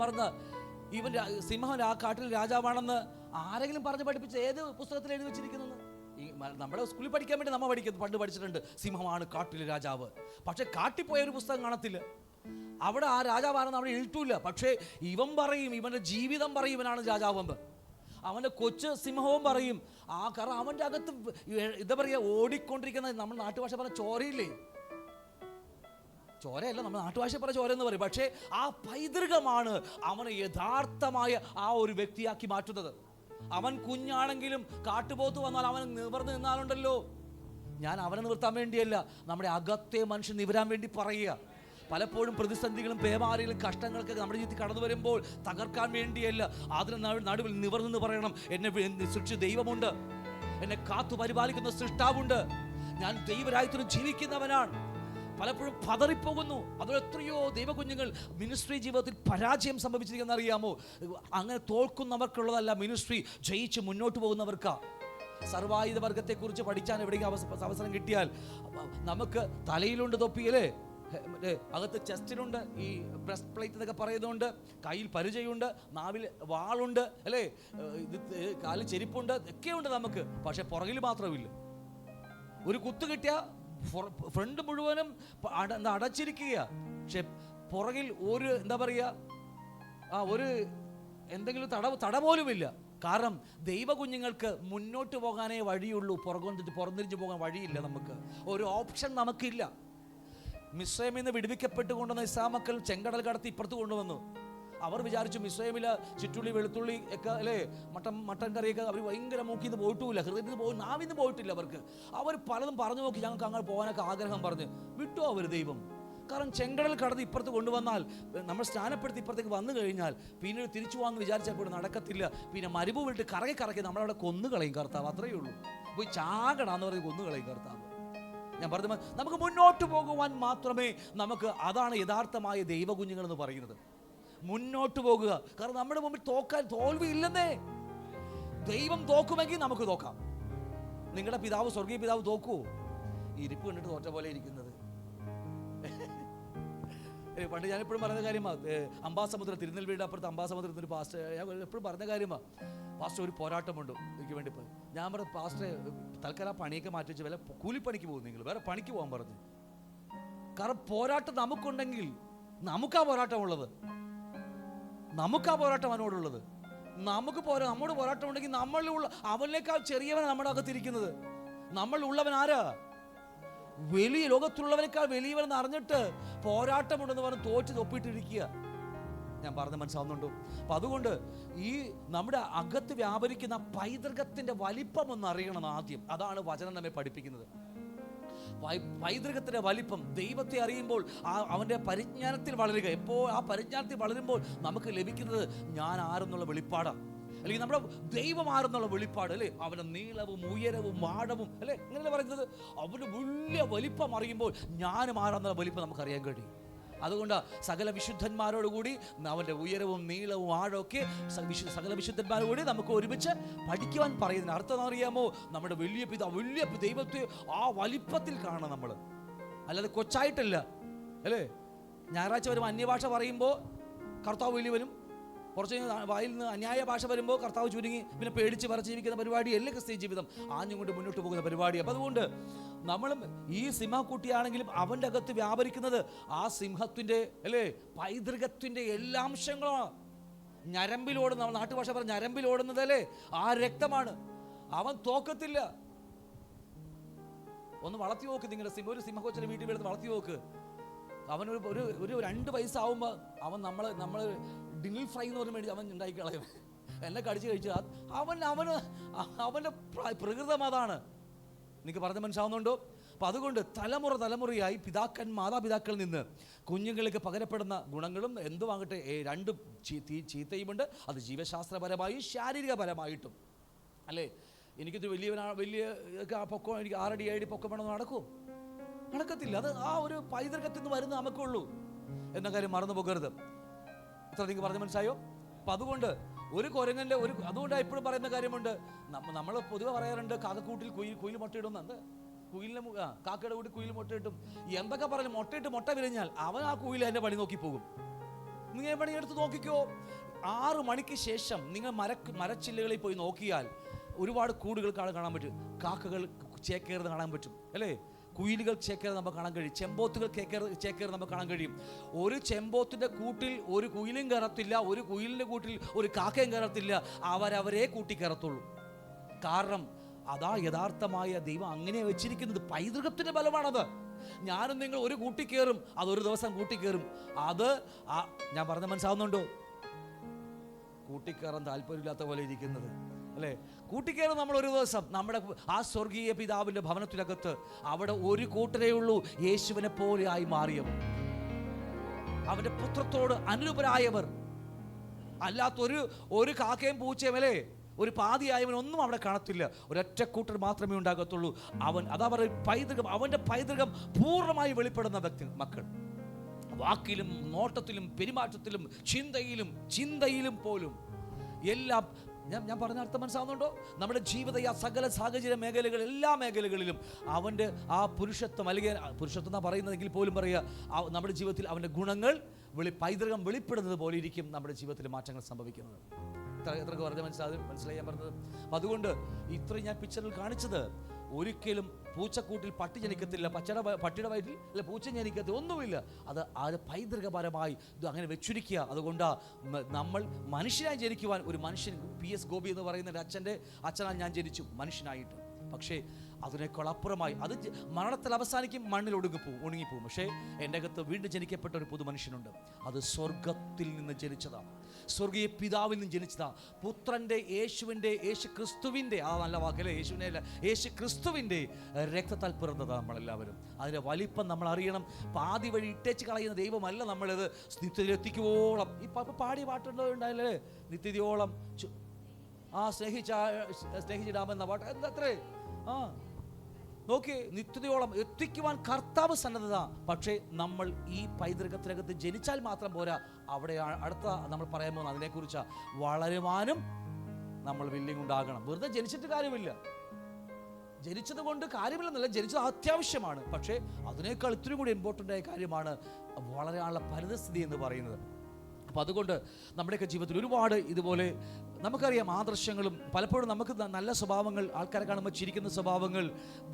പറഞ്ഞ ഇവൻ സിംഹം ആ കാട്ടിൽ രാജാവാണെന്ന് ആരെങ്കിലും പറഞ്ഞ് പഠിപ്പിച്ച ഏത് പുസ്തകത്തിൽ എഴുതി വെച്ചിരിക്കുന്നത്? നമ്മുടെ സ്കൂളിൽ പഠിക്കാൻ വേണ്ടി നമ്മൾ പണ്ട് പഠിച്ചിട്ടുണ്ട്, സിംഹമാണ് കാട്ടിലെ രാജാവ്. പക്ഷെ കാട്ടിപ്പോയ ഒരു പുസ്തകം കാണത്തില്ല. അവിടെ ആ രാജാവാണെന്ന് അവിടെ എഴുതൂല. പക്ഷേ ഇവൻ പറയും, ഇവൻ്റെ ജീവിതം പറയും ഇവനാണ് രാജാവെന്ന്. അവൻ്റെ കൊച്ചു സിംഹവും പറയും. കാരണം അവൻ്റെ അകത്ത് എന്താ പറയുക, ഓടിക്കൊണ്ടിരിക്കുന്ന, നമ്മൾ നാട്ടുഭാഷ പറഞ്ഞ ചോരയില്ലേ, ചോരയല്ല, നമ്മൾ നാട്ടുഭാഷ പറഞ്ഞ ചോര എന്ന് പറയും. പക്ഷേ ആ പൈതൃകമാണ് അവനെ യഥാർത്ഥമായ ആ ഒരു വ്യക്തിയാക്കി മാറ്റുന്നത്. അവൻ കുഞ്ഞാണെങ്കിലും കാട്ടുപോത്ത് വന്നാൽ അവൻ നിവർന്ന് നിന്നാലുണ്ടല്ലോ, ഞാൻ അവനെ നിർത്താൻ വേണ്ടിയല്ല, നമ്മുടെ അകത്തെ മനുഷ്യൻ നിവരാൻ വേണ്ടി പറയുക. പലപ്പോഴും പ്രതിസന്ധികളും പേമാരികളും കഷ്ടങ്ങളൊക്കെ നമ്മുടെ ജീവിതത്തിൽ കടന്നു വരുമ്പോൾ തകർക്കാൻ വേണ്ടിയല്ല, അതിന് നടുവിൽ നിവർന്നെന്ന് പറയണം, എന്നെ സൃഷ്ടിച്ച ദൈവമുണ്ട്, എന്നെ കാത്തു പരിപാലിക്കുന്ന സൃഷ്ടാവുണ്ട്, ഞാൻ ദൈവരാജ്യത്തിന് ജീവിക്കുന്നവനാണ്. പലപ്പോഴും പതറിപ്പോകുന്നു. അതോ എത്രയോ ദൈവകുഞ്ഞുങ്ങൾ മിനിസ്ട്രി ജീവിതത്തിൽ പരാജയം സംഭവിച്ചിരിക്കുന്ന അറിയാമോ? അങ്ങനെ തോൽക്കുന്നവർക്കുള്ളതല്ല മിനിസ്ട്രി, ജയിച്ച് മുന്നോട്ട് പോകുന്നവർക്കാ. സർവായുധ വർഗത്തെക്കുറിച്ച് പഠിക്കാൻ എവിടെയെങ്കിലും അവസരം കിട്ടിയാൽ, നമുക്ക് തലയിലുണ്ട് തൊപ്പിയല്ലേ, അകത്ത് ചെസ്റ്റിലുണ്ട് ഈ ബ്രസ്റ്റ് പ്ലേറ്റ് എന്നൊക്കെ പറയുന്നുണ്ട്, കയ്യിൽ പരിചയമുണ്ട്, നാവിൽ വാളുണ്ട് അല്ലേ, കാലിൽ ചെരിപ്പുണ്ട്, ഒക്കെയുണ്ട് നമുക്ക്. പക്ഷെ പുറകിൽ മാത്രമില്ല. ഒരു കുത്ത് കിട്ടിയ ഫ്രണ്ട് മുഴുവനും അടച്ചിരിക്കുക, പക്ഷെ പുറകിൽ ഒരു എന്താ പറയുക, ഒരു എന്തെങ്കിലും തട പോലുമില്ല. കാരണം ദൈവകുഞ്ഞുങ്ങൾക്ക് മുന്നോട്ട് പോകാനേ വഴിയുള്ളൂ, പുറംതിരിഞ്ഞ് പോകാൻ വഴിയില്ല. നമുക്ക് ഒരു ഓപ്ഷൻ നമുക്കില്ല. മിസ്രൈമിൽ നിന്ന് വിടുവിക്കപ്പെട്ടുകൊണ്ടുവന്ന ഇസ്രായേൽ ചെങ്കടൽ കടത്തി ഇപ്പുറത്ത് കൊണ്ടുവന്നു. അവർ വിചാരിച്ചു മിസ്രൈമില് ചുറ്റുള്ളി വെളുത്തുള്ളി ഒക്കെ അല്ലേ, മട്ടൻ കറിയൊക്കെ അവർ ഭയങ്കര മൂക്കിന്ന് പോയിട്ടുമില്ല, ഹൃദയത്തിൽ നാവിന്ന് പോയിട്ടില്ല അവർക്ക്. അവർ പലതും പറഞ്ഞു നോക്കി, ഞങ്ങൾക്ക് അങ്ങനെ പോകാനൊക്കെ ആഗ്രഹം പറഞ്ഞ് വിട്ടു അവർ ദൈവം. കാരണം ചെങ്കടൽ കടന്ന് ഇപ്പുറത്ത് കൊണ്ടുവന്നാൽ, നമ്മൾ സ്നാനപ്പെടുത്തി ഇപ്പുറത്തേക്ക് വന്നു കഴിഞ്ഞാൽ പിന്നീട് തിരിച്ചു പോകാമെന്ന് വിചാരിച്ചപ്പോൾ നടക്കത്തില്ല. പിന്നെ മരുഭൂമിട്ട് കറക്കി നമ്മളവിടെ കൊന്നുകളയും കർത്താവ്, അത്രയേ ഉള്ളൂ. പോയി ചാകടാന്ന് പറഞ്ഞ് കൊന്നുകളയും കർത്താവ്. ഞാൻ പറഞ്ഞു, നമുക്ക് മുന്നോട്ട് പോകുവാൻ മാത്രമേ അതാണ് യഥാർത്ഥമായ ദൈവകുഞ്ഞുങ്ങൾ എന്ന് പറയുന്നത്. മുന്നോട്ട് പോകുക. കാരണം നമ്മുടെ മുമ്പിൽ തോൽവി ഇല്ലെന്നേ. ദൈവം തോക്കുമെങ്കിൽ നമുക്ക് തോക്കാം. നിങ്ങളുടെ പിതാവ്, സ്വർഗീയ പിതാവ് തോക്കൂ? ഇരിപ്പ് കണ്ടിട്ട് തോറ്റ പോലെ ഇരിക്കുന്നത് പണ്ട് ഞാൻ എപ്പോഴും പറയുന്ന കാര്യമാണ്, അംബാസമുദ്രം, തിരുനെൽവേലിയുടെ അപ്പുറത്ത് അംബാസമുദ്രത്തിൽ ഒരു പാസ്റ്റർ, ഞാൻ എപ്പോഴും പറഞ്ഞ കാര്യമാണ്, പാസ്റ്റർ ഒരു പോരാട്ടമുണ്ട് എനിക്ക് വേണ്ടി പോയി. ഞാൻ പറഞ്ഞു, പാസ്റ്ററെ തൽക്കാലം പണിയൊക്കെ മാറ്റി വെച്ച് വല്ല കൂലിപ്പണിക്ക് പോകും, നിങ്ങൾ വേറെ പണിക്ക് പോകാൻ പറഞ്ഞു. കാരണം പോരാട്ടം നമുക്കുണ്ടെങ്കിൽ നമുക്കാ പോരാട്ടമുള്ളത്, നമുക്കാ പോരാട്ടം അവനോടുള്ളത്. നമ്മോട് പോരാട്ടം ഉണ്ടെങ്കിൽ നമ്മളുള്ള അവനേക്കാൾ ചെറിയവൻ നമ്മുടെ അകത്തിരിക്കുന്നത്. നമ്മൾ ഉള്ളവൻ ആരാ? വലിയ ലോകത്തുള്ളവനേക്കാൾ വലിയവനെന്ന് അറിഞ്ഞിട്ട് പോരാട്ടമുണ്ടെന്ന് പറഞ്ഞ് തോറ്റ് തൊപ്പിട്ടിരിക്കുക. ഞാൻ പറഞ്ഞ മനസ്സിലാവുന്നുണ്ടോ? അപ്പം അതുകൊണ്ട് ഈ നമ്മുടെ അകത്ത് വ്യാപരിക്കുന്ന പൈതൃകത്തിൻ്റെ വലിപ്പം ഒന്ന് അറിയണം ആദ്യം. അതാണ് വചനം നമ്മെ പഠിപ്പിക്കുന്നത്. പൈതൃകത്തിൻ്റെ വലിപ്പം, ദൈവത്തെ അറിയുമ്പോൾ അവൻ്റെ പരിജ്ഞാനത്തിൽ വളരുക. എപ്പോൾ ആ പരിജ്ഞാനത്തിൽ വളരുമ്പോൾ നമുക്ക് ലഭിക്കുന്നത് ഞാൻ ആരെന്നുള്ള വെളിപ്പാടാണ്, അല്ലെങ്കിൽ നമ്മുടെ ദൈവം ആരെന്നുള്ള വെളിപ്പാട്, അല്ലേ? അവൻ്റെ നീളവും ഉയരവും ആഴവും, അല്ലേ? ഇങ്ങനെയല്ലേ പറയുന്നത്? അവൻ്റെ വലിയ വലിപ്പം അറിയുമ്പോൾ ഞാനും ആരെന്നുള്ള വലിപ്പം നമുക്കറിയാൻ കഴിയും. അതുകൊണ്ട് സകല വിശുദ്ധന്മാരോടുകൂടി അവൻ്റെ ഉയരവും നീളവും ആഴമൊക്കെ സകല വിശുദ്ധന്മാരോടുകൂടി നമുക്ക് ഒരുമിച്ച് പഠിക്കുവാൻ പറയുന്നതിന് അർത്ഥം അറിയാമോ? നമ്മുടെ വലിയ ദൈവത്തെ ആ വലിപ്പത്തിൽ കാണണം നമ്മൾ, അല്ലാതെ കൊച്ചായിട്ടല്ല, അല്ലേ? ഞായറാഴ്ച വരുമ്പോൾ അന്യഭാഷ പറയുമ്പോൾ കർത്താവ് വലിയവനും, കുറച്ച് വായിൽ നിന്ന് അന്യായ ഭാഷ വരുമ്പോൾ കർത്താവ് ചുരുങ്ങി, പിന്നെ പേടിച്ച് വരച്ച് ജീവിക്കുന്ന പരിപാടിയല്ലേ ക്രിസ്ത്യ ജീവിതം, ആഞ്ഞും കൊണ്ട് മുന്നോട്ട് പോകുന്ന പരിപാടി. അപ്പം അതുകൊണ്ട് നമ്മളും ഈ സിംഹക്കുട്ടിയാണെങ്കിലും അവൻ്റെ അകത്ത് വ്യാപരിക്കുന്നത് ആ സിംഹത്തിൻ്റെ, അല്ലേ, പൈതൃകത്തിൻ്റെ എല്ലാ അംശങ്ങളാണ്. ഞരമ്പിലോടുന്ന, നമ്മൾ നാട്ടുഭാഷ പറഞ്ഞ ഞരമ്പിലോടുന്നത്, അല്ലേ, ആ രക്തമാണ്. അവൻ തോക്കത്തില്ല. ഒന്ന് വളർത്തി നോക്ക്, നിങ്ങളുടെ ഒരു സിംഹക്കൊച്ചിനെ വീട്ടിൽ വരുന്നത് വളർത്തി നോക്ക്. അവനൊരു ഒരു 2 വയസ്സാവുമ്പോൾ അവൻ നമ്മൾ ഡിനിൽ ഫ്രൈ എന്ന് പറഞ്ഞ് മേടിച്ച് അവൻ ഉണ്ടാക്കി കളയും, എന്നെ കടിച്ച് കഴിച്ചു. അവൻ്റെ പ്രകൃതം അതാണ്. എനിക്ക് പറഞ്ഞ് മനസ്സിലാവുന്നുണ്ടോ? അപ്പം അതുകൊണ്ട് തലമുറയായി മാതാപിതാക്കളിൽ നിന്ന് കുഞ്ഞുങ്ങൾക്ക് പകരപ്പെടുന്ന ഗുണങ്ങളും എന്തുവാകട്ടെ, 2 ചീത്തയുമുണ്ട്. അത് ജീവശാസ്ത്രപരമായും ശാരീരികപരമായിട്ടും, അല്ലേ? എനിക്കിത് വലിയ പൊക്കം, എനിക്ക് 6 അടി 7 അടി പൊക്കം വേണമെന്ന് നടക്കത്തില്ല. അത് ആ ഒരു പൈതൃകത്തിൽ നിന്ന് വരുന്ന നമുക്കുള്ളൂ എന്ന കാര്യം മറന്നു പോകരുത്. ഇത്ര നിങ്ങൾക്ക് പറഞ്ഞ് മനസ്സിലായോ? അപ്പം അതുകൊണ്ട് ഒരു കുരങ്ങൻ്റെ അതുകൊണ്ടാണ് എപ്പോഴും പറയുന്ന കാര്യമുണ്ട്. നമ്മൾ പൊതുവെ പറയാറുണ്ട്, കാക്കക്കൂട്ടിൽ കുയിൽ മുട്ടയിടുന്നുണ്ട്, കാക്കയുടെ കൂട്ടി കുയിൽ മുട്ടയിട്ടും എന്തൊക്കെ പറഞ്ഞു. മുട്ട വിരിഞ്ഞാൽ അവൻ ആ കുയിൽ എൻ്റെ പണി നോക്കി പോകും. നിങ്ങൾ പണിയെടുത്ത് നോക്കിക്കോ. 6 മണിക്ക് ശേഷം നിങ്ങൾ മരച്ചില്ലകളിൽ പോയി നോക്കിയാൽ ഒരുപാട് കൂടുകൾ കാണാൻ പറ്റും. കാക്കകൾ ചേക്കേറുന്നത് കാണാൻ പറ്റും, അല്ലേ? കുയിലുകൾ ചേക്കേറ് നമുക്ക് കാണാൻ കഴിയും. ചെമ്പോത്തുകൾ ചേക്കേറ് നമുക്ക് കാണാൻ കഴിയും. ഒരു ചെമ്പോത്തിൻ്റെ കൂട്ടിൽ ഒരു കുയിലും കയറത്തില്ല, ഒരു കുയിലിൻ്റെ കൂട്ടിൽ ഒരു കാക്കയും കയറത്തില്ല. അവരവരെ കൂട്ടി കയറത്തുള്ളൂ. കാരണം അതാ യഥാർത്ഥമായ ദൈവം അങ്ങനെ വെച്ചിരിക്കുന്നത്. പൈതൃകത്തിൻ്റെ ബലമാണത്. ഞാനും നിങ്ങൾ ഒരു കൂട്ടിക്കയറും, അതൊരു ദിവസം കൂട്ടിക്കയറും. അത് ഞാൻ പറഞ്ഞ മനസ്സിലാവുന്നുണ്ടോ? കൂട്ടിക്കയറാൻ താല്പര്യമില്ലാത്ത പോലെ ഇരിക്കുന്നത്, അല്ലേ? കൂട്ടിക്കയറും നമ്മൾ ഒരു ദിവസം നമ്മുടെ ആ സ്വർഗീയ പിതാവിൻ്റെ ഭവനത്തിനകത്ത്. അവിടെ ഒരു കൂട്ടരേ ഉള്ളൂ യേശുവിനെ പോലെ ആയി മാറിയവർ, അവൻ്റെ പുത്രത്തോട് അനുരൂപരായവർ. അല്ലാത്തൊരു കാക്കയും പൂച്ചയും, അല്ലേ, ഒരു പാതിയായവനൊന്നും അവിടെ കാണത്തില്ല. ഒരൊറ്റ കൂട്ടർ മാത്രമേ ഉണ്ടാകത്തുള്ളൂ. അതാ പറയുക, പൈതൃകം, അവൻ്റെ പൈതൃകം പൂർണ്ണമായി വെളിപ്പെടുന്ന മക്കൾ. വാക്കിലും നോട്ടത്തിലും പെരുമാറ്റത്തിലും ചിന്തയിലും പോലും എല്ലാം. ഞാൻ പറഞ്ഞ അർത്ഥം മനസ്സിലാവുന്നുണ്ടോ? നമ്മുടെ ജീവിത സകല സാഹചര്യ മേഖലകൾ, എല്ലാ മേഖലകളിലും അവൻ്റെ ആ പുരുഷത്വം, അല്ലെങ്കിൽ പുരുഷത്വം എന്നാണ് പറയുന്നതെങ്കിൽ പോലും പറയുക, നമ്മുടെ ജീവിതത്തിൽ അവൻ്റെ ഗുണങ്ങൾ പൈതൃകം വെളിപ്പെടുന്നത് പോലെ ഇരിക്കും നമ്മുടെ ജീവിതത്തിൽ മാറ്റങ്ങൾ സംഭവിക്കുന്നത്. എത്രയൊക്കെ പറഞ്ഞ മനസ്സിലായി ഞാൻ പറഞ്ഞത്? അതുകൊണ്ട് ഇത്രയും ഞാൻ പിക്ചറിൽ കാണിച്ചത്, ഒരിക്കലും പൂച്ചക്കൂട്ടിൽ പട്ടി ജനിക്കത്തില്ല, പട്ടിയുടെ വയറ്റിൽ അല്ല പൂച്ച ജനിക്കത്തില്ല, ഒന്നുമില്ല. അത് പൈതൃകപരമായി ഇത് അങ്ങനെ വെച്ചിരിക്കുക. അതുകൊണ്ടാണ് നമ്മൾ മനുഷ്യനായി ജനിക്കുവാൻ ഒരു മനുഷ്യൻ, PS ഗോപി എന്ന് പറയുന്ന ഒരു അച്ഛനാൽ ഞാൻ ജനിച്ചു മനുഷ്യനായിട്ട്. പക്ഷേ അതിനേക്കാൾ അപ്പുറമായി അത് മരണത്തിൽ അവസാനിക്കും, മണ്ണിൽ ഒടുങ്ങിപ്പോവും. പക്ഷേ എൻ്റെ അകത്ത് വീണ്ടും ജനിക്കപ്പെട്ട ഒരു പുതു മനുഷ്യനുണ്ട്. അത് സ്വർഗത്തിൽ നിന്ന് ജനിച്ചതാണ്, സ്വർഗീയ പിതാവിൽ നിന്ന് ജനിച്ചതാണ്. പുത്രൻ്റെ യേശു ക്രിസ്തുവിൻ്റെ, ആ നല്ല വാക്കല്ലേ, യേശുവിനെ അല്ല, യേശു ക്രിസ്തുവിൻ്റെ രക്തത്താൽ പിറന്നതാണ് നമ്മളെല്ലാവരും. അതിൻ്റെ വലിപ്പം നമ്മൾ അറിയണം. പാതി വഴി ഇട്ടേച്ച് കളയുന്ന ദൈവമല്ല നമ്മളിത് നിത്യതയിലെത്തിക്കുവോളം. ഈ പാടിയ പാട്ടുണ്ടായില്ലേ, നിത്യതയോളം സ്നേഹിച്ചിടാമെന്ന പാട്ട് എന്തത്രേ. നോക്കി, നിത്യതയോളം എത്തിക്കുവാൻ കർത്താവ് സന്നദ്ധത. പക്ഷേ നമ്മൾ ഈ പൈതൃകത്തിനകത്ത് ജനിച്ചാൽ മാത്രം പോരാ, അവിടെ അടുത്ത നമ്മൾ പറയാൻ പോകുന്ന അതിനെക്കുറിച്ച് വളരുവാനും നമ്മൾ വില്ലിങ് ഉണ്ടാകണം. വെറുതെ ജനിച്ചിട്ട് കാര്യമില്ല. ജനിച്ചത് കൊണ്ട് കാര്യമില്ലെന്നല്ല, ജനിച്ചത് അത്യാവശ്യമാണ്. പക്ഷേ അതിനേക്കാൾ ഇത്തിരി കൂടി ഇമ്പോർട്ടൻ്റ് ആയ കാര്യമാണ് വളരാനുള്ള പരിതസ്ഥിതി എന്ന് പറയുന്നത്. അപ്പോൾ അതുകൊണ്ട് നമ്മുടെയൊക്കെ ജീവിതത്തിൽ ഒരുപാട് ഇതുപോലെ നമുക്കറിയാം ആദർശങ്ങളും, പലപ്പോഴും നമുക്ക് നല്ല സ്വഭാവങ്ങൾ, ആൾക്കാരെ കാണുമ്പോൾ ചിരിക്കുന്ന സ്വഭാവങ്ങൾ,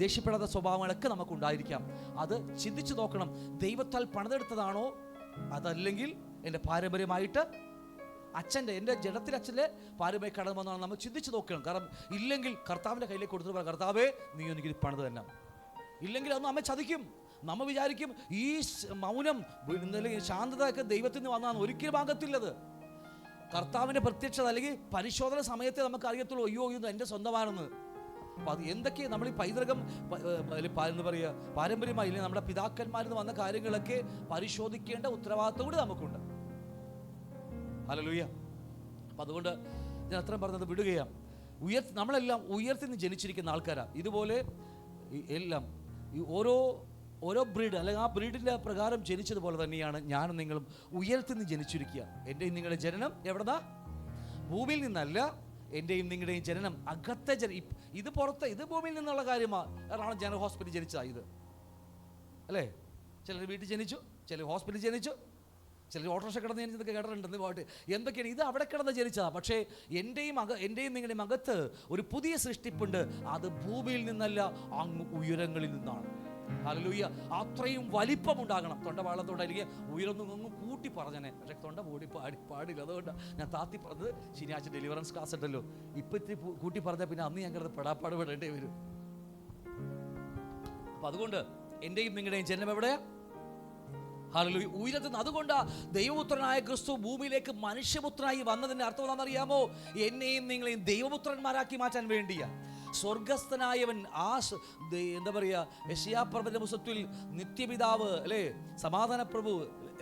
ദേഷ്യപ്പെടാത്ത സ്വഭാവങ്ങളൊക്കെ നമുക്കുണ്ടായിരിക്കാം. അത് ചിന്തിച്ച് നോക്കണം. ദൈവത്താൽ പണിതെടുത്തതാണോ, അതല്ലെങ്കിൽ എൻ്റെ പാരമ്പര്യമായിട്ട് എൻ്റെ ജഡത്തിൽ അച്ഛൻ്റെ പാരമ്പര്യം കടന്നു വന്നാണ് നമ്മൾ ചിന്തിച്ച് നോക്കണം. കാരണം ഇല്ലെങ്കിൽ കർത്താവിൻ്റെ കയ്യിലേക്ക് കൊടുത്തിട്ട് പറയാം, കർത്താവേ നീ എനിക്ക് പണിത് തന്നെ. ഇല്ലെങ്കിൽ അതൊന്നും അമ്മ ചതിക്കും. നമ്മൾ വിചാരിക്കും ഈ മൗനം, ശാന്തത ഒക്കെ ദൈവത്തിൽ നിന്ന് വന്നാണ്. ഒരിക്കലും ആകത്തില്ലത്. കർത്താവിൻ്റെ പ്രത്യക്ഷത അല്ലെങ്കിൽ പരിശോധന സമയത്തെ നമുക്ക് അറിയത്തുള്ളൂ, അയ്യോ ഇത് എൻ്റെ സ്വന്തമാണെന്ന്. അപ്പം അത് എന്തൊക്കെയാണ് നമ്മൾ ഈ പൈതൃകം എന്താ പറയുക, പാരമ്പര്യമായി ഇല്ലെങ്കിൽ നമ്മുടെ പിതാക്കന്മാരിൽ നിന്ന് വന്ന കാര്യങ്ങളൊക്കെ പരിശോധിക്കേണ്ട ഉത്തരവാദിത്വം കൂടി നമുക്കുണ്ട്. ഹല്ലേലൂയ. അപ്പം അതുകൊണ്ട് ഞാൻ അത്രയും പറഞ്ഞത് വിടുകയാണ്. നമ്മളെല്ലാം ഉയർത്തി നിന്ന് ജനിച്ചിരിക്കുന്ന ആൾക്കാരാണ്. ഇതുപോലെ എല്ലാം ഈ ഓരോ ബ്രീഡ് അല്ലെങ്കിൽ ആ ബ്രീഡിൻ്റെ പ്രകാരം ജനിച്ചതുപോലെ തന്നെയാണ് ഞാനും നിങ്ങളും ഉയർത്തി നിന്ന് ജനിച്ചിരിക്കുക. എൻ്റെയും നിങ്ങളുടെ ജനനം എവിടെന്നാ? ഭൂമിയിൽ നിന്നല്ല. എൻ്റെയും നിങ്ങളുടെയും ജനനം അകത്തെ ഇത് പുറത്ത്, ഇത് ഭൂമിയിൽ നിന്നുള്ള കാര്യമാണ്. എറണാകുളം ജനറൽ ഹോസ്പിറ്റലിൽ ജനിച്ചാ ഇത് അല്ലേ? ചിലർ വീട്ടിൽ ജനിച്ചു, ചിലർ ഹോസ്പിറ്റലിൽ ജനിച്ചു, ചിലർ ഓട്ടോറിക്ഷ കിടന്ന് ജനിച്ചതൊക്കെ കേട്ടിട്ടുണ്ടെന്ന് പോയിട്ട് എന്തൊക്കെയാണ്. ഇത് അവിടെ കിടന്ന് ജനിച്ചതാണ്. പക്ഷേ എൻ്റെയും നിങ്ങളുടെയും അകത്ത് ഒരു പുതിയ സൃഷ്ടിപ്പുണ്ട്. അത് ഭൂമിയിൽ നിന്നല്ല, അങ്ങ് ഉയരങ്ങളിൽ നിന്നാണ്. ഹല്ലേലൂയ. അത്രയും വലിപ്പമുണ്ടാകണം. തൊണ്ട വാളത്തോണ്ടായിരിക്കും ഉയരൊന്നും അങ്ങ് കൂട്ടി പറഞ്ഞനെ, പക്ഷേ തൊണ്ട പാടില്ല. അതുകൊണ്ട് ഞാൻ താത്തി പറഞ്ഞത് ശനിയാഴ്ച ഡെലിവറൻസ് ക്ലാസ് ഉണ്ടല്ലോ, ഇപ്പം ഇത്തിരി കൂട്ടി പറഞ്ഞാൽ പിന്നെ അന്ന് ഞങ്ങൾക്ക് പെടാപ്പാട് പെടേണ്ടി വരും. അപ്പം അതുകൊണ്ട് എൻ്റെയും നിങ്ങളുടെയും ജന്മം എവിടെയാ? ഹല്ലേലൂയ, ഉയരത്തുനിന്ന്. അതുകൊണ്ടാ ദൈവപുത്രനായ ക്രിസ്തു ഭൂമിയിലേക്ക് മനുഷ്യപുത്രനായി വന്നതിൻ്റെ അർത്ഥം എന്താണെന്നറിയാമോ? എന്നെയും നിങ്ങളെയും ദൈവപുത്രന്മാരാക്കി മാറ്റാൻ വേണ്ടിയാ. സ്വർഗസ്ഥനായവൻ, ആ എന്താ പറയുക, യെശയ്യാപ്രവചന പുസ്തകത്തിൽ നിത്യപിതാവ് അല്ലേ, സമാധാന പ്രഭു,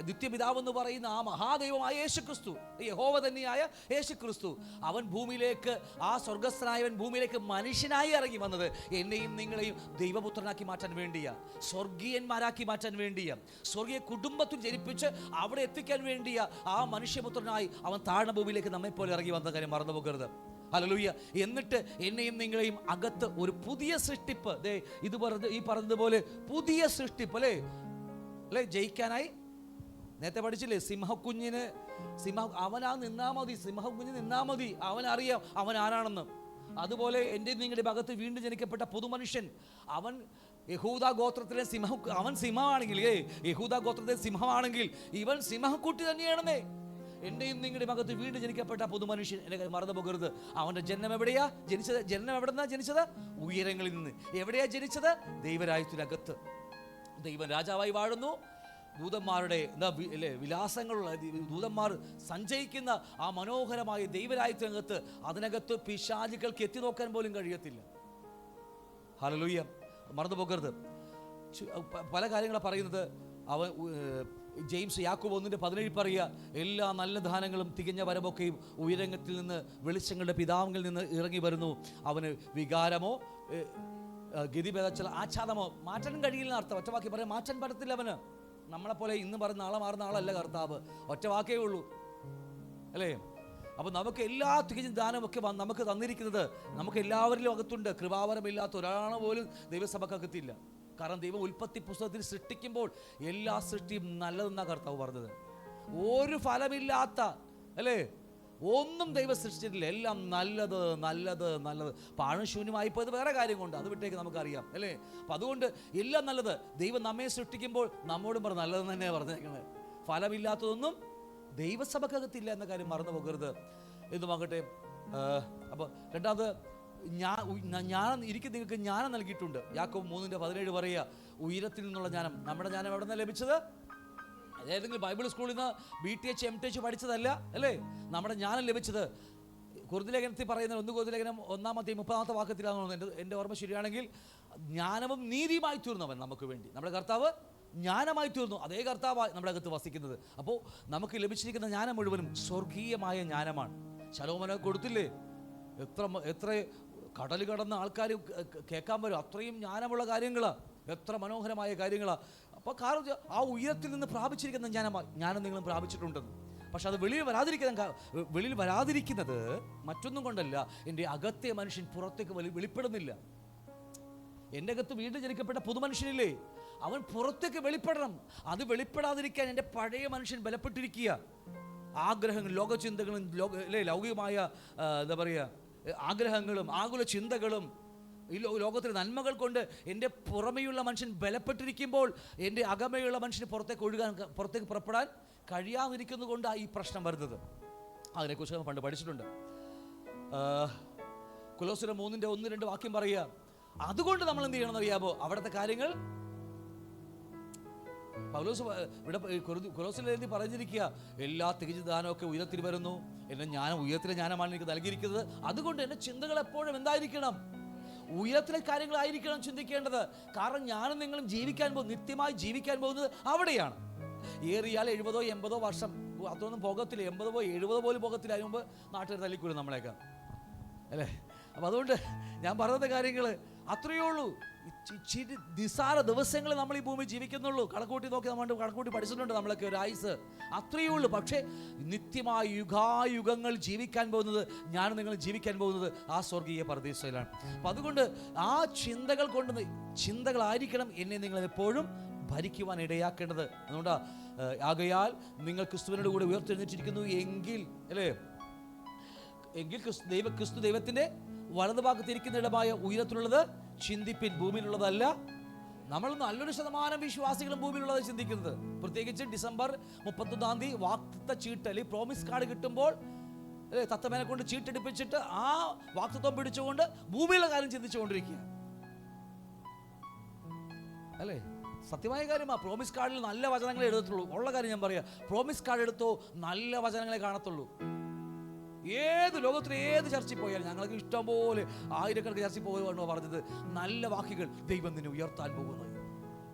നിത്യപിതാവ് എന്ന് പറയുന്ന ആ മഹാദൈവമായ യേശുക്രിസ്തു, യഹോവ തന്നെയായ യേശുക്രിസ്തു, അവൻ ഭൂമിയിലേക്ക്, ആ സ്വർഗസ്ഥനായവൻ ഭൂമിയിലേക്ക് മനുഷ്യനായി ഇറങ്ങി വന്നത് എന്നെയും നിങ്ങളെയും ദൈവപുത്രനാക്കി മാറ്റാൻ വേണ്ടിയാ, സ്വർഗീയന്മാരാക്കി മാറ്റാൻ വേണ്ടിയാ, സ്വർഗീയ കുടുംബത്തിൽ ജനിപ്പിച്ച് അവിടെ എത്തിക്കാൻ വേണ്ടിയാ ആ മനുഷ്യപുത്രനായി അവൻ താഴ്ന്ന ഭൂമിയിലേക്ക് നമ്മെപ്പോലെ ഇറങ്ങി വന്ന കാര്യം മറന്നു പോകരുത്. ഹല്ലേലൂയ. എന്നിട്ട് എന്നെയും നിങ്ങളെയും അകത്ത് ഒരു പുതിയ സൃഷ്ടിപ്പ്, ഈ പറഞ്ഞതുപോലെ പുതിയ സൃഷ്ടിപ്പ് അല്ലേ, ജയിക്കാനായി നേരത്തെ പഠിച്ചില്ലേ, അവനാ നിന്നാ മതി, സിംഹക്കുഞ്ഞ് നിന്നാ മതി, അവനറിയാം അവൻ ആരാണെന്ന്. അതുപോലെ എൻ്റെ നിങ്ങളുടെ അകത്ത് വീണ്ടും ജനിക്കപ്പെട്ട പുതുമനുഷ്യൻ, അവൻ യഹൂദാ ഗോത്രത്തിലെ അവൻ സിംഹമാണെങ്കിൽ, യഹൂദാ ഗോത്രത്തിലെ സിംഹമാണെങ്കിൽ ഇവൻ സിംഹക്കുട്ടി തന്നെയാണെന്നേ. എൻ്റെയും നിങ്ങളുടെ മകത്ത് വീണ്ടും ജനിക്കപ്പെട്ട പുതുമനുഷ്യൻ, എന്നെ മറന്നു പോകരുത്. അവൻ്റെ ജന്മം എവിടെയാ ജനിച്ചത്? ജന്മം എവിടെന്നാ ജനിച്ചത്? ഉയരങ്ങളിൽ നിന്ന്. എവിടെയാ ജനിച്ചത്? ദൈവരാജ്യത്തിനകത്ത്. ദൈവം രാജാവായി വാഴുന്നു. ദൂതന്മാരുടെ വിലാസങ്ങളുള്ള ദൂതന്മാർ സഞ്ചയിക്കുന്ന ആ മനോഹരമായ ദൈവരാജ്യത്തിനകത്ത്, അതിനകത്ത് പിശാചുക്കൾക്ക് എത്തി നോക്കാൻ പോലും കഴിയത്തില്ല. ഹല്ലേലൂയ. മറന്നു പോകരുത്. പല കാര്യങ്ങളാണ് പറയുന്നത്. അവൻ ജെയിംസ് യാക്കോബ് 1:17 പറയുക, എല്ലാ നല്ല ദാനങ്ങളും തികഞ്ഞ വരമൊക്കെയും ഉയരത്തിൽ നിന്ന് വെളിച്ചങ്ങളുടെ പിതാവിൽ നിന്ന് ഇറങ്ങി വരുന്നു. അവന് വികാരമോ ഗതിഭേദ ആച്ഛാദമോ മാറ്റാൻ കഴിയില്ല അർത്ഥം. ഒറ്റവാക്കി പറയാൻ മാറ്റാൻ പറ്റത്തില്ല അവന്. നമ്മളെപ്പോലെ ഇന്ന് പറഞ്ഞ നാളെ മാറുന്ന ആളല്ല കർത്താവ്. ഒറ്റ വാക്കേ ഉള്ളൂ അല്ലേ? അപ്പോൾ നമുക്ക് എല്ലാ തികഞ്ഞ ദാനമൊക്കെ നമുക്ക് തന്നിരിക്കുന്നത് നമുക്ക് എല്ലാവരിലും അകത്തുണ്ട്. കൃപാവരമില്ലാത്ത ഒരാളെ പോലും ദൈവസഭക്കകത്തില്ല. കാരണം ദൈവം ഉൽപ്പത്തി പുസ്തകത്തിൽ സൃഷ്ടിക്കുമ്പോൾ എല്ലാ സൃഷ്ടിയും നല്ലതെന്നാണ് കർത്താവ് പറഞ്ഞത്. ഒരു ഫലമില്ലാത്ത അല്ലേ, ഒന്നും ദൈവം സൃഷ്ടിച്ചിട്ടില്ല. എല്ലാം നല്ലത് നല്ലത് നല്ലത്. പാഴശൂന്യമായി പോയത് വേറെ കാര്യം കൊണ്ട്, അത് വിട്ടേക്ക് നമുക്കറിയാം അല്ലേ. അപ്പം അതുകൊണ്ട് എല്ലാം നല്ലത്. ദൈവം നമ്മെ സൃഷ്ടിക്കുമ്പോൾ നമ്മോടും പറഞ്ഞ് നല്ലത് തന്നെയാണ് പറഞ്ഞേക്കുന്നത്. ഫലമില്ലാത്തതൊന്നും ദൈവസഭക്കകത്തില്ല എന്ന കാര്യം മറന്നു പോകരുത്. എന്തുമാകട്ടെ, അപ്പോൾ രണ്ടാമത് ജ്ഞാനം ഇരിക്കുന്ന നിങ്ങൾക്ക് ജ്ഞാനം നൽകിയിട്ടുണ്ട്. യാക്കോബ് 3:17 പറയുക, ഉയരത്തിൽ നിന്നുള്ള ജ്ഞാനം. നമ്മുടെ ജ്ഞാനം എവിടെ നിന്നാണ് ലഭിച്ചത്? ഏതെങ്കിലും ബൈബിൾ സ്കൂളിൽ നിന്ന് BTH MTH പഠിച്ചതല്ല അല്ലേ. നമ്മുടെ ജ്ഞാനം ലഭിച്ചത് കൊരിന്ത്യലേഖനത്തിൽ പറയുന്നത് 1 കൊരിന്ത്യലേഖനം 1:30 വാക്യത്തിലാണെന്ന് എൻ്റെ ഓർമ്മ ശരിയാണെങ്കിൽ, ജ്ഞാനവും നീതിയുമായി തീർന്നവൻ നമുക്ക് വേണ്ടി. നമ്മുടെ കർത്താവ് ജ്ഞാനമായി തീർന്നു. അതേ കർത്താവ് നമ്മുടെ അകത്ത് വസിക്കുന്നത്. അപ്പോൾ നമുക്ക് ലഭിച്ചിരിക്കുന്ന ജ്ഞാനം മുഴുവനും സ്വർഗീയമായ ജ്ഞാനമാണ്. ശലോമോനെ കൊടുത്തില്ലേ? എത്ര കടൽ കടന്ന ആൾക്കാർ കേൾക്കാൻ വരും. അത്രയും ജ്ഞാനമുള്ള കാര്യങ്ങളാണ്, എത്ര മനോഹരമായ കാര്യങ്ങളാണ്. അപ്പോൾ കാരണം ആ ഉയരത്തിൽ നിന്ന് പ്രാപിച്ചിരിക്കുന്ന ജ്ഞാനം നിങ്ങളും പ്രാപിച്ചിട്ടുണ്ടെന്ന്. പക്ഷെ അത് വെളിയിൽ വരാതിരിക്കുന്നത് മറ്റൊന്നും കൊണ്ടല്ല, എൻ്റെ അകത്തെ മനുഷ്യൻ പുറത്തേക്ക് വെളിപ്പെടുന്നില്ല. എൻ്റെ അകത്ത് വീണ്ടും ജനിക്കപ്പെട്ട പുതുമനുഷ്യനില്ലേ, അവൻ പുറത്തേക്ക് വെളിപ്പെടണം. അത് വെളിപ്പെടാതിരിക്കാൻ എൻ്റെ പഴയ മനുഷ്യൻ ബലപ്പെട്ടിരിക്കുക. ആഗ്രഹങ്ങൾ, ലോകചിന്തകളും ലൗകികമായ എന്താ പറയുക ആഗ്രഹങ്ങളും ആകുല ചിന്തകളും ഈ ലോകത്തിലെ നന്മകൾ കൊണ്ട് എൻ്റെ പുറമെയുള്ള മനുഷ്യൻ ബലപ്പെട്ടിരിക്കുമ്പോൾ എൻ്റെ അകമയുള്ള മനുഷ്യന് പുറത്തേക്ക് പുറപ്പെടാൻ കഴിയാതിരിക്കുന്നത് കൊണ്ടാണ് ഈ പ്രശ്നം വരുന്നത്. അതിനെക്കുറിച്ച് നമ്മൾ പണ്ട് പഠിച്ചിട്ടുണ്ട്. കൊലോസ്യർ 3:1-2 വാക്യം പറയുക, അതുകൊണ്ട് നമ്മൾ എന്ത് ചെയ്യണമെന്ന് അറിയാമോ? അവിടുത്തെ കാര്യങ്ങൾ പൗലോസ് ഇവിടെ കൊലോസ്യരിൽ പറഞ്ഞിരിക്കുക, എല്ലാ തികഞ്ഞ ദാനമൊക്കെ ഉയരത്തിൽ വരുന്നു, എൻ്റെ ജ്ഞാനം ഉയരത്തിലെ ജ്ഞാനമാണ് എനിക്ക് നൽകിയിരിക്കുന്നത്. അതുകൊണ്ട് എൻ്റെ ചിന്തകൾ എപ്പോഴും എന്തായിരിക്കണം? ഉയരത്തിലെ കാര്യങ്ങളായിരിക്കണം ചിന്തിക്കേണ്ടത്. കാരണം ഞാനും നിങ്ങളും നിത്യമായി ജീവിക്കാൻ പോകുന്നത് അവിടെയാണ്. ഏറിയാൽ 70-80 വർഷം, അതൊന്നും പോകത്തില്ല. 80-70 പോലും പോകത്തില്ല. അതിന് മുമ്പ് നാട്ടുകാർ തല്ലിക്കൂടും നമ്മളെയൊക്കെ, അല്ലേ? അപ്പം അതുകൊണ്ട് ഞാൻ പറയുന്ന കാര്യങ്ങൾ അത്രയേ ഉള്ളൂ. ഇച്ചിരി നിസ്സാര ദിവസങ്ങൾ നമ്മൾ ഈ ഭൂമി ജീവിക്കുന്നുള്ളൂ. കണക്കൂട്ടി നോക്കി നമ്മൾ കണക്കൂട്ടി പഠിച്ചിട്ടുണ്ട് നമ്മളൊക്കെ ഒരു ആയുസ്, അത്രയേ ഉള്ളൂ. പക്ഷേ നിത്യമായ യുഗായുഗങ്ങൾ ജീവിക്കാൻ പോകുന്നത്, ഞാനും നിങ്ങൾ ജീവിക്കാൻ പോകുന്നത് ആ സ്വർഗീയ പരദീസയിലാണ്. അപ്പം അതുകൊണ്ട് ആ ചിന്തകളായിരിക്കണം എന്നെ നിങ്ങൾ എപ്പോഴും ഭരിക്കുവാൻ ഇടയാക്കേണ്ടത്. അതുകൊണ്ട് ആകയാൽ നിങ്ങൾ ക്രിസ്തുവിനോട് കൂടെ ഉയർത്തെഴുന്നേറ്റിരിക്കുന്നു എങ്കിൽ, അല്ലേ, എങ്കിൽ ക്രിസ്തു ദൈവത്തിൻ്റെ വലതുഭാഗത്തിരിക്കുന്ന ഇടമായ ഉയരത്തിലുള്ളത് ചിന്തിപ്പിൻ, ഭൂമിയിലുള്ളതല്ല. നമ്മൾ നല്ലൊരു ശതമാനം വിശ്വാസികളും ഭൂമിയിലുള്ളത് ചിന്തിക്കുന്നത്. പ്രത്യേകിച്ച് ഡിസംബർ 31 വാക്തത്വ ചീട്ട് അല്ലെങ്കിൽ പ്രോമിസ് കാർഡ് കിട്ടുമ്പോൾ തത്തമ്മേനെ കൊണ്ട് ചീട്ടെടുപ്പിച്ചിട്ട് ആ വാക്തത്വം പിടിച്ചുകൊണ്ട് ഭൂമിയിലെ കാര്യം ചിന്തിച്ചുകൊണ്ടിരിക്കുക, അല്ലേ? സത്യമായ കാര്യമാണ്. പ്രോമിസ് കാർഡിൽ നല്ല വചനങ്ങളെ എഴുതത്തുള്ളൂ. ഉള്ള കാര്യം ഞാൻ പറയാം, പ്രോമിസ് കാർഡ് എടുത്തോ നല്ല വചനങ്ങളെ കാണത്തുള്ളൂ. ഏത് ലോകത്തിലെ ഏത് ചർച്ചയിൽ പോയാലും, ഞങ്ങൾക്ക് ഇഷ്ടംപോലെ ആയിരക്കണക്കിന് ചർച്ചയിൽ പോകുകയാണോ പറഞ്ഞത്, നല്ല വാക്കുകൾ ദൈവം നിന്നെ ഉയർത്താൻ പോകുന്നു.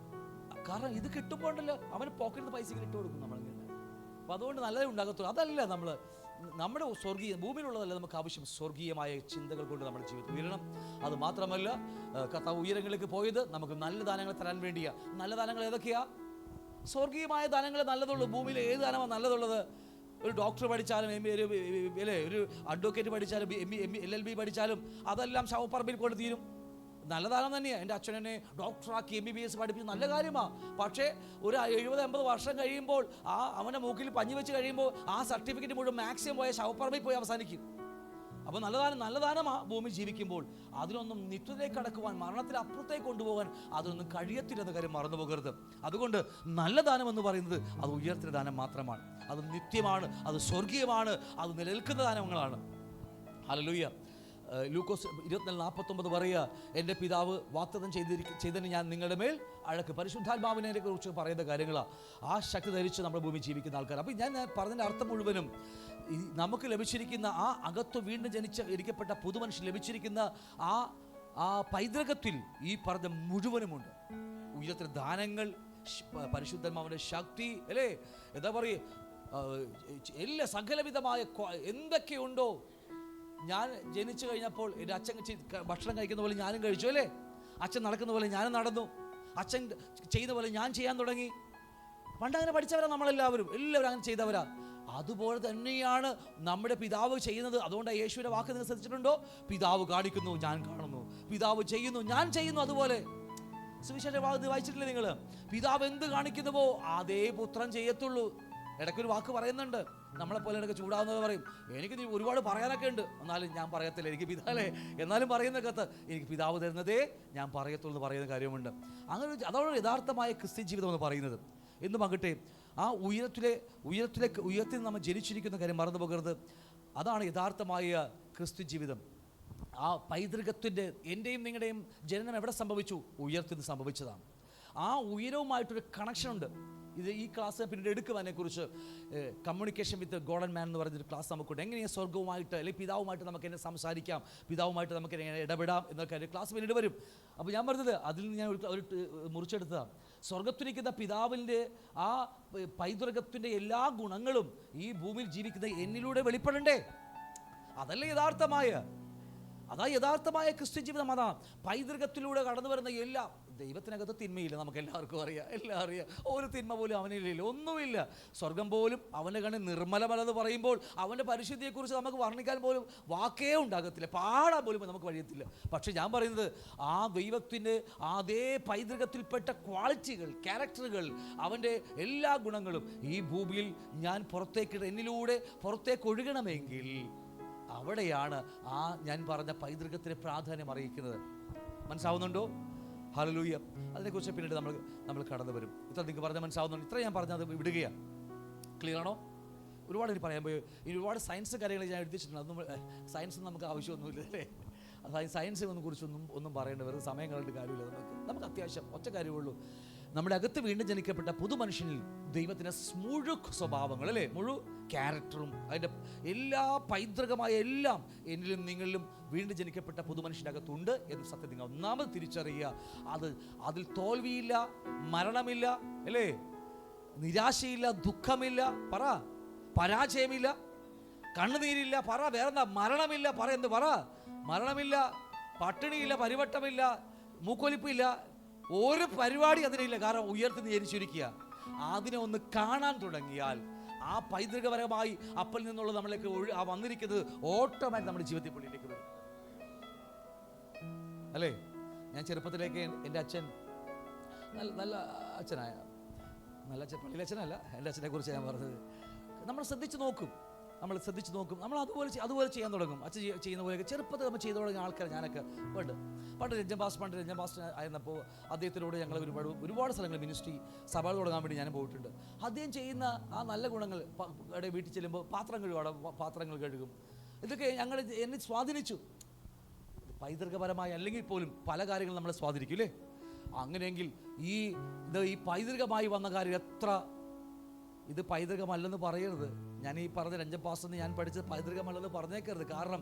കാരണം ഇത് കിട്ടുമ്പോണ്ടല്ലോ അവന് പോക്കറ്റിൽ പൈസ ഇട്ട് കൊടുക്കും നമ്മളിങ്ങനെ. അപ്പം അതുകൊണ്ട് നല്ലതേ ഉണ്ടാകത്തുള്ളൂ. അതല്ല നമ്മുടെ ഭൂമിയിലുള്ളതല്ല നമുക്ക് ആവശ്യം. സ്വർഗീയമായ ചിന്തകൾ കൊണ്ട് നമ്മുടെ ജീവിതം ഉയരണം. അത് മാത്രമല്ല, കർത്താവ് ഉയരങ്ങളിലേക്ക് പോയത് നമുക്ക് നല്ല ദാനങ്ങൾ തരാൻ വേണ്ടിയാണ്. നല്ല ദാനങ്ങൾ ഏതൊക്കെയാ? സ്വർഗീയമായ ദാനങ്ങളെ നല്ലതുള്ളൂ. ഭൂമിയിൽ ഏത് ദാനമാണ് നല്ലതുള്ളത്? ഒരു ഡോക്ടർ പഠിച്ചാലും ഒരു അഡ്വക്കേറ്റ് പഠിച്ചാലും LLB പഠിച്ചാലും അതെല്ലാം ശവപ്പറമ്പിൽ കൊണ്ട് തീരും. നല്ല ദാനം തന്നെയാണ്. എൻ്റെ അച്ഛനെ ഡോക്ടറാക്കി MBBS പഠിപ്പിച്ച് നല്ല കാര്യമാണ്. പക്ഷേ ഒരു 70-80 വർഷം കഴിയുമ്പോൾ അവൻ്റെ മൂക്കിൽ പഞ്ഞി വെച്ച് കഴിയുമ്പോൾ ആ സർട്ടിഫിക്കറ്റ് മുഴുവൻ മാക്സിമം പോയ ശവപ്പറമ്പിൽ പോയി അവസാനിക്കും. അപ്പോൾ നല്ല ദാനമാണ് ഭൂമി ജീവിക്കുമ്പോൾ. അതിനൊന്നും നിത്യതയിലേക്ക് കടക്കുവാൻ, മരണത്തിൽ അപ്പുറത്തേക്ക് കൊണ്ടുപോകാൻ അതൊന്നും കഴിയത്തില്ലെന്ന കാര്യം മറന്നു പോകരുത്. അതുകൊണ്ട് നല്ല ദാനം എന്ന് പറയുന്നത് അത് ഉയർത്തിയ ദാനം മാത്രമാണ്. അത് നിത്യമാണ്, അത് സ്വർഗീയമാണ്, അത് നിലനിൽക്കുന്ന ദാനങ്ങളാണ്. ഹല്ലേലൂയ. ലൂക്കോസ് 24:49 പറയുക, എൻ്റെ പിതാവ് വാഗ്ദത്തം ചെയ്തതിന് ഞാൻ നിങ്ങളുടെ മേൽ അഴക്ക്. പരിശുദ്ധാത്മാവിനെ കുറിച്ച് പറയുന്ന കാര്യങ്ങളാണ്. ആ ശക്തി ധരിച്ച് നമ്മുടെ ഭൂമി ജീവിക്കുന്ന ആൾക്കാർ. അപ്പം ഞാൻ പറഞ്ഞതിൻ്റെ അർത്ഥം മുഴുവനും നമുക്ക് ലഭിച്ചിരിക്കുന്ന ആ അകത്ത് വീണ്ടും ഇരിക്കപ്പെട്ട പുതുമനുഷ്യൻ ലഭിച്ചിരിക്കുന്ന ആ പൈതൃകത്തിൽ ഈ പറഞ്ഞ മുഴുവനുമുണ്ട്. ഉയർത്തിയ ദാനങ്ങൾ, പരിശുദ്ധാത്മാവിൻ്റെ ശക്തി, അല്ലേ, എന്താ പറയുക, എല്ലാ സകലവിധമായ എന്തൊക്കെയുണ്ടോ. ഞാൻ ജനിച്ചു കഴിഞ്ഞപ്പോൾ എൻ്റെ അച്ഛൻ ഭക്ഷണം കഴിക്കുന്ന പോലെ ഞാനും കഴിച്ചു, അല്ലേ? അച്ഛൻ നടക്കുന്ന പോലെ ഞാനും നടന്നു. അച്ഛൻ ചെയ്യുന്ന പോലെ ഞാൻ ചെയ്യാൻ തുടങ്ങി. പണ്ട് അങ്ങനെ പഠിച്ചവരാ നമ്മളെല്ലാവരും, എല്ലാവരും അങ്ങനെ ചെയ്തവരാ. അതുപോലെ തന്നെയാണ് നമ്മുടെ പിതാവ് ചെയ്യുന്നത്. അതുകൊണ്ട് യേശുവിൻ്റെ വാക്ക് നിങ്ങൾ ശ്രദ്ധിച്ചിട്ടുണ്ടോ? പിതാവ് കാണിക്കുന്നു, ഞാൻ കാണുന്നു. പിതാവ് ചെയ്യുന്നു, ഞാൻ ചെയ്യുന്നു. അതുപോലെ സുവിശേഷ വായിച്ചിട്ടില്ലേ നിങ്ങൾ? പിതാവ് എന്ത് കാണിക്കുന്നുവോ അതേ പുത്രൻ ചെയ്യത്തുള്ളൂ. ഇടയ്ക്കൊരു വാക്ക് പറയുന്നുണ്ട്, നമ്മളെപ്പോലെ ഇടയ്ക്ക് ചൂടാവുന്നത് പറയും, എനിക്ക് നീ ഒരുപാട് പറയാനൊക്കെ ഉണ്ട്, എന്നാലും ഞാൻ പറയത്തില്ല, എനിക്ക് പിതാവേ, എന്നാലും പറയുന്ന കത്ത് എനിക്ക് പിതാവ് തരുന്നതേ ഞാൻ പറയത്തുള്ളൂ എന്ന് പറയുന്ന കാര്യമുണ്ട്. അങ്ങനെ അതാണ് യഥാർത്ഥമായ ക്രിസ്ത്യൻ ജീവിതം എന്ന് പറയുന്നത്. എന്നുമാകട്ടെ, ആ ഉയരത്തിൽ നമ്മൾ ജനിച്ചിരിക്കുന്ന കാര്യം മറന്നു പോകരുത്. അതാണ് യഥാർത്ഥമായ ക്രിസ്ത്യൻ ജീവിതം. ആ പൈതൃകത്തിൻ്റെ എൻ്റെയും നിങ്ങളുടെയും ജനനം എവിടെ സംഭവിച്ചു? ഉയരത്തിൽ സംഭവിച്ചതാണ്. ആ ഉയരവുമായിട്ടൊരു കണക്ഷനുണ്ട്. ഈ ക്ലാസ് പിന്നീട് എടുക്കും. അതിനെക്കുറിച്ച് കമ്മ്യൂണിക്കേഷൻ വിത്ത് ഗോഡ് ആൻഡ് മാൻ എന്ന് പറയുന്നൊരു ക്ലാസ് നമുക്കുണ്ട്. എങ്ങനെയാണ് സ്വർഗവുമായിട്ട് അല്ലെങ്കിൽ പിതാവുമായിട്ട് നമുക്ക് എങ്ങനെ സംസാരിക്കാം, പിതാവുമായിട്ട് നമുക്ക് എങ്ങനെ ഇടപെടാം എന്നൊക്കെ ഒരു ക്ലാസ് പിന്നീട് വരും. അപ്പോൾ ഞാൻ പറഞ്ഞത് അതിൽ നിന്ന് ഞാൻ ഒരു മുറിച്ചെടുത്തതാണ്. സ്വർഗത്തിലിരിക്കുന്ന പിതാവിൻ്റെ ആ പൈതൃകത്തിൻ്റെ എല്ലാ ഗുണങ്ങളും ഈ ഭൂമിയിൽ ജീവിക്കുന്ന എന്നിലൂടെ വെളിപ്പെടണ്ടേ? അതല്ലേ യഥാർത്ഥമായ അതാ യഥാർത്ഥമായ ക്രിസ്ത്യൻ ജീവിതം. അതാ പൈതൃകത്തിലൂടെ കടന്നു വരുന്ന എല്ലാം. ദൈവത്തിനകത്ത് തിന്മയില്ല, നമുക്ക് എല്ലാവർക്കും അറിയാം, എല്ലാം അറിയാം. ഒരു തിന്മ പോലും അവനില്ല, ഒന്നുമില്ല. സ്വർഗം പോലും അവൻ്റെ കണ്ണിൽ നിർമ്മലമല്ലെന്ന് പറയുമ്പോൾ അവൻ്റെ പരിശുദ്ധിയെക്കുറിച്ച് നമുക്ക് വർണ്ണിക്കാൻ പോലും വാക്കേ ഉണ്ടാകത്തില്ല, പാടാൻ പോലും നമുക്ക് കഴിയത്തില്ല. പക്ഷെ ഞാൻ പറയുന്നത് ആ ദൈവത്തിൻ്റെ അതേ പൈതൃകത്തിൽപ്പെട്ട ക്വാളിറ്റികൾ, ക്യാരക്ടറുകൾ, അവൻ്റെ എല്ലാ ഗുണങ്ങളും ഈ ഭൂമിയിൽ ഞാൻ എന്നിലൂടെ പുറത്തേക്ക് ഒഴുകണമെങ്കിൽ അവിടെയാണ് ആ ഞാൻ പറഞ്ഞ പൈതൃകത്തിന് പ്രാധാന്യം അറിയിക്കുന്നത്. മനസ്സാവുന്നുണ്ടോ? ഹല്ലേലൂയ. അതിനെക്കുറിച്ച് പിന്നീട് നമ്മൾ കടന്നു വരും. ഇത്ര നിങ്ങൾക്ക് പറഞ്ഞാൽ മനസ്സാവുന്നുണ്ട്. ഇത്ര ഞാൻ പറഞ്ഞത് വിടുകയാണ്. ക്ലിയർ ആണോ? ഒരുപാട് എനിക്ക് പറയാൻ പോയി. ഇനി ഒരുപാട് സയൻസ് കാര്യങ്ങൾ ഞാൻ എഴുതിച്ചിട്ടുണ്ട്. അതൊന്നും സയൻസ് നമുക്ക് ആവശ്യമൊന്നുമില്ല അല്ലേ? സയൻസിനെ കുറിച്ചൊന്നും പറയേണ്ട, വെറുതെ സമയം കളഞ്ഞിട്ട് കാര്യമില്ല. നമുക്ക് അത്യാവശ്യം ഒറ്റ കാര്യമുള്ളൂ. നമ്മുടെ അകത്ത് വീണ്ടും ജനിക്കപ്പെട്ട പുതു മനുഷ്യനിൽ ദൈവത്തിൻ്റെ മുഴു സ്വഭാവങ്ങൾ അല്ലേ, മുഴു ക്യാരക്ടറും അതിൻ്റെ എല്ലാ പൈതൃകമായ എല്ലാം എന്നിലും നിങ്ങളിലും വീണ്ടും ജനിക്കപ്പെട്ട പുതുമനുഷ്യൻ്റെ അകത്തുണ്ട് എന്ന് സത്യം നിങ്ങൾ ഒന്നാമത് തിരിച്ചറിയുക. അതിൽ തോൽവിയില്ല, മരണമില്ല അല്ലേ, നിരാശയില്ല, ദുഃഖമില്ല, പറ, പരാജയമില്ല, കണ്ണുനീരില്ല, പറ, വേറെന്താ, മരണമില്ല, പറ, എന്ത് പറ, മരണമില്ല, പട്ടിണിയില്ല, പരിവട്ടമില്ല, മൂക്കൊലിപ്പില്ല, ഒരു പരിപാടി അതിനില്ല. കാരണം ഉയർത്തുന്ന ജനിച്ചിരിക്കുക. അതിനെ ഒന്ന് കാണാൻ തുടങ്ങിയാൽ ആ പൈതൃകപരമായി അപ്പൽ നിന്നുള്ള നമ്മളിലേക്ക് വന്നിരിക്കുന്നത് ഓട്ടോമാറ്റിക് നമ്മുടെ ജീവിതത്തിൽ പുള്ളിയിലേക്ക് വരും അല്ലേ. ഞാൻ ചെറുപ്പത്തിലേക്ക് എൻ്റെ അച്ഛൻ നല്ല അച്ഛനായ, നല്ല അച്ഛൻ, പള്ളിയിലെ അച്ഛനല്ല, എൻ്റെ അച്ഛനെ കുറിച്ച് ഞാൻ പറഞ്ഞത്. നമ്മൾ ശ്രദ്ധിച്ച് നോക്കും, നമ്മൾ അതുപോലെ ചെയ്യാൻ തുടങ്ങും. അച്ഛൻ ചെയ്യുന്ന പോലെ ചെറുപ്പത്തിൽ നമ്മൾ ചെയ്തു തുടങ്ങിയ ആൾക്കാർ ഞാനൊക്കെ പണ്ട് രഞ്ജൻ പാസ്റ്റർ ആയിരുന്നപ്പോൾ അദ്ദേഹത്തിലൂടെ ഞങ്ങൾ ഒരുപാട് സ്ഥലങ്ങൾ മിനിസ്ട്രി സഭകൾ തുടങ്ങാൻ വേണ്ടി ഞാൻ പോയിട്ടുണ്ട്. അദ്ദേഹം ചെയ്യുന്ന ആ നല്ല ഗുണങ്ങൾ, വീട്ടിൽ ചെല്ലുമ്പോൾ പാത്രങ്ങൾ കഴുകും, ഇതൊക്കെ എന്നെ സ്വാധീനിച്ചു. പൈതൃകപരമായി അല്ലെങ്കിൽ പോലും പല കാര്യങ്ങളും നമ്മളെ സ്വാധീനിക്കും അല്ലേ. അങ്ങനെയെങ്കിൽ ഈ പൈതൃകമായി വന്ന കാര്യം ഇത് പൈതൃകമല്ലെന്ന് പറയരുത്. ഞാൻ ഈ പറഞ്ഞ രഞ്ജൻ പാസ്റ്ററിന് ഞാൻ പഠിച്ചത് പൈതൃകമല്ലെന്ന് പറഞ്ഞേക്കരുത്. കാരണം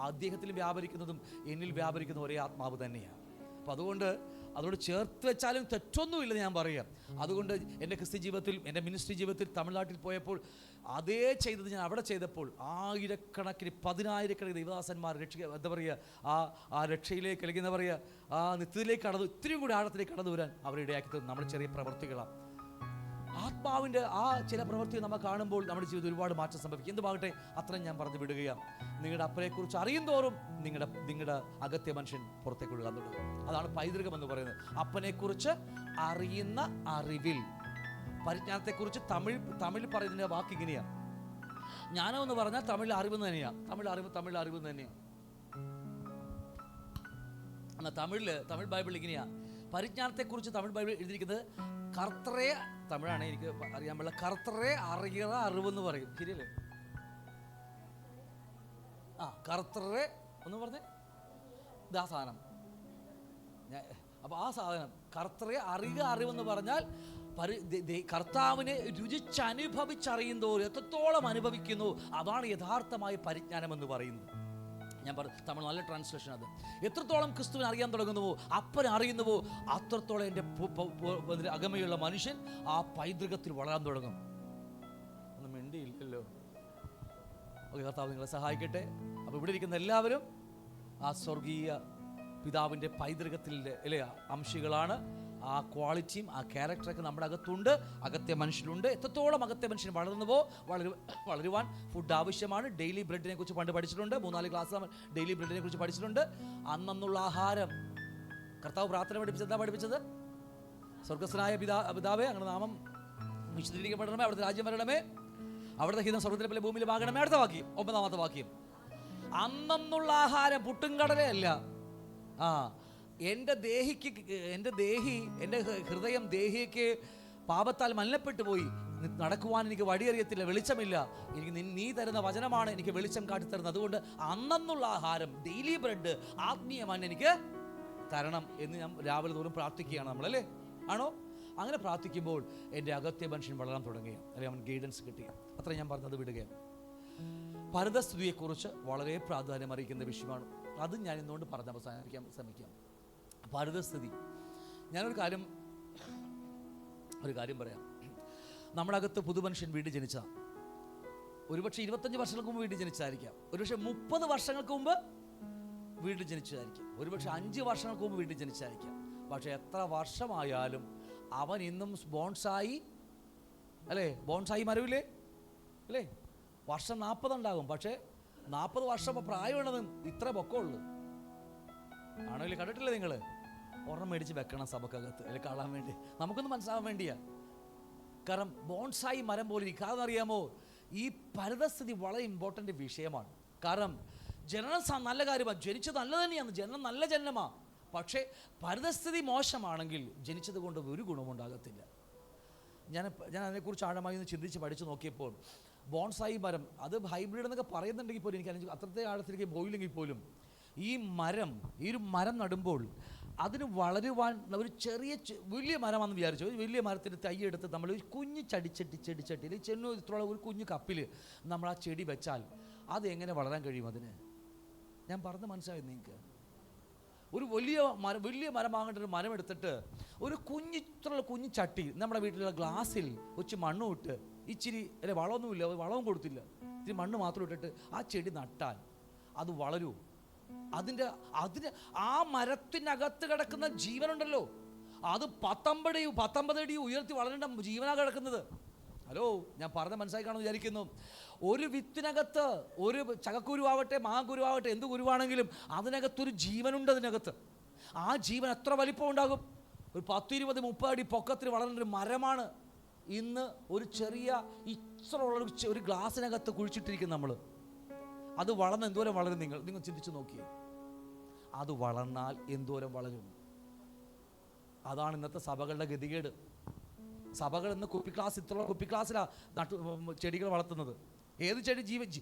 അദ്ദേഹത്തിൽ വ്യാപരിക്കുന്നതും എന്നിൽ വ്യാപരിക്കുന്ന ഒരേ ആത്മാവ് തന്നെയാണ്. അപ്പം അതുകൊണ്ട് ചേർത്ത് വെച്ചാലും തെറ്റൊന്നുമില്ലെന്ന് ഞാൻ പറയാം. അതുകൊണ്ട് എൻ്റെ ക്രിസ്ത്യ ജീവിതത്തിൽ, എൻ്റെ മിനിസ്ട്രി ജീവിതത്തിൽ തമിഴ്നാട്ടിൽ പോയപ്പോൾ അതേ ചെയ്തത് ഞാൻ അവിടെ ചെയ്തപ്പോൾ ആയിരക്കണക്കിന്, പതിനായിരക്കണക്കിന് ദൈവദാസന്മാർ എന്താ പറയുക, ആ രക്ഷയിലേക്ക്, അല്ലെങ്കിൽ എന്താ പറയുക, ആ നിത്യത്തിലേക്ക് ഇത്തിരി കൂടി ആഴത്തിലേക്ക് കടന്നു വരാൻ അവരിടയാക്കി നമ്മുടെ ചെറിയ പ്രവൃത്തികളാണ്. ആത്മാവിൻ്റെ ആ ചില പ്രവൃത്തി നമ്മൾ കാണുമ്പോൾ നമ്മുടെ ജീവിതത്തിൽ ഒരുപാട് മാറ്റം സംഭവിക്കും. എന്തുമാകട്ടെ, അത്രയും ഞാൻ പറഞ്ഞു വിടുകയാണ്. നിങ്ങളുടെ അപ്പനെക്കുറിച്ച് അറിയും തോറും നിങ്ങളുടെ അകത്തെ മനുഷ്യൻ പുറത്തേക്ക് ഒഴുകാൻ തുടങ്ങും. അതാണ് പൈതൃകം എന്ന് പറയുന്നത്. അപ്പനെക്കുറിച്ച് അറിയുന്ന അറിവിൽ, പരിജ്ഞാനത്തെക്കുറിച്ച് തമിഴ് പറയുന്നതിൻ്റെ വാക്ക് ഇങ്ങനെയാണ്. ജ്ഞാനം എന്ന് പറഞ്ഞാൽ തമിഴ് അറിവ് തന്നെയാണ്. തമിഴ് അറിവ് തന്നെയാണ്. എന്നാൽ തമിഴ് ബൈബിൾ ഇങ്ങനെയാണ്. പരിജ്ഞാനത്തെക്കുറിച്ച് തമിഴ് ബൈബിൾ എഴുതിയിരിക്കുന്നത് കർത്തറെ, തമിഴാണ് എനിക്ക് അറിയാൻ പാടില്ല, കർത്തറെ അറിയുക അറിവെന്ന് പറയും. ശരിയല്ലേ? കർത്തറെ ഒന്ന് പറഞ്ഞേ, ഇതാ സാധനം. അപ്പോൾ ആ സാധനം കർത്തറെ അറിയുക അറിവെന്ന് പറഞ്ഞാൽ കർത്താവിനെ രുചിച്ചനുഭവിച്ചറിയും തോറും എത്രത്തോളം അനുഭവിക്കുന്നു അതാണ് യഥാർത്ഥമായ പരിജ്ഞാനം എന്ന് പറയുന്നത്. ഞാൻ തമിഴ് നല്ല ട്രാൻസ്ലേഷൻ. അത് എത്രത്തോളം ക്രിസ്തുവിനെ അറിയാൻ തുടങ്ങുന്നുവോ, അപ്പനെ അറിയുന്നുവോ, അത്രത്തോളം എൻ്റെ അകമയുള്ള മനുഷ്യൻ ആ പൈതൃകത്തിൽ വളരാൻ തുടങ്ങും. ഒന്നും മിണ്ടിയില്ലല്ലോ. ഓക്കെ, കർത്താവ് നിങ്ങളെ സഹായിക്കട്ടെ. അപ്പോൾ ഇവിടെ ഇരിക്കുന്ന എല്ലാവരും ആ സ്വർഗീയ പിതാവിൻ്റെ പൈതൃകത്തിൻ്റെ അംശികളാണ്. ആ ക്വാളിറ്റിയും ആ ക്യാരക്ടറൊക്കെ നമ്മുടെ അകത്തുണ്ട്, അകത്തെ മനുഷ്യനുണ്ട്. എത്രത്തോളം അകത്തെ മനുഷ്യൻ വളർന്നുവോ വളരുവാൻ ഫുഡ് ആവശ്യമാണ്. ഡെയിലി ബ്രെഡിനെ കുറിച്ച് പണ്ട് പഠിച്ചിട്ടുണ്ട്. 3-4 ക്ലാസ് ഡെയിലി ബ്രെഡിനെ കുറിച്ച് പഠിച്ചിട്ടുണ്ട്. അന്നുള്ള ആഹാരം കർത്താവ് പ്രാർത്ഥന പഠിപ്പിച്ചത് സ്വർഗസ്ഥനായ പിതാവേ, അങ്ങനെ നാമം വിശുദ്ധീകരിക്കപ്പെടണമേ, അവിടുത്തെ രാജ്യം വരണമേ, അവിടുത്തെ ഹിതം സ്വർഗത്തിലെ പോലെ ഭൂമിയിലുമാകണമേ. അടുത്ത വാക്യം, 9-ാമത്തെ വാക്യം. അന്നുള്ള ആഹാരം പുട്ടും കടലയല്ല. എൻ്റെ ഹൃദയം ദേഹിക്ക് പാപത്താൽ മലിനപ്പെട്ടു പോയി. നടക്കുവാൻ എനിക്ക് വഴിയറിയത്തില്ല, വെളിച്ചമില്ല. എനിക്ക് നീ തരുന്ന വചനമാണ് എനിക്ക് വെളിച്ചം കാട്ടിത്തരുന്നത്. അതുകൊണ്ട് അന്നുള്ള ആഹാരം, ഡെയിലി ബ്രെഡ്, ആത്മീയമാണ് എനിക്ക് തരണം എന്ന് ഞാൻ രാവിലെ തോറും പ്രാർത്ഥിക്കുകയാണ് നമ്മളല്ലേ, ആണോ? അങ്ങനെ പ്രാർത്ഥിക്കുമ്പോൾ എൻ്റെ അകത്തെ മനുഷ്യൻ വളരാൻ തുടങ്ങുകയാണ്, അല്ലെങ്കിൽ അവൻ ഗൈഡൻസ് കിട്ടുക. അത്ര ഞാൻ പറഞ്ഞത് വിടുകയാണ്. പരതസ്ഥിതിയെക്കുറിച്ച് വളരെ പ്രാധാന്യം അറിയിക്കുന്ന വിഷയമാണ്. അത് ഞാൻ ഇന്നുകൊണ്ട് പറഞ്ഞ് അവസാനിപ്പിക്കാൻ ശ്രമിക്കാം. പരതസ്ഥിതി, ഞാനൊരു കാര്യം പറയാം. നമ്മുടെ അകത്ത് പുതുമനുഷ്യൻ വീണ്ടും ജനിച്ചതാണ്. ഒരുപക്ഷെ 25 വർഷങ്ങൾക്ക് മുമ്പ് വീണ്ടും ജനിച്ചതായിരിക്കാം. ഒരുപക്ഷെ 30 വർഷങ്ങൾക്ക് മുമ്പ് വീണ്ടും ജനിച്ചതായിരിക്കും, ഒരുപക്ഷെ 5 വർഷങ്ങൾക്ക് മുമ്പ് വീണ്ടും ജനിച്ചതായിരിക്കാം. പക്ഷെ എത്ര വർഷമായാലും അവൻ ഇന്നും ബോൺസായി അല്ലേ, ബോൺസായി മരവില്ലേ അല്ലേ? വർഷം 40 ഉണ്ടാകും, പക്ഷേ 40 വർഷം പ്രായമുള്ളത് ഇത്ര പൊക്കമുള്ളൂ. ആണെങ്കിലും കണ്ടിട്ടില്ലേ നിങ്ങൾ? ഒരെണ്ണം മേടിച്ച് വെക്കണം സഭക്കകത്ത്, അല്ലെങ്കിൽ കാണാൻ വേണ്ടി, നമുക്കൊന്ന് മനസ്സിലാവാൻ വേണ്ടിയാ. കാരണം ബോൺസായി മരം പോലെ ഇരിക്കും. കാരണം അറിയാമോ, ഈ പരിതസ്ഥിതി വളരെ ഇമ്പോർട്ടൻ്റ് വിഷയമാണ്. കാരണം ജനനം നല്ല കാര്യമാണ്, ജനിച്ചത് നല്ല തന്നെയാണ്, ജനനം നല്ല ജനനമാണ്. പക്ഷേ പരിതസ്ഥിതി മോശമാണെങ്കിൽ ജനിച്ചത് കൊണ്ട് ഒരു ഗുണമുണ്ടാകത്തില്ല. ഞാൻ അതിനെക്കുറിച്ച് ആഴമായി ഒന്ന് ചിന്തിച്ച് പഠിച്ചു നോക്കിയപ്പോൾ ബോൺസായി മരം അത് ഹൈബ്രിഡ് എന്നൊക്കെ പറയുന്നുണ്ടെങ്കിൽ പോലും എനിക്ക് അത്രത്തെ ആഴത്തിലേക്ക് പോയില്ലെങ്കിൽ പോലും ഈ ഒരു മരം നടുമ്പോൾ അതിന് വളരുവാൻ ഒരു വലിയ മരമാണെന്ന് വിചാരിച്ചു. ഒരു വലിയ മരത്തിൻ്റെ തൈ എടുത്ത് നമ്മൾ ഒരു കുഞ്ഞ് ചെടിച്ചട്ടിയിൽ ഇത്രയുള്ള ഒരു കുഞ്ഞു കപ്പിൽ നമ്മൾ ആ ചെടി വെച്ചാൽ അത് എങ്ങനെ വളരാൻ കഴിയും? അതിന് ഞാൻ പറഞ്ഞ് മനസ്സിലായി നിങ്ങൾക്ക്? ഒരു വലിയ മരമാകേണ്ട ഒരു മരം എടുത്തിട്ട് ഒരു ഇത്രയുള്ള കുഞ്ഞു ചട്ടി നമ്മുടെ വീട്ടിലുള്ള ഗ്ലാസ്സിൽ വെച്ച് മണ്ണും ഇട്ട് ഇച്ചിരി അല്ലെ വളമൊന്നുമില്ല, വളവും കൊടുത്തില്ല, ഇച്ചിരി മണ്ണ് മാത്രം ഇട്ടിട്ട് ആ ചെടി നട്ടാൽ അത് വളരൂ. അതിന് ആ മരത്തിനകത്ത് കിടക്കുന്ന ജീവനുണ്ടല്ലോ, അത് 19 അടി ഉയർത്തി വളരേണ്ട ജീവനാണ് കിടക്കുന്നത്. ഹലോ, ഞാൻ പറഞ്ഞ മനസ്സിലായി കാണുമെന്ന് വിചാരിക്കുന്നു. ഒരു വിത്തിനകത്ത് ഒരു ചകക്കുരുവാവട്ടെ മാങ്ങക്കുരുവാവട്ടെ എന്ത് കുരുവാണെങ്കിലും അതിനകത്തൊരു ജീവനുണ്ട്. അതിനകത്ത് ആ ജീവൻ എത്ര വലിപ്പം ഉണ്ടാകും? ഒരു 10, 20, 30 അടി പൊക്കത്തിൽ വളരേണ്ട ഒരു മരമാണ് ഇന്ന് ഒരു ചെറിയ ഇത്രയുള്ള ഒരു ഗ്ലാസ്സിനകത്ത് കുഴിച്ചിട്ടിരിക്കും നമ്മൾ. അത് വളർന്ന് എന്തോരം വളരും? നിങ്ങൾ ചിന്തിച്ചു നോക്കിയേ. അത് വളർന്നാൽ എന്തോരം വളരും? അതാണ് ഇന്നത്തെ സഭകളുടെ ഗതികേട്. സഭകൾ ഇന്ന് ഇത്രയുള്ള കുപ്പി ക്ലാസ്സിലാണ് ചെടികൾ വളർത്തുന്നത്. ഏത് ചെടി?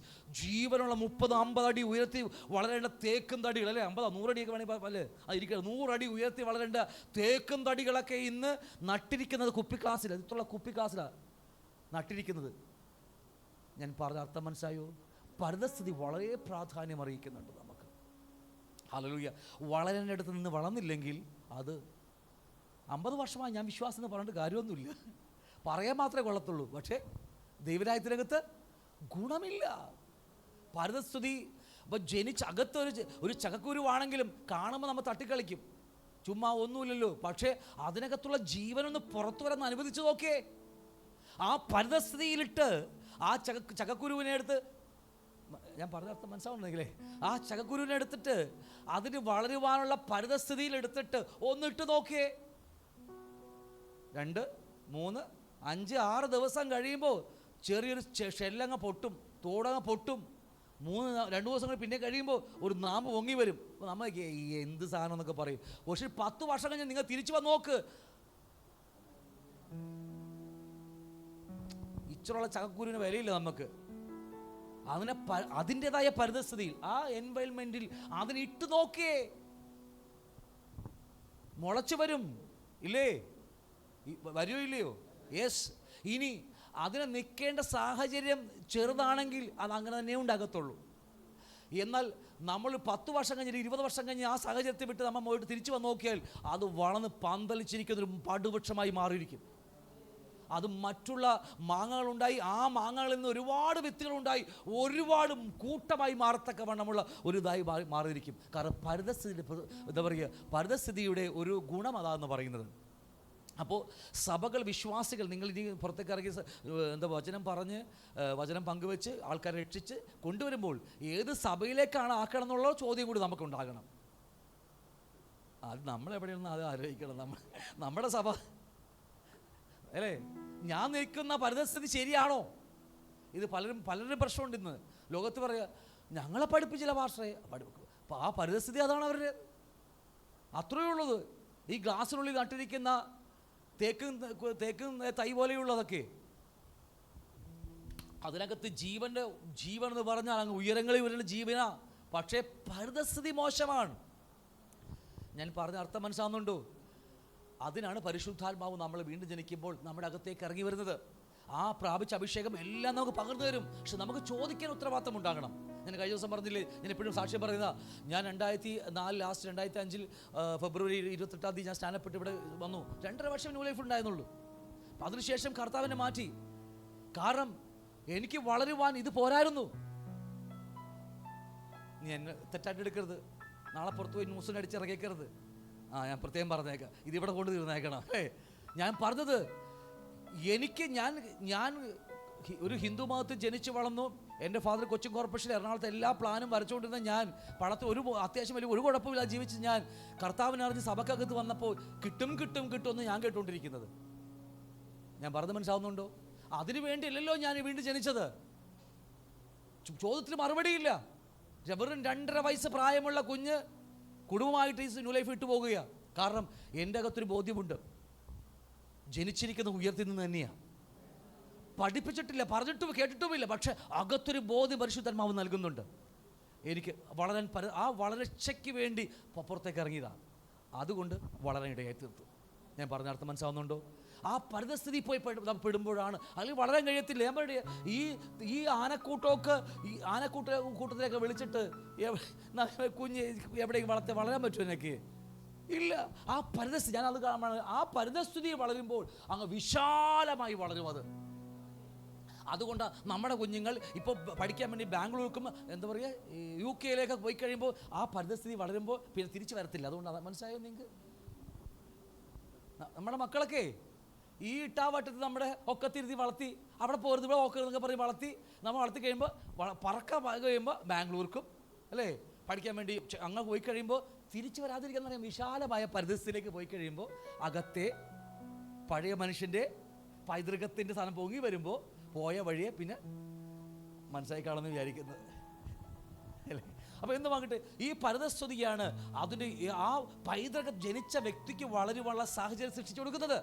ജീവനുള്ള 30-50 അടി ഉയർത്തി വളരേണ്ട തേക്കും തടികൾ അല്ലേ, 50-100 അടിയൊക്കെ വേണമെങ്കിൽ അല്ലേ അതിരിക്കണം, 100 അടി ഉയർത്തി വളരേണ്ട തേക്കും തടികളൊക്കെ ഇന്ന് നട്ടിരിക്കുന്നത് കുപ്പി ക്ലാസ്സിലാണ്, ഇത്രയുള്ള കുപ്പി ക്ലാസ്സിലാണ് നട്ടിരിക്കുന്നത്. ഞാൻ പറഞ്ഞ അർത്ഥം മനസ്സിലായോ? പരിതസ്ഥിതി വളരെ പ്രാധാന്യം അറിയിക്കുന്നുണ്ട് നമുക്ക്. ഹല്ലേലൂയ. വളരേണ്ടടുത്ത് നിന്ന് വളർന്നില്ലെങ്കിൽ അത് 50 വർഷമായി ഞാൻ വിശ്വാസം എന്ന് പറഞ്ഞിട്ട് കാര്യമൊന്നുമില്ല, പറയാൻ മാത്രമേ കൊള്ളത്തുള്ളൂ. പക്ഷേ ദൈവരാജ്യത്തിനകത്ത് ഗുണമില്ല. പരിതസ്ഥിതി ഇപ്പം അകത്ത് ഒരു ചകക്കുരുവാണെങ്കിലും കാണുമ്പോൾ നമ്മൾ തട്ടിക്കളിക്കും, ചുമ്മാ ഒന്നുമില്ലല്ലോ. പക്ഷേ അതിനകത്തുള്ള ജീവനൊന്ന് പുറത്തു വരാൻ അനുവദിച്ചു നോക്കേ. ആ പരിതസ്ഥിതിയിലിട്ട് ആ ചകക്കുരുവിനെ എടുത്ത്, ഞാൻ പറഞ്ഞ അർത്ഥം മനസ്സിലാവുന്നെങ്കിലേ, ആ ചകക്കുരുവിനെ എടുത്തിട്ട് അതിന് വളരുവാനുള്ള പരിതസ്ഥിതിയിൽ എടുത്തിട്ട് ഒന്നിട്ട് നോക്കിയേ. 2, 3, 5, 6 ദിവസം കഴിയുമ്പോൾ ചെറിയൊരു ഷെല്ലങ്ങ് പൊട്ടും, തോടങ്ങ് പൊട്ടും. 2 ദിവസങ്ങൾ പിന്നെ കഴിയുമ്പോൾ ഒരു നാമ്പ് പൊങ്ങി വരും. അപ്പോൾ നമ്മൾ എന്ത് സാധനം എന്നൊക്കെ പറയും. പക്ഷേ 10 വർഷം കഴിഞ്ഞ് നിങ്ങൾ തിരിച്ചു വന്ന് നോക്ക്, ഇച്ചിലുള്ള ചകക്കുരുവിന് വിലയില്ല നമുക്ക്. അതിൻ്റെതായ പരിതസ്ഥിതിയിൽ ആ എൻവയൺമെന്റിൽ അതിന് ഇട്ട് നോക്കിയേ, മുളച്ചു വരും ഇല്ലേ? വരുമോ ഇല്ലയോ? യെസ്. ഇനി അതിനെ നിൽക്കേണ്ട സാഹചര്യം ചെറുതാണെങ്കിൽ അത് അങ്ങനെ തന്നെ ഉണ്ടാകത്തുള്ളൂ. എന്നാൽ നമ്മൾ 10 വർഷം കഴിഞ്ഞ് 20 വർഷം കഴിഞ്ഞ് ആ സാഹചര്യത്തെ വിട്ട് നമ്മൾ പോയിട്ട് തിരിച്ചു വന്ന് നോക്കിയാൽ അത് വളർന്ന് പന്തലിച്ചിരിക്കുന്നൊരു പടുവൃക്ഷമായി മാറിയിരിക്കും. അത് മറ്റുള്ള മാങ്ങകളുണ്ടായി, ആ മാങ്ങകളിൽ നിന്ന് ഒരുപാട് വിത്തുകളുണ്ടായി, ഒരുപാട് കൂട്ടമായി മാറത്തക്കവണ്ണമുള്ള ഒരു ഇതായി മാറിയിരിക്കും. കാരണം പരിതസ്ഥിതിയുടെ ഒരു ഗുണം അതാണെന്ന് പറയുന്നത്. അപ്പോൾ സഭകൾ, വിശ്വാസികൾ, നിങ്ങൾ ഇനി പുറത്തേക്ക് ഇറങ്ങി വചനം പറഞ്ഞ് വചനം പങ്കുവെച്ച് ആൾക്കാരെ രക്ഷിച്ച് കൊണ്ടുവരുമ്പോൾ ഏത് സഭയിലേക്കാണ് ആക്കണം എന്നുള്ള ചോദ്യം കൂടി നമുക്കുണ്ടാകണം. അത് നമ്മളെവിടെയാണെന്ന് അത് ആലോചിക്കണം. നമ്മുടെ സഭ അല്ലേ, ഞാൻ നിൽക്കുന്ന പരിതസ്ഥിതി ശരിയാണോ? ഇത് പലരും പ്രശ്നമുണ്ട് ഇന്ന് ലോകത്ത്. പറയുക, ഞങ്ങളെ പഠിപ്പിച്ചില്ല പാസ്റ്ററെ. അപ്പോൾ ആ പരിതസ്ഥിതി അതാണ് അവരുടെ, അത്രയേ ഉള്ളത്. ഈ ഗ്ലാസ്സിനുള്ളിൽ നട്ടിരിക്കുന്ന തേക്കും തൈ പോലെയുള്ളതൊക്കെ, അതിനകത്ത് ജീവൻ എന്ന് പറഞ്ഞാൽ അങ്ങ് ഉയരങ്ങളിൽ വരുന്ന ജീവനാ. പക്ഷേ പരിതസ്ഥിതി മോശമാണ്. ഞാൻ പറഞ്ഞ അർത്ഥം മനസ്സിലാവുന്നുണ്ടോ? അതിനാണ് പരിശുദ്ധാത്മാവ് നമ്മൾ വീണ്ടും ജനിക്കുമ്പോൾ നമ്മുടെ അകത്തേക്ക് ഇറങ്ങി വരുന്നത്. ആ പ്രാപിച്ച അഭിഷേകം എല്ലാം നമുക്ക് പകർന്നു തരും. പക്ഷെ നമുക്ക് ചോദിക്കാൻ ഉത്തരവാദിത്തം ഉണ്ടാകണം. ഞാൻ കഴിഞ്ഞ ദിവസം പറഞ്ഞില്ലേ, ഞാൻ എപ്പോഴും സാക്ഷ്യം പറയുന്നതാ. ഞാൻ 2004 ലാസ്റ്റ് 2005 ഫെബ്രുവരി 28 ഞാൻ സ്റ്റാൻഡപ്പ് ഇവിടെ വന്നു. 2.5 വർഷം ന്യൂ ലൈഫ് ഉണ്ടായിരുന്നുള്ളൂ. അപ്പം അതിനുശേഷം കർത്താവിനെ മാറ്റി. കാരണം എനിക്ക് വളരുവാൻ ഇത് പോരായിരുന്നു. നീ എന്നെ തെറ്റായിട്ട് എടുക്കരുത്. നാളെ പുറത്ത് പോയി ന്യൂസിന് അടിച്ചിറങ്ങിക്കരുത്. ഞാൻ പ്രത്യേകം പറഞ്ഞേക്കാം, ഇതിവിടെ കൊണ്ട് തീർന്നേക്കണം. ഞാൻ പറഞ്ഞത്, ഞാൻ ഒരു ഹിന്ദു മതത്തിൽ ജനിച്ചു വളർന്നു. എൻ്റെ ഫാദർ കൊച്ചിൻ കോർപ്പറേഷനിൽ എറണാകുളത്ത് എല്ലാ പ്ലാനും വരച്ചുകൊണ്ടിരുന്ന ഞാൻ, പണത്തിൽ അത്യാവശ്യം വലിയ ഒരു കുഴപ്പമില്ല ജീവിച്ച് ഞാൻ കർത്താവിനറിഞ്ഞ് സഭക്കകത്ത് വന്നപ്പോൾ കിട്ടും എന്ന് ഞാൻ കേട്ടുകൊണ്ടിരിക്കുന്നത്. ഞാൻ പറഞ്ഞത് മനസ്സിലാവുന്നുണ്ടോ? അതിനു വേണ്ടിയല്ലല്ലോ ഞാൻ വീണ്ടും ജനിച്ചത്. ചോദ്യത്തിന് മറുപടിയില്ല. വെറും 2.5 വയസ്സ് പ്രായമുള്ള കുഞ്ഞ് കുടുംബമായിട്ട് ഈ ന്യൂ ലൈഫ് ഇട്ടു പോകുകയാണ്. കാരണം എൻ്റെ അകത്തൊരു ബോധ്യമുണ്ട്, ജനിച്ചിരിക്കുന്ന ഉയർത്തി നിന്ന് തന്നെയാണ്. പഠിപ്പിച്ചിട്ടില്ല, പറഞ്ഞിട്ടും കേട്ടിട്ടുമില്ല, പക്ഷെ അകത്തൊരു ബോധ്യം പരിശുദ്ധാത്മാവ് നൽകുന്നുണ്ട്. എനിക്ക് വളരാൻ ആ വളർച്ചയ്ക്ക് വേണ്ടി പുറത്തേക്ക് ഇറങ്ങിയതാണ്. അതുകൊണ്ട് വളരാൻ ഇടയായി തീർത്തു. ഞാൻ പറഞ്ഞ അർത്ഥം മനസ്സിലാവുന്നുണ്ടോ? ആ പരിതസ്ഥിതി പോയി പെടുമ്പോഴാണ്, അല്ലെങ്കിൽ വളരാൻ കഴിയത്തില്ല. ഞാൻ പറയുക, ഈ കൂട്ടത്തിലേക്ക് വിളിച്ചിട്ട് കുഞ്ഞ് എവിടെയും വളരാൻ പറ്റുമോ എനിക്ക്? ഇല്ല. ആ പരിതസ്ഥിതി, ഞാനത് കാണാൻ, ആ പരിതസ്ഥിതി വളരുമ്പോൾ അങ്ങ് വിശാലമായി വളരും അത്. അതുകൊണ്ട് നമ്മുടെ കുഞ്ഞുങ്ങൾ ഇപ്പോൾ പഠിക്കാൻ വേണ്ടി ബാംഗ്ലൂർക്കും എന്താ പറയുക UK പോയി കഴിയുമ്പോൾ ആ പരിതസ്ഥിതി വളരുമ്പോൾ പിന്നെ തിരിച്ചു വരത്തില്ല. അതുകൊണ്ട് മനസ്സിലായോ നിങ്ങൾക്ക്? നമ്മുടെ മക്കളൊക്കെ ഈ ഇട്ടാവട്ടത്ത് നമ്മുടെ ഒക്കത്തിരുത്തി വളർത്തി, അവിടെ പോരുത് ഇവിടെ ഓക്കരുന്നൊക്കെ പറഞ്ഞ് വളർത്തി, നമ്മൾ വളർത്തി കഴിയുമ്പോൾ പറക്കാൻ കഴിയുമ്പോൾ ബാംഗ്ലൂർക്കും അല്ലേ പഠിക്കാൻ വേണ്ടി അങ്ങ് പോയി കഴിയുമ്പോൾ തിരിച്ചു വരാതിരിക്കാൻ പറയാം. വിശാലമായ പരിതസ്ഥിതിയിലേക്ക് പോയി കഴിയുമ്പോൾ അകത്തെ പഴയ മനുഷ്യൻ്റെ പൈതൃകത്തിൻ്റെ സാധനം പൊങ്ങി വരുമ്പോൾ പോയ വഴിയെ പിന്നെ മനസ്സിലായി കാണുമെന്ന് വിചാരിക്കുന്നത് അല്ലേ? അപ്പോൾ എന്ത് വാങ്ങട്ടെ, ഈ പരിതസ്ഥിതിയാണ് അതിൻ്റെ ആ പൈതൃകം ജനിച്ച വ്യക്തിക്ക് വളരുവാനുള്ള സാഹചര്യം സൃഷ്ടിച്ചു കൊടുക്കുന്നത്.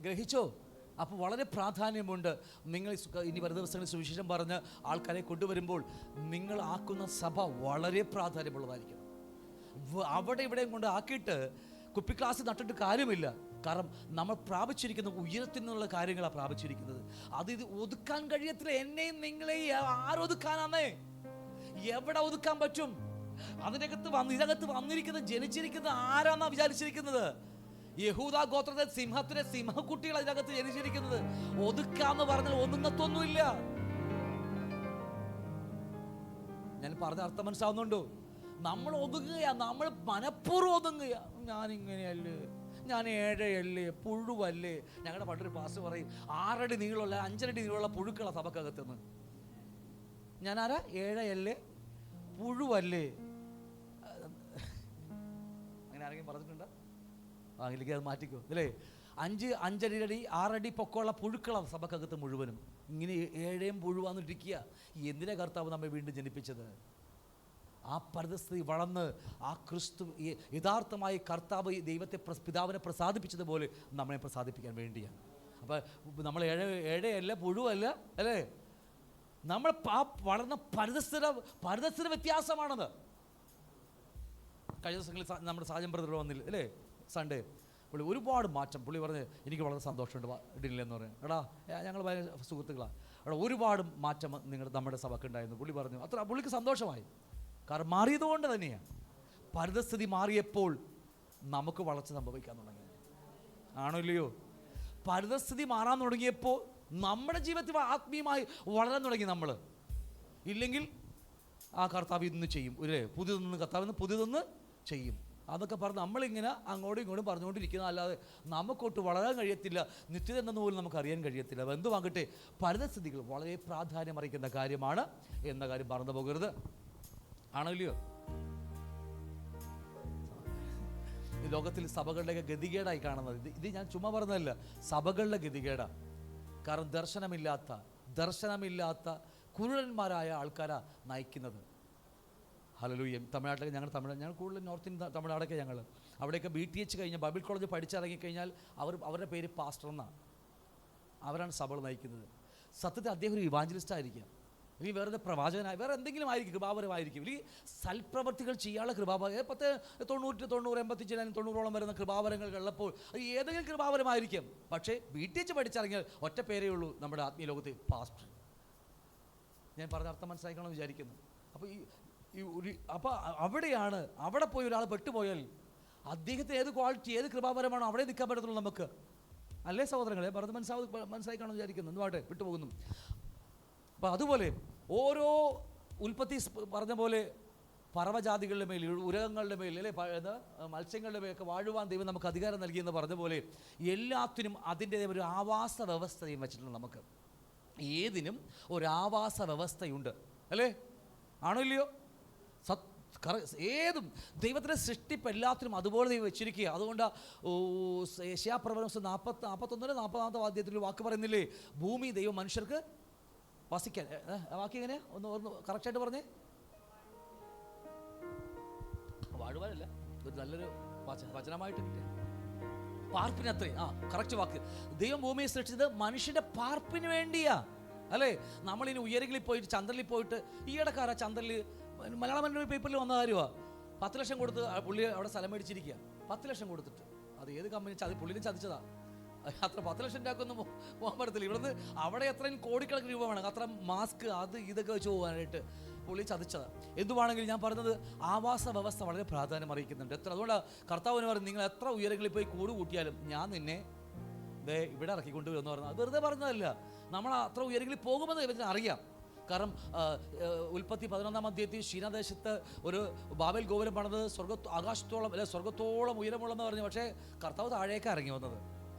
ഗ്രഹിച്ചോ? അപ്പോൾ വളരെ പ്രാധാന്യമുണ്ട്. നിങ്ങൾ ഇനി വരുന്ന ദിവസങ്ങളിൽ സുവിശേഷം പറഞ്ഞ് ആൾക്കാരെ കൊണ്ടുവരുമ്പോൾ നിങ്ങൾ ആക്കുന്ന സഭ വളരെ പ്രാധാന്യമുള്ളതായിരിക്കും. അവിടെ ഇവിടെയും കൊണ്ട് ആക്കിയിട്ട് കുപ്പിക്ലാസ് നട്ടിട്ട് കാര്യമില്ല. കാരണം നമ്മൾ പ്രാപിച്ചിരിക്കുന്ന ഉയരത്തിൽ നിന്നുള്ള കാര്യങ്ങളാണ് പ്രാപിച്ചിരിക്കുന്നത്. ഇത് ഒതുക്കാൻ കഴിയത്തില്ല. എന്നെയും നിങ്ങളെയും ആരൊതുക്കാനാന്നേ? എവിടെ ഒതുക്കാൻ പറ്റും? ഇതിനകത്ത് വന്നിരിക്കുന്നത് ജനിച്ചിരിക്കുന്നത് ആരാന്നാ വിചാരിച്ചിരിക്കുന്നത്? യഹൂദ ഗോത്രത്തെ സിംഹക്കുട്ടികൾ അതിനകത്ത് ജനിച്ചിരിക്കുന്നത്. ഒതുക്കാന്ന് പറഞ്ഞാൽ ഒന്നുങ്ങത്തൊന്നുമില്ല. ഞാൻ പറഞ്ഞ അർത്ഥം മനസ്സിലാവുന്നുണ്ടോ? നമ്മൾ ഒതുങ്ങുക, നമ്മൾ മനഃപൂർവ്വം ഒതുങ്ങുക. ഞാനിങ്ങനെയല്ലേ, ഞാൻ 7 അല്ലേ, പുഴുവല്ലേ. ഞങ്ങളുടെ പണ്ടൊരു പാസ് പറയും 6 അടി നീളമുള്ള 5 അടി നീളമുള്ള പുഴുക്കള സഭക്കകത്തുനിന്ന്. ഞാനാരാ? 7 അല്ലേ, പുഴുവല്ലേ. അങ്ങനെ ആരെങ്കിലും പറഞ്ഞിട്ടുണ്ടോ? അതിലേക്ക് അത് മാറ്റിക്കോ അല്ലേ. 5 അടി 6 അടി പൊക്കമുള്ള പുഴുക്കളാണ് സഭക്കകത്ത് മുഴുവനും. ഇങ്ങനെ 7 പുഴുവാന്നിട്ടിരിക്കുക. എന്തിനാ കർത്താവ് നമ്മെ വീണ്ടും ജനിപ്പിച്ചത്? ആ പരിതസ്ഥിതി വളർന്ന് ആ ക്രിസ്തു യഥാർത്ഥമായി കർത്താവ് ദൈവത്തെ പിതാവിനെ പ്രസാദിപ്പിച്ചതുപോലെ നമ്മളെ പ്രസാദിപ്പിക്കാൻ വേണ്ടിയാണ്. അപ്പോൾ നമ്മൾ 7 അല്ല, പുഴുവല്ല അല്ലേ. നമ്മൾ ആ വളർന്ന പരിതസ്ഥിതി വ്യത്യാസമാണത്. കഴിഞ്ഞ ദിവസങ്ങളിൽ നമ്മുടെ സാജൻ ബ്രദർ വന്നില്ല അല്ലേ, സൺഡേ. പുള്ളി ഒരുപാട് മാറ്റം. പുള്ളി പറഞ്ഞ് എനിക്ക് വളരെ സന്തോഷമുണ്ട് ഇടില്ലെന്ന് പറയാം. എടാ ഞങ്ങൾ ഭയങ്കര സുഹൃത്തുക്കളാണ്. എടാ ഒരുപാട് മാറ്റം നമ്മുടെ സഭയ്ക്ക് ഉണ്ടായിരുന്നു. പുള്ളി പറഞ്ഞു പുള്ളിക്ക് സന്തോഷമായി. കാരണം മാറിയതുകൊണ്ട് തന്നെയാണ്. പരിതസ്ഥിതി മാറിയപ്പോൾ നമുക്ക് വളർച്ച സംഭവിക്കാൻ തുടങ്ങി. ആണോ ഇല്ലയോ? പരിതസ്ഥിതി മാറാൻ തുടങ്ങിയപ്പോൾ നമ്മുടെ ജീവിതത്തിൽ ആത്മീയമായി വളരാൻ തുടങ്ങി നമ്മൾ. ഇല്ലെങ്കിൽ ആ കർത്താവ് ഇന്ന് ചെയ്യും അല്ലേ, കർത്താവ് പുതിയതൊന്ന് ചെയ്യും. അതൊക്കെ പറഞ്ഞ് നമ്മളിങ്ങനെ അങ്ങോട്ടും ഇങ്ങോട്ടും പറഞ്ഞുകൊണ്ടിരിക്കുന്ന അല്ലാതെ നമുക്കൊട്ട് വളരാൻ കഴിയത്തില്ല. നിത്യത എന്ന പോലും നമുക്ക് അറിയാൻ കഴിയത്തില്ല. എന്തുവാകട്ടെ, പരിതസ്ഥിതികൾ വളരെ പ്രാധാന്യം അറിയിക്കുന്ന കാര്യമാണ് എന്ന കാര്യം മറന്നു പോകരുത്. ആണോ ഇല്ലയോ? ഈ ലോകത്തിൽ സഭകളുടെയൊക്കെ ഗതികേടായി കാണുന്നത് ഇത് ഞാൻ ചുമ്മാ പറഞ്ഞതല്ല, സഭകളുടെ ഗതികേടാ. കാരണം ദർശനമില്ലാത്ത കുരുടന്മാരായ ആൾക്കാരാ നയിക്കുന്നത്. ഹല്ലേലൂയ. തമിഴ്നാട്ടിലേക്ക് ഞങ്ങൾ കൂടുതൽ നോർത്ത് ഇന്ത്യ തമിഴ്നാടൊക്കെ അവിടെയൊക്കെ BTH കഴിഞ്ഞ ബൈബിൾ കോളേജ് പഠിച്ചിറങ്ങിക്കഴിഞ്ഞാൽ അവരുടെ പേര് പാസ്റ്റർ എന്നാണ്. അവരാണ് സഭകൾ നയിക്കുന്നത്. സത്യത്തിൽ അദ്ദേഹം ഒരു ഇവാഞ്ചലിസ്റ്റ് ആയിരിക്കാം, ഇനി വേറെ പ്രവാചകനായി വേറെ എന്തെങ്കിലും ആയിരിക്കും, കൃപാപരമായിരിക്കും. ഇനി സൽപ്രവർത്തികൾ ചെയ്യാനുള്ള കൃപാപരം 90, 85, 90ഓളം വരുന്ന കൃപാപരങ്ങൾ ഉള്ളപ്പോൾ ഏതെങ്കിലും കൃപാപരമായിരിക്കും. പക്ഷേ BTH പഠിച്ചിറങ്ങിയാൽ ഒറ്റ പേരേ ഉള്ളൂ നമ്മുടെ ആത്മീയ ലോകത്തിൽ, പാസ്റ്റർ. ഞാൻ പറഞ്ഞ അർത്ഥം മനസ്സിലാക്കണമെന്ന് വിചാരിക്കുന്നു. അപ്പോൾ അവിടെ പോയി ഒരാൾ പെട്ടുപോയാൽ അദ്ദേഹത്തിന് ഏത് ക്വാളിറ്റി, ഏത് കൃപാപരമാണോ അവിടെ നിൽക്കാൻ പറ്റത്തുള്ളൂ നമുക്ക്, അല്ലേ സഹോദരങ്ങളെ? പറഞ്ഞത് മനസ്സിലാക്കണമെന്ന് വിചാരിക്കുന്നു. എന്തുവാട്ടെ വിട്ടുപോകുന്നു. അപ്പോൾ അതുപോലെ ഓരോ ഉൽപ്പത്തി പറഞ്ഞ പോലെ പറവജാതികളുടെ മേൽ, ഉരകങ്ങളുടെ മേൽ, അല്ലെ മത്സ്യങ്ങളുടെ മേലൊക്കെ വാഴുവാൻ ദൈവം നമുക്ക് അധികാരം നൽകിയെന്ന് പറഞ്ഞ പോലെ എല്ലാത്തിനും അതിൻ്റെ ഒരു ആവാസ വ്യവസ്ഥയും വെച്ചിട്ടുണ്ട്. നമുക്ക് ഏതിനും ഒരു ആവാസ വ്യവസ്ഥയുണ്ട്, അല്ലേ? ആണോ ഇല്ലയോ? ഏതും ദൈവത്തിൻ്റെ സൃഷ്ടിപ്പ് എല്ലാത്തിനും അതുപോലെ ദൈവം വെച്ചിരിക്കുക. അതുകൊണ്ട് യെശയ്യാപ്രവചനം 41-40 വാക്യത്തിൽ വാക്ക് പറയുന്നില്ലേ, ഭൂമി ദൈവം മനുഷ്യർക്ക് വസിക്കാൻ. വാക്യം എങ്ങനെ ഒന്ന് കറക്റ്റായിട്ട് പറഞ്ഞേ. വാഴുവാനല്ല, ഒരു നല്ലൊരു വചനമായിട്ട് കിട്ടിയ പാർപ്പിനത്രേ. കറക്റ്റ് വാക്ക്. ദൈവം ഭൂമിയെ സൃഷ്ടിച്ചത് മനുഷ്യൻ്റെ പാർപ്പിന് വേണ്ടിയാ, അല്ലേ? നമ്മളിനി ഉയരങ്ങളിൽ പോയിട്ട് ചന്ദ്രനിൽ പോയിട്ട്, ഈയിടക്കാരാ ചന്ദ്രനിൽ മലയാള മനോരമ പേപ്പറിൽ വന്ന കാര്യമാണ്. 10 ലക്ഷം കൊടുത്ത് പുള്ളി അവിടെ സ്ഥലം മേടിച്ചിരിക്കുക. 10 ലക്ഷം കൊടുത്തിട്ട് അത് ഏത് കമ്പനി പുള്ളിനെ ചതിച്ചതാ. അത്ര 10 ലക്ഷം രൂപക്കൊന്നും പോകാൻ പറ്റത്തില്ല. ഇവിടുന്ന് അവിടെ എത്രയും കോടിക്കണക്കിന് രൂപ വേണം, അത്ര മാസ്ക് അത് ഇതൊക്കെ വെച്ച് പോകാനായിട്ട് പുള്ളി ചതിച്ചതാണ്. എന്തുവാണെങ്കിലും ഞാൻ പറഞ്ഞത് ആവാസ വ്യവസ്ഥ വളരെ പ്രാധാന്യം അറിയിക്കുന്നുണ്ട്. അതുകൊണ്ട് കർത്താവിന് പറഞ്ഞു, നിങ്ങൾ എത്ര ഉയരങ്ങളിൽ പോയി കൂട് കൂട്ടിയാലും ഞാൻ നിന്നെ ഇവിടെ ഇറക്കിക്കൊണ്ടുവരുമെന്ന് പറഞ്ഞു. അത് വെറുതെ പറഞ്ഞതല്ല, നമ്മൾ അത്ര ഉയരങ്ങളിൽ പോകുമെന്ന് ദൈവത്തിന് അറിയാം. കാരണം ഉൽപ്പത്തി 11-ാം അധ്യായത്തിൽ ശീനാദേശത്ത് ഒരു ബാബേൽ ഗോപുരം പണിത് ആകാശത്തോളം അല്ലെ സ്വർഗത്തോളം ഉയരമുള്ളെന്ന് പറഞ്ഞു. പക്ഷേ കർത്താവ് താഴേക്ക് ഇറങ്ങി വന്നത്.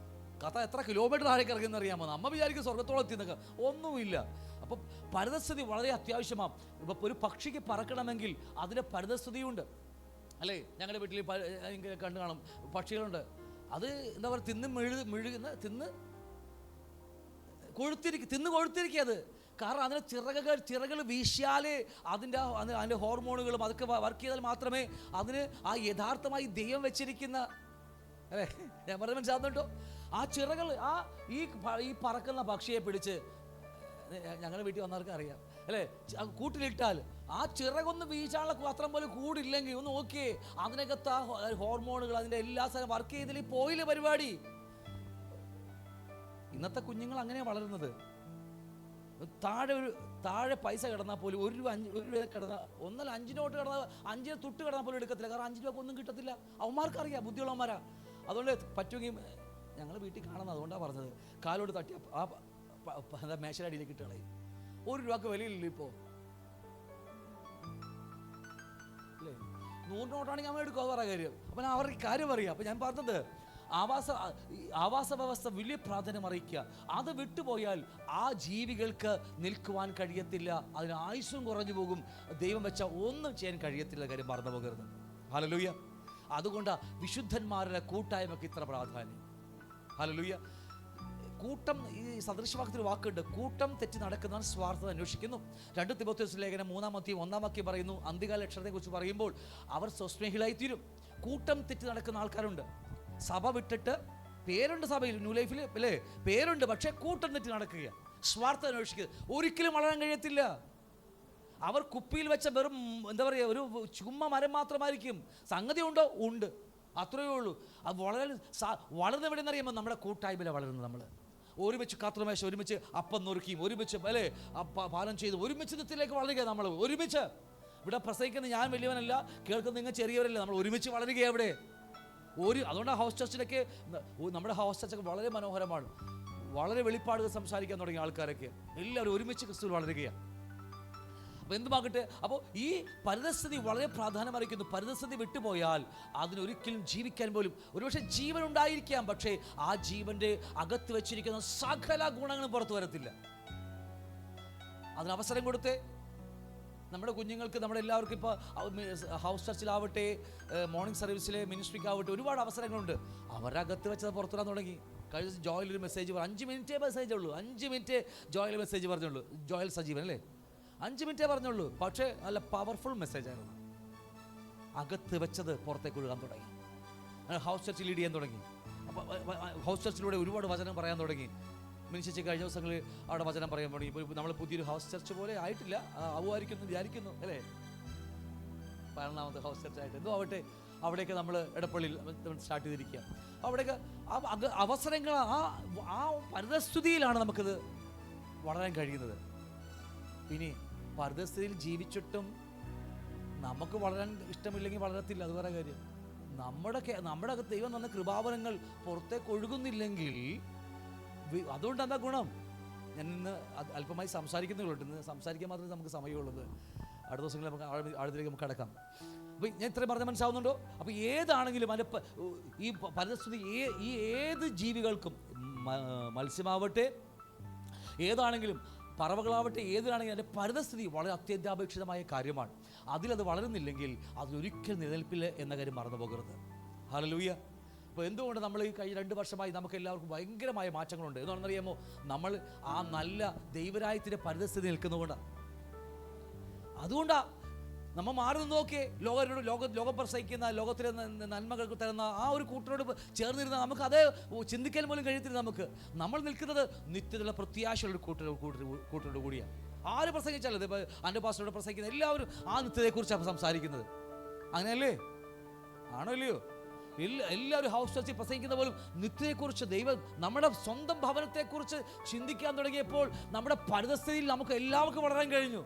കർത്താവ് എത്ര കിലോമീറ്റർ താഴേക്ക് ഇറങ്ങിയെന്ന് അറിയാമോ? നമ്മ വിചാരിക്കും സ്വർഗത്തോളം എത്തിയെന്നൊക്കെ, ഒന്നുമില്ല. അപ്പം പരിതസ്ഥിതി വളരെ അത്യാവശ്യമാണ്. ഇപ്പം ഒരു പക്ഷിക്ക് പറക്കണമെങ്കിൽ അതിൻ്റെ പരിതസ്ഥിതിയുണ്ട്, അല്ലേ? ഞങ്ങളുടെ വീട്ടിൽ കണ്ടു കാണും പക്ഷികളുണ്ട്. അത് എന്താ പറയുക, തിന്ന് കൊഴുത്തിരിക്കുക. അത് കാരണം അതിന് ചിറകൾ വീശിയാലേ അതിൻ്റെ ഹോർമോണുകളും അതൊക്കെ വർക്ക് ചെയ്താൽ മാത്രമേ അതിന് ആ യഥാർത്ഥമായി ദൈവം വെച്ചിരിക്കുന്ന, അല്ലേ? ഞാൻ പറഞ്ഞ മനസ്സിലാകുന്നുണ്ടോ? ആ ചിറകൾ ഈ പറക്കുന്ന പക്ഷിയെ പിടിച്ച് ഞങ്ങളുടെ വീട്ടിൽ വന്നവർക്ക് അറിയാം, അല്ലേ? കൂട്ടിലിട്ടാൽ ആ ചിറകൊന്ന് വീശാനുള്ള പത്രം പോലും കൂടില്ലെങ്കിൽ ഒന്ന് നോക്കിയേ, അതിനകത്ത് ആ ഹോർമോണുകൾ അതിൻ്റെ എല്ലാ സ്ഥലം വർക്ക് ചെയ്തിൽ പോയില്ല പരിപാടി. ഇന്നത്തെ കുഞ്ഞുങ്ങൾ അങ്ങനെയാണ് വളരുന്നത്. താഴെ പൈസ കിടന്നാൽ പോലും ഒരു രൂപ കിടന്നാൽ, 5 നോട്ട് കിടന്നാൽ 5 തുട്ട് കിടന്നാൽ പോലും എടുക്കത്തില്ല. കാരണം 5 രൂപ ഒന്നും കിട്ടത്തില്ല. അവന്മാർക്കറിയാം, ബുദ്ധിയുള്ളവന്മാരാ. അതുകൊണ്ട് പറ്റുമെങ്കിൽ ഞങ്ങൾ വീട്ടിൽ കാണുന്നത്, അതുകൊണ്ടാണ് പറഞ്ഞത്, കാലോട് തട്ടി എന്താ മേശലടിയിലേക്ക് ഇട്ട് കളയും. 1 രൂപക്ക് വിലയില്ല ഇപ്പോൾ, അല്ലേ? 100 നോട്ടാണെങ്കിൽ നമ്മൾ എടുക്കുക, അത് പറയാൻ കാര്യം. അപ്പം ഞാൻ അവർക്ക് കാര്യം അറിയാം. അപ്പം ഞാൻ പറഞ്ഞത് ആവാസ വ്യവസ്ഥ വലിയ പ്രാധാന്യം അറിയിക്കുക. അത് വിട്ടുപോയാൽ ആ ജീവികൾക്ക് നിൽക്കുവാൻ കഴിയത്തില്ല, അതിന് ആയുസ്സും കുറഞ്ഞു പോകും. ദൈവം വെച്ച ഒന്നും ചെയ്യാൻ കഴിയത്തില്ല, കാര്യം മറന്നു പോകരുത്. ഹല്ലേലൂയ. അതുകൊണ്ട് വിശുദ്ധന്മാരുടെ കൂട്ടായ്മയ്ക്ക് ഇത്ര പ്രാധാന്യം. ഹല്ലേലൂയ. കൂട്ടം, ഈ സദൃശവാക്യത്തിൽ വാക്കുണ്ട്, കൂട്ടം തെറ്റി നടക്കുന്നവൻ സ്വാർത്ഥത അന്വേഷിക്കുന്നു. 2 തിമോഥെയോസ് ലേഖനം 3-ാം അധ്യായം 1-ാം വാക്യം പറയുന്നു, അന്ത്യകാല ലക്ഷണത്തെക്കുറിച്ച് പറയുമ്പോൾ അവർ സ്വസ്നേഹികളായിത്തീരും. കൂട്ടം തെറ്റി നടക്കുന്ന ആൾക്കാരുണ്ട്. സഭ വിട്ടിട്ട്, പേരുണ്ട് സഭയിൽ, ന്യൂ ലൈഫിൽ, അല്ലേ? പേരുണ്ട്, പക്ഷേ കൂട്ടം തെറ്റി നടക്കുക, സ്വാർത്ഥ അന്വേഷിക്കുക. ഒരിക്കലും വളരാൻ കഴിയത്തില്ല. അവർ കുപ്പിയിൽ വെച്ച വെറും എന്താ പറയുക, ഒരു ചുമ്മാ മരം മാത്രമായിരിക്കും. സംഗതി ഉണ്ടോ? ഉണ്ട്, അത്രയേ ഉള്ളൂ. അത് വളർന്ന് എവിടെ നിന്നറിയുമ്പോൾ നമ്മുടെ കൂട്ടായ്മയിലാണ് വളരുന്നത്. നമ്മൾ ഒരുമിച്ച് കത്രുമേശ, ഒരുമിച്ച് അപ്പം നുറുക്കിയും, ഒരുമിച്ച് അല്ലേ പാലം ചെയ്ത് ഒരുമിച്ച് നിത്യത്തിലേക്ക് വളരുക. നമ്മൾ ഒരുമിച്ച് ഇവിടെ പ്രസംഗിക്കുന്ന ഞാൻ വലിയവനല്ല, കേൾക്കുന്ന നിങ്ങൾ ചെറിയവരല്ല, നമ്മൾ ഒരുമിച്ച് വളരുകയാണ് ഇവിടെ. അതുകൊണ്ട് ഹൗസ് ചർച്ചിലൊക്കെ, നമ്മുടെ ഹൗസ് ചർച്ചൊക്കെ വളരെ മനോഹരമാണ്. വളരെ വെളിപ്പാടുകൾ സംസാരിക്കാൻ തുടങ്ങിയ ആൾക്കാരൊക്കെ എല്ലാവരും ഒരുമിച്ച് ക്രിസ്തുവിൽ വളരുകയാണ്. അപ്പോൾ എന്തുമാകട്ടെ, അപ്പോൾ ഈ പരിതസ്ഥിതി വളരെ പ്രാധാന്യം അറിയിക്കുന്നു. പരിതസ്ഥിതി വിട്ടുപോയാൽ അതിനൊരിക്കലും ജീവിക്കാൻ പോലും, ഒരുപക്ഷെ ജീവൻ ഉണ്ടായിരിക്കാം, പക്ഷേ ആ ജീവൻ്റെ അകത്ത് വെച്ചിരിക്കുന്ന സകല ഗുണങ്ങളും പുറത്തു വരത്തില്ല. അതിനവസരം കൊടുത്തേ. നമ്മുടെ കുഞ്ഞുങ്ങൾക്ക്, നമ്മുടെ എല്ലാവർക്കും ഇപ്പോൾ ഹൗസ് ചർച്ചിലാവട്ടെ, മോർണിംഗ് സർവീസിലെ മിനിസ്ട്രിക്കാവട്ടെ, ഒരുപാട് അവസരങ്ങളുണ്ട്. അവരുടെ അകത്ത് വെച്ചത് പുറത്തു വരാൻ തുടങ്ങി. കഴിഞ്ഞ ജോയിലൊരു മെസ്സേജ് 5 മിനിറ്റേ മെസ്സേജ് ഉള്ളൂ. 5 മിനിറ്റ് ജോയിൽ മെസ്സേജ് പറഞ്ഞുള്ളൂ. ജോയിൽ സജീവൻ അല്ലേ, 5 മിനിറ്റേ പറഞ്ഞുള്ളൂ. പക്ഷേ നല്ല പവർഫുൾ മെസ്സേജ് ആയിരുന്നു. അകത്ത് വെച്ചത് പുറത്തേക്ക് ഒഴുകാൻ തുടങ്ങി. ഹൗസ് ചർച്ച് ലീഡ് ചെയ്യാൻ തുടങ്ങി. അപ്പോൾ ഹൗസ് ചർച്ചിലൂടെ ഒരുപാട് വചനം പറയാൻ തുടങ്ങി. മിനിച്ചേച്ചി കഴിഞ്ഞ ദിവസങ്ങളിൽ അവിടെ വചനം പറയാൻ തുടങ്ങി. ഇപ്പോൾ നമ്മൾ പുതിയൊരു ഹൗസ് ചർച്ച് പോലെ ആയിട്ടില്ല, ആവുമായിരിക്കും വിചാരിക്കുന്നു, അല്ലേ? 12ാമത്തെ ഹൗസ് ചർച്ചായിട്ട് എന്തോ ആവട്ടെ, അവിടെയൊക്കെ നമ്മൾ ഇടപ്പള്ളിയിൽ സ്റ്റാർട്ട് ചെയ്തിരിക്കുക. അവിടെയൊക്കെ അവസരങ്ങൾ, ആ പരിതസ്ഥിതിയിലാണ് നമുക്കിത് വളരാൻ കഴിയുന്നത്. ഇനി പരിതസ്ഥിതിയിൽ ജീവിച്ചിട്ടും നമുക്ക് വളരാൻ ഇഷ്ടമില്ലെങ്കിൽ വളരത്തില്ല, അത് വേറെ കാര്യം. നമ്മുടെ അകത്ത് ദൈവം തന്ന കൃപാവരങ്ങൾ പുറത്തേക്ക് ഒഴുകുന്നില്ലെങ്കിൽ അതുകൊണ്ട് എന്താ ഗുണം? ഞാൻ ഇന്ന് അല്പമായി സംസാരിക്കുന്നുള്ളൂ. ഇന്ന് സംസാരിക്കാൻ മാത്രമേ നമുക്ക് സമയമുള്ളത്. അടുത്ത ദിവസങ്ങളിൽ നമുക്ക് ആഴത്തിലേക്ക് നമുക്ക് കടക്കാം. അപ്പോൾ ഞാൻ ഇത്രയും പറഞ്ഞ മനസ്സിലാവുന്നുണ്ടോ? അപ്പോൾ ഏതാണെങ്കിലും അതിൻ്റെ ഈ പരിസ്ഥിതി ഈ ഏത് ജീവികൾക്കും, മത്സ്യമാവട്ടെ, ഏതാണെങ്കിലും പറവകളാവട്ടെ, ഏതിനാണെങ്കിലും അതിൻ്റെ പരിസ്ഥിതി വളരെ അത്യന്താപേക്ഷിതമായ കാര്യമാണ്. അതിലത് വളരുന്നില്ലെങ്കിൽ അതിലൊരിക്കലും നിലനിൽപ്പില്ല എന്ന കാര്യം മറന്നു പോകരുത്. ഹല്ലേലൂയ. അപ്പോൾ എന്തുകൊണ്ട് നമ്മൾ ഈ കഴിഞ്ഞ 2 വർഷമായി നമുക്ക് എല്ലാവർക്കും ഭയങ്കരമായ മാറ്റങ്ങളുണ്ട്. എന്താണെന്നറിയാമോ? നമ്മൾ ആ നല്ല ദൈവരാജ്യത്തിൻ്റെ പരിസ്ഥിതി നിൽക്കുന്നതുകൊണ്ടാണ്. അതുകൊണ്ടാണ് നമ്മൾ മാറി നിന്ന് നോക്കിയേ. ലോകം പ്രസവിക്കുന്ന, ലോകത്തിലെ നന്മകൾക്ക് തരുന്ന ആ ഒരു കൂട്ടരോട് ചേർന്നിരുന്ന നമുക്ക് അതേ ചിന്തിക്കാൻ പോലും കഴിയത്തില്ല. നമ്മൾ നിൽക്കുന്നത് നിത്യതയുള്ള പ്രത്യാശയുള്ള കൂട്ടരോട് കൂടിയാണ്. ആര് പ്രസംഗിച്ചാലും, ഇപ്പോൾ അൻ്റെ പാസ്റ്ററോട് പ്രസംഗിക്കുന്ന എല്ലാവരും ആ നിത്യതയെക്കുറിച്ചാണ് സംസാരിക്കുന്നത്. അങ്ങനെയല്ലേ? ആണോ ഇല്ലയോ? എല്ലാവരും ഹൗസ് ചർച്ചിൽ പ്രസംഗിക്കുന്ന പോലും നിത്യതയെക്കുറിച്ച്, ദൈവം നമ്മുടെ സ്വന്തം ഭവനത്തെക്കുറിച്ച് ചിന്തിക്കാൻ തുടങ്ങിയപ്പോൾ നമ്മുടെ പരിസ്ഥിതിയിൽ നമുക്ക് എല്ലാവർക്കും വളരാൻ കഴിഞ്ഞു.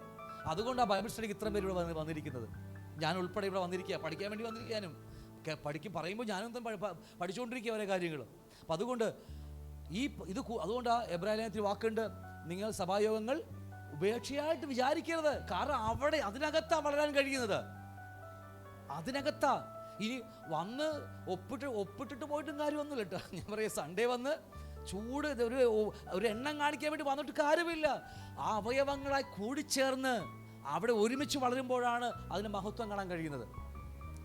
അതുകൊണ്ടാണ് ബൈബിൾ സ്റ്റഡിക്ക് ഇത്രയും പേര് ഇവിടെ വന്നിരിക്കുന്നത്. ഞാൻ ഉൾപ്പെടെ ഇവിടെ വന്നിരിക്കുക, പഠിക്കാൻ വേണ്ടി വന്നിരിക്കാനും പറയുമ്പോൾ ഞാനും പഠിച്ചുകൊണ്ടിരിക്കുക ഓരോ കാര്യങ്ങൾ. അപ്പം അതുകൊണ്ട് അതുകൊണ്ടാണ് എബ്രായ ലേഖനത്തിൽ വാക്കുണ്ട്, നിങ്ങൾ സഭായോഗങ്ങൾ ഉപേക്ഷയായിട്ട് വിചാരിക്കരുത്. കാരണം അതിനകത്താണ് വളരാൻ കഴിയുന്നത്. അതിനകത്താ. ഇനി വന്ന് ഒപ്പിട്ടിട്ട് പോയിട്ടും കാര്യമൊന്നുമില്ല കേട്ടോ. ഞാൻ പറയാം, സൺഡേ വന്ന് ചൂട് ഒരു എണ്ണം കാണിക്കാൻ വേണ്ടി വന്നിട്ട് കാര്യമില്ല. ആ അവയവങ്ങളായി കൂടിച്ചേർന്ന് അവിടെ ഒരുമിച്ച് വളരുമ്പോഴാണ് അതിന് മഹത്വം കാണാൻ കഴിയുന്നത്.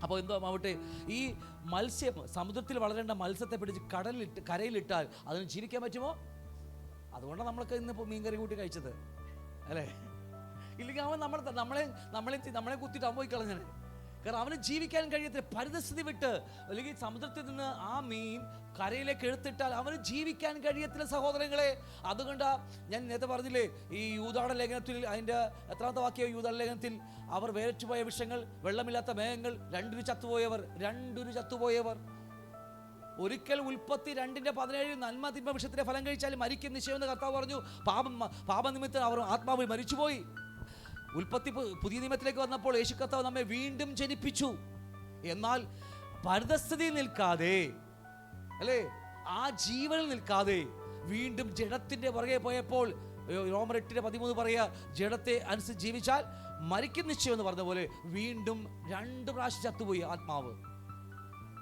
അപ്പോൾ എന്തോ ആവട്ടെ, ഈ സമുദ്രത്തിൽ വളരേണ്ട മത്സ്യത്തെ പിടിച്ച് കരയിലിട്ടാൽ അതിന് ജീവിക്കാൻ പറ്റുമോ? അതുകൊണ്ടാണ് നമ്മളൊക്കെ ഇന്നിപ്പോൾ മീൻകറി കൂട്ടി കഴിച്ചത്, അല്ലേ? ഇല്ലെങ്കിൽ അവൻ നമ്മളെ കുത്തിയിട്ട് അവൻ പോയി കളഞ്ഞാൽ. കാരണം അവന് ജീവിക്കാൻ കഴിയത്തില്ല. പരിസ്ഥിതി വിട്ട് അല്ലെങ്കിൽ സമുദ്രത്തിൽ നിന്ന് ആ മീൻ കരയിലേക്ക് എടുത്തിട്ടാൽ അവന് ജീവിക്കാൻ കഴിയത്തില്ല സഹോദരങ്ങളെ. അതുകൊണ്ടാണ് ഞാൻ നേരത്തെ പറഞ്ഞില്ലേ, ഈ യൂദായുടെ ലേഖനത്തിൽ അതിൻ്റെ എത്രാമത്തെ വാക്യം? യൂദായുടെ ലേഖനത്തിൽ അവർ വേരറ്റുപോയ വിഷങ്ങൾ, വെള്ളമില്ലാത്ത മേഘങ്ങൾ, രണ്ടൊരു ചത്തുപോയവർ. ഒരിക്കൽ ഉൽപ്പത്തി 2:17 നന്മ തിന്മ വൃക്ഷത്തിന്റെ ഫലം കഴിച്ചാൽ മരിക്കും നിശ്ചയമെന്ന് കർത്താവ് പറഞ്ഞു. പാപനിമിത്തം അവർ ആത്മാവിൽ മരിച്ചുപോയി. ഉൽപ്പത്തി പുതിയ നിയമത്തിലേക്ക് വന്നപ്പോൾ യേശു കർത്താവ് നമ്മെ വീണ്ടും ജനിപ്പിച്ചു. എന്നാൽ പരിസ്ഥിതിയിൽ നിൽക്കാതെ, അല്ലേ, ആ ജീവനിൽ നിൽക്കാതെ വീണ്ടും ജഡത്തിന്റെ പുറകെ പോയപ്പോൾ റോമർ 8:13 പറയാ, ജഡത്തെ അനുസരിച്ച് ജീവിച്ചാൽ മരിക്കും നിശ്ചയം എന്ന് പറഞ്ഞ പോലെ വീണ്ടും 2 പ്രാവശ്യം ചത്തുപോയി ആത്മാവ്.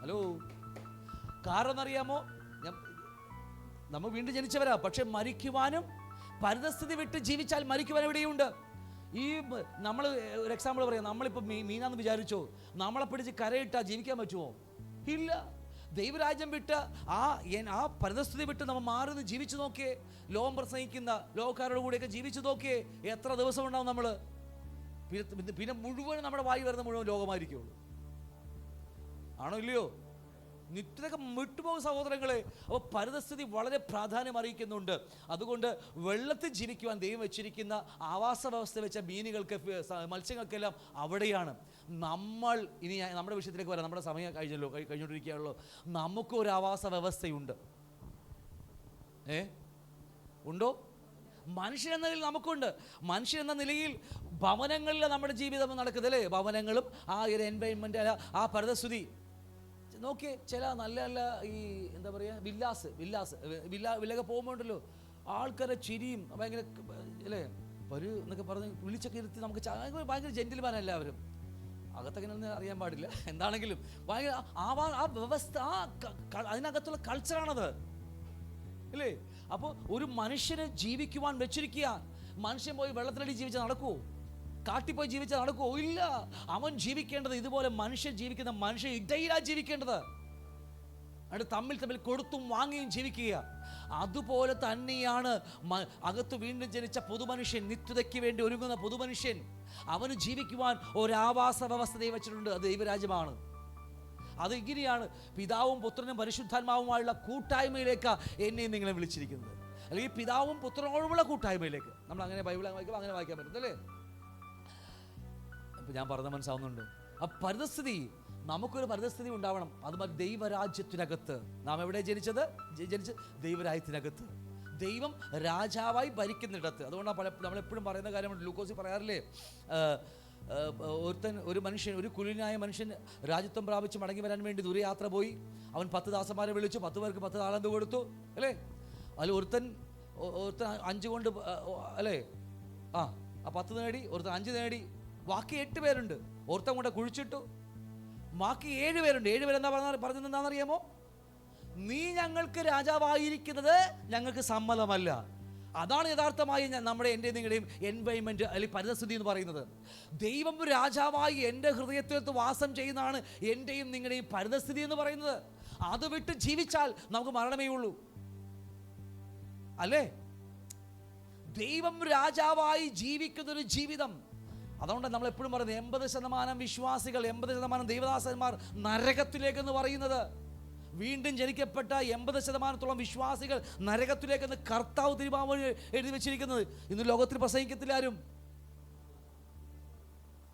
ഹലോ, കാരണം അറിയാമോ? നമ്മൾ വീണ്ടും ജനിച്ചവരാ, പക്ഷെ മരിക്കുവാനും പരിസ്ഥിതി വിട്ട് ജീവിച്ചാൽ മരിക്കുവാൻ എവിടെയുണ്ട്? ഈ നമ്മൾ ഒരു എക്സാമ്പിൾ പറയാം, നമ്മളിപ്പോൾ മീനാന്ന് വിചാരിച്ചോ, നമ്മളെ പിടിച്ച് കരയിട്ടാൽ ജീവിക്കാൻ പറ്റുമോ? ഇല്ല. ദൈവരാജ്യം വിട്ട് ആ പരിസ്ഥിതി വിട്ട് നമ്മൾ മാറി നിന്ന് ജീവിച്ചു നോക്കിയേ. ലോകം പ്രസംഗിക്കുന്ന ലോകക്കാരുടെ കൂടെയൊക്കെ ജീവിച്ചു നോക്കിയേ, എത്ര ദിവസം ഉണ്ടാവും നമ്മൾ? പിന്നെ മുഴുവൻ നമ്മുടെ വായി വരുന്ന മുഴുവൻ ലോകമായിരിക്കുള്ളൂ. ആണോ ഇല്ലയോ? നിത്യതൊക്കെ വിട്ടുപോകും സഹോദരങ്ങളെ. അപ്പോൾ പരിസ്ഥിതി വളരെ പ്രാധാന്യം അറിയിക്കുന്നുണ്ട്. അതുകൊണ്ട് വെള്ളത്തിൽ ജീവിക്കുവാൻ ദൈവം വെച്ചിരിക്കുന്ന ആവാസ വ്യവസ്ഥ വെച്ച മീനുകൾക്ക്, മത്സ്യങ്ങൾക്കെല്ലാം അവിടെയാണ്. നമ്മൾ ഇനി നമ്മുടെ വിഷയത്തിലേക്ക് വരാം. നമ്മുടെ സമയം കഴിഞ്ഞുകൊണ്ടിരിക്കുകയുള്ളൂ. നമുക്കൊരു ആവാസ വ്യവസ്ഥയുണ്ട്. ഉണ്ടോ? മനുഷ്യനെന്ന നിലയിൽ നമുക്കുണ്ട്. മനുഷ്യനെന്ന നിലയിൽ ഭവനങ്ങളിൽ നമ്മുടെ ജീവിതം നടക്കുന്നത്, അല്ലേ? ഭവനങ്ങളും ആ ഒരു എൻവയൺമെന്റ്, ആ പരിസ്ഥിതി നോക്കിയേ. ചില നല്ല നല്ല ഈ എന്താ പറയുക, വില്ലൊക്കെ പോകുമ്പോണ്ടല്ലോ, ആൾക്കാരെ ചിരിയും ഭയങ്കര, അല്ലേ, എന്നൊക്കെ പറഞ്ഞ് വിളിച്ചൊക്കെ ഇരുത്തി നമുക്ക് ഭയങ്കര ജെന്റിൽമാൻ എല്ലാവരും. അകത്തങ്ങനെയൊന്നും അറിയാൻ പാടില്ല. എന്താണെങ്കിലും ഭയങ്കര ആ വ്യവസ്ഥ, അതിനകത്തുള്ള കൾച്ചറാണത്, അല്ലേ? അപ്പോൾ ഒരു മനുഷ്യന് ജീവിക്കുവാൻ വെച്ചിരിക്കുക. മനുഷ്യൻ പോയി വെള്ളത്തിലടി ജീവിച്ചാൽ നടക്കുമോ? കാട്ടിപ്പോയി ജീവിച്ചാൽ നടക്കുമോ? ഇല്ല. അവൻ ജീവിക്കേണ്ടത് ഇതുപോലെ മനുഷ്യൻ ജീവിക്കുന്ന മനുഷ്യ ഇടയിലാണ് ജീവിക്കേണ്ടത്. അവിടെ തമ്മിൽ കൊടുത്തും വാങ്ങിയും ജീവിക്കുക. അതുപോലെ തന്നെയാണ് അകത്ത് വീണ്ടും ജനിച്ച പൊതുമനുഷ്യൻ, നിത്യതയ്ക്ക് വേണ്ടി ഒരുങ്ങുന്ന പൊതുമനുഷ്യൻ. അവന് ജീവിക്കുവാൻ ഒരാവാസ വ്യവസ്ഥ വെച്ചിട്ടുണ്ട്. അത് ദൈവരാജ്യമാണ്. അത് ഇങ്ങനെയാണ്, പിതാവും പുത്രനും പരിശുദ്ധാത്മാവുമായുള്ള കൂട്ടായ്മയിലേക്കാണ് എന്നെയും നിങ്ങളെ വിളിച്ചിരിക്കുന്നത്. അല്ലെങ്കിൽ പിതാവും പുത്രനോടുമുള്ള കൂട്ടായ്മയിലേക്ക്. നമ്മൾ അങ്ങനെ ബൈബിൾ വായിക്കുമ്പോൾ അങ്ങനെ വായിക്കാൻ പറ്റുന്നല്ലേ? ഞാൻ പറഞ്ഞ മനസ്സാവുന്നുണ്ട്. ആ പരിസ്ഥിതി, നമുക്കൊരു പരിസ്ഥിതി ഉണ്ടാവണം. അതുമാതിരി ദൈവരാജ്യത്തിനകത്ത് നാം എവിടെ ജനിച്ചത്? ദൈവരാജ്യത്തിനകത്ത്, ദൈവം രാജാവായി ഭരിക്കുന്നിടത്ത്. അതുകൊണ്ടാണ് നമ്മളെപ്പോഴും പറയുന്ന കാര്യമുണ്ട്. ലൂക്കോസിൽ പറയാറില്ലേ, ഒരു മനുഷ്യൻ, ഒരു കുലീനായ മനുഷ്യൻ രാജ്യത്വം പ്രാപിച്ച് മടങ്ങി വരാൻ വേണ്ടി ദൂരയാത്ര പോയി. അവൻ 10 ദാസന്മാരെ വിളിച്ചു, 10 പേർക്ക് 10 താലന്ത് കൊടുത്തു, അല്ലേ? അതിൽ ഒരുത്തൻ 5 കൊണ്ട്, അല്ലേ, ആ 10 നേടി, ഒരുത്തൻ 5 നേടി. ബാക്കി 8 പേരുണ്ട്. ഒരുത്തൻ കൊണ്ട് കുഴിച്ചിട്ടു. ബാക്കി 7 പേരുണ്ട്. 7 പേരെന്താ പറഞ്ഞത് എന്താണെന്നറിയാമോ? നീ ഞങ്ങൾക്ക് രാജാവായിരിക്കുന്നത് ഞങ്ങൾക്ക് സമ്മതമല്ല. അതാണ് യഥാർത്ഥമായി നമ്മുടെ എൻ്റെ നിങ്ങളുടെയും എൻവൈൻമെൻറ്റ് അല്ലെങ്കിൽ പരിസ്ഥിതി എന്ന് പറയുന്നത്. ദൈവം രാജാവായി എൻ്റെ ഹൃദയത്തിൽ വാസം ചെയ്യുന്നതാണ് എൻ്റെയും നിങ്ങളുടെയും പരിസ്ഥിതി എന്ന് പറയുന്നത്. അത് വിട്ട് ജീവിച്ചാൽ നമുക്ക് മരണമേ ഉള്ളൂ, അല്ലേ? ദൈവം രാജാവായി ജീവിക്കുന്നൊരു ജീവിതം. അതുകൊണ്ട് നമ്മൾ എപ്പോഴും പറയുന്നത് 80% വിശ്വാസികൾ, 80% ദൈവദാസന്മാർ നരകത്തിലേക്കെന്ന് പറയുന്നത്. വീണ്ടും ജനിക്കപ്പെട്ട 80% വിശ്വാസികൾ നരകത്തിലേക്കെന്ന് കർത്താവ് തിരുമാവഴി എഴുതി വെച്ചിരിക്കുന്നത്. ഇന്ന് ലോകത്തിൽ പ്രസംഗിക്കത്തില്ല ആരും.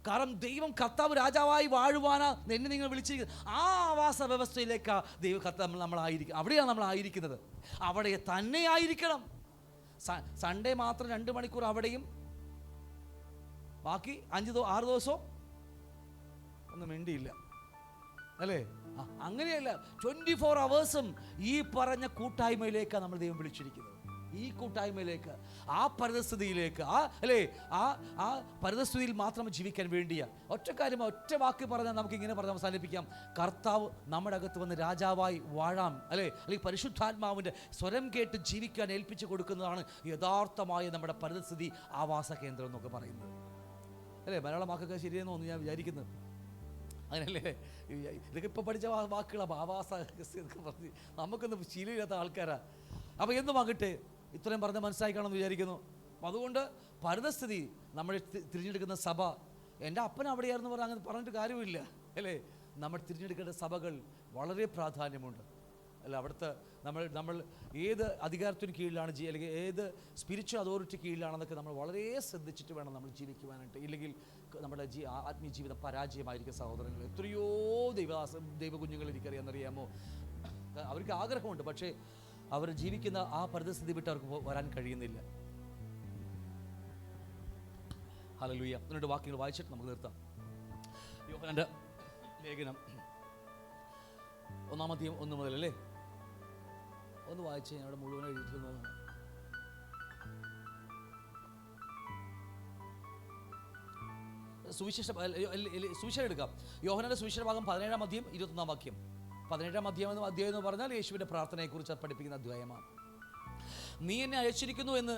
കാരണം ദൈവം കർത്താവ് രാജാവായി വാഴുവാനാ എന്നെ നിങ്ങൾ വിളിച്ചിരിക്കുന്നത്. ആ ആവാസ വ്യവസ്ഥയിലേക്കാണ് ദൈവ കർത്താവ് നമ്മളായിരിക്കും. അവിടെയാണ് നമ്മളായിരിക്കുന്നത്. അവിടെ തന്നെ ആയിരിക്കണം. സൺഡേ മാത്രം 2 മണിക്കൂർ അവിടെയും, ബാക്കി 6 ദിവസവും ഒന്നും മിണ്ടിയില്ല, അല്ലേ? അങ്ങനെയല്ല. 24 hours ഈ പറഞ്ഞ കൂട്ടായ്മയിലേക്കാണ് നമ്മൾ ദൈവം വിളിച്ചിരിക്കുന്നത്. ഈ കൂട്ടായ്മയിലേക്ക്, ആ പരിസ്ഥിതിയിലേക്ക്, ആ പരിസ്ഥിതിയിൽ മാത്രം ജീവിക്കാൻ വേണ്ടിയാ. ഒറ്റ കാര്യം, ഒറ്റ വാക്ക് പറഞ്ഞാൽ നമുക്ക് ഇങ്ങനെ പറഞ്ഞ് അവസാനിപ്പിക്കാം. കർത്താവ് നമ്മുടെ അകത്ത് വന്ന് രാജാവായി വാഴാം, അല്ലെങ്കിൽ പരിശുദ്ധാത്മാവിൻ്റെ സ്വരം കേട്ട് ജീവിക്കാൻ ഏൽപ്പിച്ചു കൊടുക്കുന്നതാണ് യഥാർത്ഥമായ നമ്മുടെ പരിസ്ഥിതി ആവാസ കേന്ദ്രം എന്നൊക്കെ പറയുന്നത്, അല്ലേ? മലയാളമാക്കൊക്കെ ശരിയെന്ന് തോന്നുന്നു ഞാൻ വിചാരിക്കുന്നത്. അങ്ങനെയല്ലേ? ഇതൊക്കെ ഇപ്പോൾ പഠിച്ച വാക്കുകളാണ്. ആവാസ എന്നൊക്കെ പറഞ്ഞ് നമുക്കൊന്നും ശീലമില്ലാത്ത ആൾക്കാരാണ്. അപ്പോൾ എന്തുമാകട്ടെ, ഇത്രയും പറഞ്ഞ് മനസ്സിലാക്കണമെന്ന് വിചാരിക്കുന്നു. അതുകൊണ്ട് പരിസ്ഥിതി നമ്മൾ തിരഞ്ഞെടുക്കുന്ന സഭ, എൻ്റെ അപ്പൻ അവിടെയായിരുന്നു പറഞ്ഞാൽ അങ്ങനെ പറഞ്ഞിട്ട് കാര്യമില്ല, അല്ലേ? നമ്മൾ തിരഞ്ഞെടുക്കേണ്ട സഭകൾ വളരെ പ്രാധാന്യമുണ്ട്, അല്ല? അവിടുത്തെ നമ്മൾ ഏത് അധികാരത്തിന് കീഴിലാണ് അല്ലെങ്കിൽ ഏത് സ്പിരിച്വൽ അതോറിറ്റി കീഴിലാണെന്നൊക്കെ നമ്മൾ വളരെ ശ്രദ്ധിച്ചിട്ട് വേണം നമ്മൾ ജീവിക്കുവാനായിട്ട്. ഇല്ലെങ്കിൽ നമ്മുടെ ആത്മീയ ജീവിതം പരാജയമായിരിക്കും സഹോദരങ്ങൾ. എത്രയോ ദൈവകുഞ്ഞുങ്ങൾ എനിക്കറിയാമെന്നറിയാമോ? അവർക്ക് ആഗ്രഹമുണ്ട്, പക്ഷേ അവർ ജീവിക്കുന്ന ആ പരിസ്ഥിതി വിട്ട് അവർക്ക് വരാൻ കഴിയുന്നില്ല. ഹല്ലേലൂയ. എന്നിട്ട് വാക്യങ്ങൾ വായിച്ചിട്ട് നമുക്ക് നിർത്താം. യോഹന്നാന്റെ ലേഖനം 1-ാം അധ്യായം 1 മുതൽ, അല്ലേ? ഒന്ന് വായിച്ച് ഞാൻ അവിടെ മുഴുവൻ എഴുതിയിരുന്നതാണ്. സുവിശേഷം എടുക്കാം. യോഹന്നാന്റെ സുവിശേഷ ഭാഗം 17-ാം അധ്യായം 21-ാം വാക്യം. 17-ാം അധ്യായം എന്ന് പറഞ്ഞാൽ യേശുവിൻ്റെ പ്രാർത്ഥനയെക്കുറിച്ച് പഠിപ്പിക്കുന്ന അധ്യായമാണ്. നീ എന്നെ അയച്ചിരിക്കുന്നു എന്ന്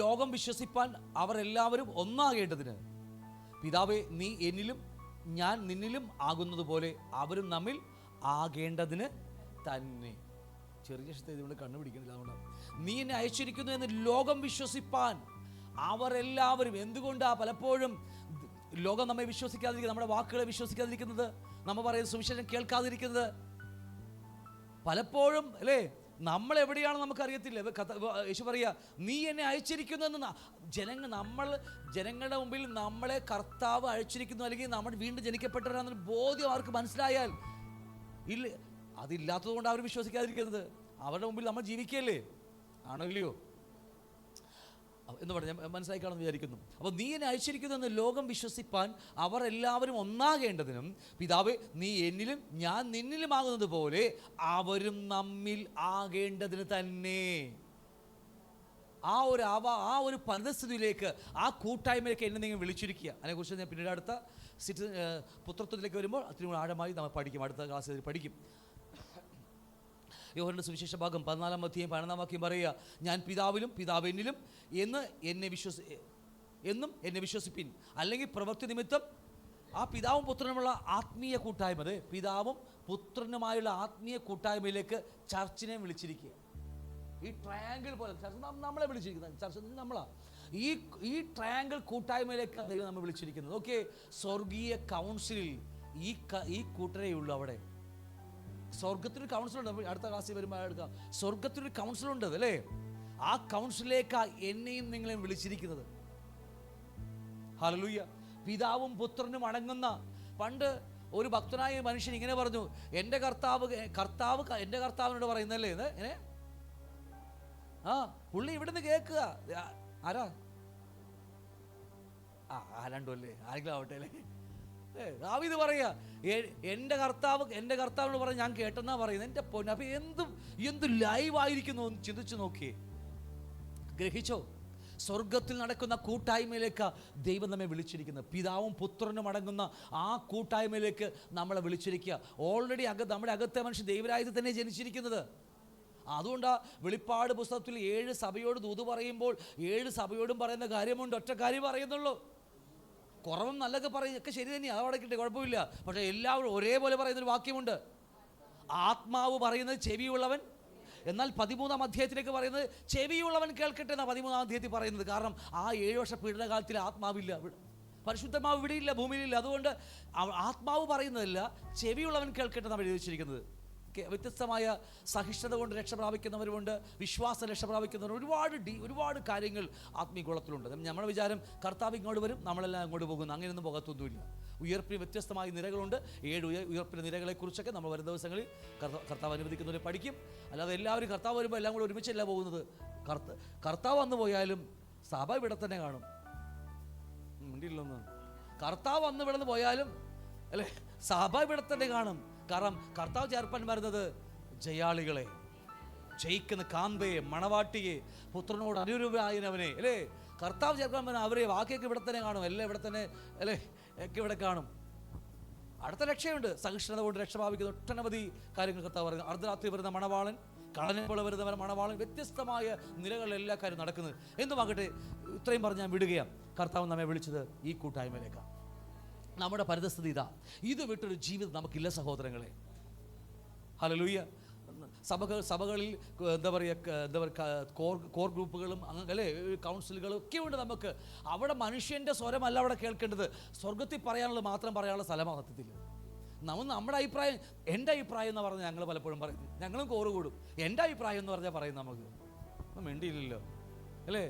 ലോകം വിശ്വസിപ്പാൻ അവർ എല്ലാവരും ഒന്നാകേണ്ടതിന്, പിതാവേ, നീ എന്നിലും ഞാൻ നിന്നിലും ആകുന്നത് പോലെ അവരും നമ്മിൽ ആകേണ്ടതിന് തന്നെ. ചെറിയ ഇതുകൊണ്ട് കണ്ണുപിടിക്കുന്നില്ല. അതുകൊണ്ട് നീ എന്നെ അയച്ചിരിക്കുന്നു എന്ന് ലോകം വിശ്വസിപ്പാൻ അവരെല്ലാവരും. എന്തുകൊണ്ടാണ് പലപ്പോഴും ലോകം നമ്മെ വിശ്വസിക്കാതിരിക്കുന്നത്, നമ്മുടെ വാക്കുകളെ വിശ്വസിക്കാതിരിക്കുന്നത്, നമ്മൾ പറയുന്ന സുവിശേഷം കേൾക്കാതിരിക്കുന്നത്? പലപ്പോഴും, അല്ലേ? നമ്മൾ എവിടെയാണെന്ന് നമുക്കറിയത്തില്ല. യേശു പറയുക, നീ എന്നെ അയച്ചിരിക്കുന്നു. ജനങ്ങളുടെ മുമ്പിൽ നമ്മളെ കർത്താവ് അയച്ചിരിക്കുന്നു, അല്ലെങ്കിൽ നമ്മൾ വീണ്ടും ജനിക്കപ്പെട്ടവരാണെന്നൊരു ബോധ്യം അവർക്ക് മനസ്സിലായാൽ ഇല്ല. അതില്ലാത്തത് കൊണ്ട് അവർ വിശ്വസിക്കാതിരിക്കുന്നത്. അവരുടെ മുമ്പിൽ നമ്മൾ ജീവിക്കുകയല്ലേ, ആണോ ഇല്ലയോ എന്ന് പറഞ്ഞാൽ മനസ്സിലാക്കാണെന്ന് വിചാരിക്കുന്നു. അപ്പോൾ നീ എന്നെ അയച്ചിരിക്കുന്നു എന്ന് ലോകം വിശ്വസിപ്പാൻ അവർ എല്ലാവരും ഒന്നാകേണ്ടതിനും, പിതാവേ, നീ എന്നിലും ഞാൻ നിന്നിലുമാകുന്നത് പോലെ അവരും നമ്മിൽ ആകേണ്ടതിന് തന്നെ. ആ ഒരു പരിസ്ഥിതിയിലേക്ക്, ആ കൂട്ടായ്മയിലേക്ക് എന്നെ നിങ്ങൾ വിളിച്ചിരിക്കുക. അതിനെക്കുറിച്ച് ഞാൻ പിന്നീട് അടുത്ത പുത്രത്വത്തിലേക്ക് വരുമ്പോൾ അതിന് ആഴമായി നമ്മൾ പഠിക്കും. അടുത്ത ക്ലാസ്സിൽ പഠിക്കും. യോഹന്നാന്റെ സുവിശേഷ ഭാഗം 14-ാം അധ്യായം 12-ാം വാക്യം പറയുക, ഞാൻ പിതാവിലും പിതാവ് എന്നിലും എന്നും എന്നെ വിശ്വസിപ്പിൻ. അല്ലെങ്കിൽ പ്രവൃത്തി നിമിത്തം ആ പിതാവും പുത്രനുമുള്ള ആത്മീയ കൂട്ടായ്മ, പിതാവും പുത്രനുമായുള്ള ആത്മീയ കൂട്ടായ്മയിലേക്ക് ചർച്ചിനെ വിളിച്ചിരിക്കുക. ഈ ട്രയാങ്കിൾ പോലെ ചർച്ച നമ്മളെ വിളിച്ചിരിക്കുന്നത്, ചർച്ച നമ്മളാ. ഈ ട്രയാങ്കിൾ കൂട്ടായ്മയിലേക്ക് ദൈവം നമ്മൾ വിളിച്ചിരിക്കുന്നത്. ഓക്കെ, സ്വർഗീയ കൗൺസിലിൽ ഈ കൂട്ടരേയുള്ളൂ. അവിടെ സ്വർഗത്തിനൊരു കൗൺസിലുണ്ട്. അടുത്ത ക്ലാസ്സിൽ വരുമ്പോൾ എടുക്കാം. സ്വർഗത്തിനൊരു കൗൺസിലുണ്ട്, അല്ലേ? ആ കൗൺസിലേക്കാണ് എന്നെയും നിങ്ങളെയും വിളിച്ചിരിക്കുന്നത്. ഹല്ലേലൂയ. പിതാവും പുത്രനും അടങ്ങുന്ന, പണ്ട് ഒരു ഭക്തനായ മനുഷ്യൻ ഇങ്ങനെ പറഞ്ഞു, എൻ്റെ കർത്താവ് എൻ്റെ കർത്താവിനോട് പറയുന്നല്ലേ ഇങ്ങനെ. പുള്ളി ഇവിടുന്ന് കേൾക്കുക. ആരാ? ആരാണ്ടോ അല്ലേ, ആരെങ്കിലും ആവട്ടെ, അല്ലേ? ദാവീദ് പറയാ, എൻ്റെ കർത്താവിനോട് പറഞ്ഞ് ഞാൻ കേട്ടെന്നാ പറയുന്നത്. എൻ്റെ പൊന്ന്, അപ്പൊ എന്ത് ലൈവായിരിക്കുന്നു ചിന്തിച്ചു നോക്കിയേ, ഗ്രഹിച്ചോ? സ്വർഗത്തിൽ നടക്കുന്ന കൂട്ടായ്മയിലേക്ക് ദൈവം നമ്മെ വിളിച്ചിരിക്കുന്നത്. പിതാവും പുത്രനും അടങ്ങുന്ന ആ കൂട്ടായ്മയിലേക്ക് നമ്മളെ വിളിച്ചിരിക്കുക. ഓൾറെഡി നമ്മുടെ അകത്തെ മനുഷ്യൻ ദൈവരാജ്യത്തിൽ തന്നെ ജനിച്ചിരിക്കുന്നത്. അതുകൊണ്ടാണ് വെളിപ്പാട് പുസ്തകത്തിൽ 7 സഭയോട് ദൂത് പറയുമ്പോൾ 7 സഭയോടും പറയുന്ന കാര്യമുണ്ട്. ഒറ്റ കാര്യം പറയുന്നുള്ളൂ. കുറവും നല്ലതൊക്കെ പറയും, ഒക്കെ ശരി തന്നെയാണ്, അതവിടെ കിട്ടെ, കുഴപ്പമില്ല. പക്ഷേ എല്ലാവരും ഒരേപോലെ പറയുന്നൊരു വാക്യമുണ്ട്. ആത്മാവ് പറയുന്നത് ചെവിയുള്ളവൻ, എന്നാൽ 13-ാം അധ്യായത്തിലേക്ക് പറയുന്നത് ചെവിയുള്ളവൻ കേൾക്കട്ടെ എന്നാണ് 13-ാം അധ്യായത്തിൽ പറയുന്നത്. കാരണം ആ 7 വർഷ പീഡനകാലത്തിൽ ആത്മാവില്ല, പരിശുദ്ധമാവ് ഇവിടെയില്ല, ഭൂമിയിലില്ല. അതുകൊണ്ട് ആത്മാവ് പറയുന്നതല്ല, ചെവിയുള്ളവൻ കേൾക്കട്ടെ എന്നാണ് എഴുതി വെച്ചിരിക്കുന്നത്. വ്യത്യസ്തമായ സഹിഷ്ണുത കൊണ്ട് രക്ഷ പ്രാപിക്കുന്നവരുമുണ്ട്, വിശ്വാസം രക്ഷ പ്രാപിക്കുന്നവർ, ഒരുപാട് കാര്യങ്ങൾ ആത്മീയ കുളത്തിലുണ്ട്. നമ്മുടെ വിചാരം കർത്താവ് ഇങ്ങോട്ട് വരും, നമ്മളെല്ലാം അങ്ങോട്ട് പോകുന്നു. അങ്ങനെയൊന്നും പോകത്തൊന്നുമില്ല. ഉയർപ്പിന് വ്യത്യസ്തമായ നിരകളുണ്ട്. 7 ഉയർപ്പിൻ്റെ നിരകളെക്കുറിച്ചൊക്കെ നമ്മൾ വരും ദിവസങ്ങളിൽ കർത്താവ് അനുവദിക്കുന്നവരെ പഠിക്കും. അല്ലാതെ എല്ലാവരും കർത്താവ് വരുമ്പോൾ എല്ലാം കൂടെ ഒരുമിച്ചല്ല പോകുന്നത്. കർത്താവ് വന്നു പോയാലും സഭ ഇവിടെ തന്നെ കാണും. മിണ്ടിയില്ലൊന്ന്. കർത്താവ് വന്ന് ഇവിടെ പോയാലും അല്ലേ, സഭ ഇവിടെ തന്നെ കാണും. കാരണം കർത്താവ് ചേർപ്പാൻ വരുന്നത് ജയാളികളെ, ജയിക്കുന്ന കാന്തയെ, മണവാട്ടിയെ, പുത്രനോട് അനുരൂപനായവനെ അല്ലേ കർത്താവ് ചേർക്കാൻ വരുന്ന അവരെ. ബാക്കിയൊക്കെ ഇവിടെ തന്നെ കാണും, എല്ലാം ഇവിടെ തന്നെ അല്ലേ, ഒക്കെ ഇവിടെ കാണും. അടുത്ത രക്ഷയുണ്ട്. സഹിഷ്ണുത കൊണ്ട് രക്ഷ പ്രാപിക്കുന്ന ഒട്ടനവധി കാര്യങ്ങൾ കർത്താവ് പറയുന്നത്. അർദ്ധരാത്രി വരുന്ന മണവാളൻ, കളനെ പോലെ വരുന്ന മണവാളൻ, വ്യത്യസ്തമായ നിലകളിൽ എല്ലാ കാര്യം നടക്കുന്നത്. എന്തുമാകട്ടെ, ഇത്രയും പറഞ്ഞ് ഞാൻ വിടുകയാണ്. കർത്താവ് നമ്മെ വിളിച്ചത് ഈ കൂട്ടായ്മയിലേക്കാണ്. നമ്മുടെ പരിതസ്ഥിതി ഇതാ. ഇത് വിട്ടൊരു ജീവിതം നമുക്കില്ല സഹോദരങ്ങളെ. ഹല്ലേലൂയ. സഭകളിൽ എന്താ പറയുക, കോർ ഗ്രൂപ്പുകളും അല്ലേ, കൗൺസിലുകളും ഒക്കെ ഉണ്ട് നമുക്ക്. അവിടെ മനുഷ്യൻ്റെ സ്വരമല്ല അവിടെ കേൾക്കേണ്ടത്, സ്വർഗത്തിൽ പറയാനുള്ളത് മാത്രം പറയാനുള്ള സ്ഥലമാണ് സത്യത്തിൽ. നമ്മുടെ അഭിപ്രായം, എൻ്റെ അഭിപ്രായം എന്ന് പറഞ്ഞാൽ ഞങ്ങൾ പലപ്പോഴും പറയും, ഞങ്ങളും കോറ് കൂടും. എൻ്റെ അഭിപ്രായം എന്ന് പറഞ്ഞാൽ പറയും, നമുക്ക് ഒന്നും വേണ്ടിയില്ലല്ലോ അല്ലേ.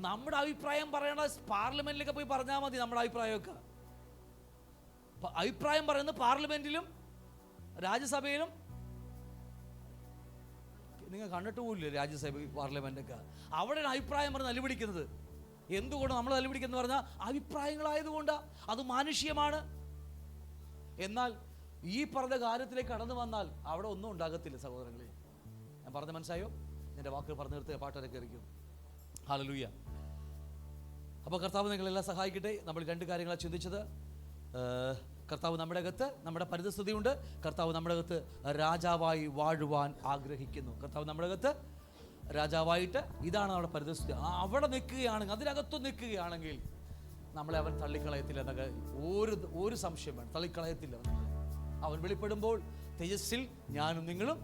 നമ്മുടെ അഭിപ്രായം പറയണ പാർലമെൻറ്റിലൊക്കെ പോയി പറഞ്ഞാൽ മതി. നമ്മുടെ അഭിപ്രായമൊക്കെ പറയുന്നത് പാർലമെന്റിലും രാജ്യസഭയിലും. നിങ്ങൾ കണ്ടിട്ട് പോലില്ലേ രാജ്യസഭ പാർലമെന്റൊക്കെ? അവിടെയാണ് അഭിപ്രായം പറഞ്ഞ് തല്ലുപിടിക്കുന്നത്. എന്തുകൊണ്ട് നമ്മൾ തല്ലുപിടിക്കുന്നത് പറഞ്ഞാൽ അഭിപ്രായങ്ങളായതുകൊണ്ടാണ്. അത് മാനുഷികമാണ്. എന്നാൽ ഈ പറഞ്ഞ കാര്യത്തിലേക്ക് കടന്നു വന്നാൽ അവിടെ ഒന്നും ഉണ്ടാകത്തില്ല സഹോദരങ്ങളെ. ഞാൻ പറഞ്ഞ മനസ്സായോ? എൻ്റെ വാക്കുകൾ പറഞ്ഞു നിർത്തിയ പാട്ടൊക്കെ ഇരിക്കും. ഹല്ലേലൂയ. അപ്പോൾ കർത്താവ് നിങ്ങളെല്ലാം സഹായിക്കട്ടെ. നമ്മൾ 2 കാര്യങ്ങളാണ് ചിന്തിച്ചത്. കർത്താവ് നമ്മുടെ അകത്ത്, നമ്മുടെ പരിതസ്ഥിതിയുണ്ട്. കർത്താവ് നമ്മുടെ അകത്ത് രാജാവായി വാഴുവാൻ ആഗ്രഹിക്കുന്നു. കർത്താവ് നമ്മുടെ അകത്ത് രാജാവായിട്ട്, ഇതാണ് നമ്മുടെ പരിതസ്ഥിതി. അവിടെ നിൽക്കുകയാണെങ്കിൽ, അതിനകത്തു നിൽക്കുകയാണെങ്കിൽ നമ്മളെ അവൻ തള്ളിക്കളയത്തില്ല എന്നൊക്കെ ഒരു സംശയം വേണം. തള്ളിക്കളയത്തില്ല. അവൻ വെളിപ്പെടുമ്പോൾ തേജസ്സിൽ ഞാനും നിങ്ങളും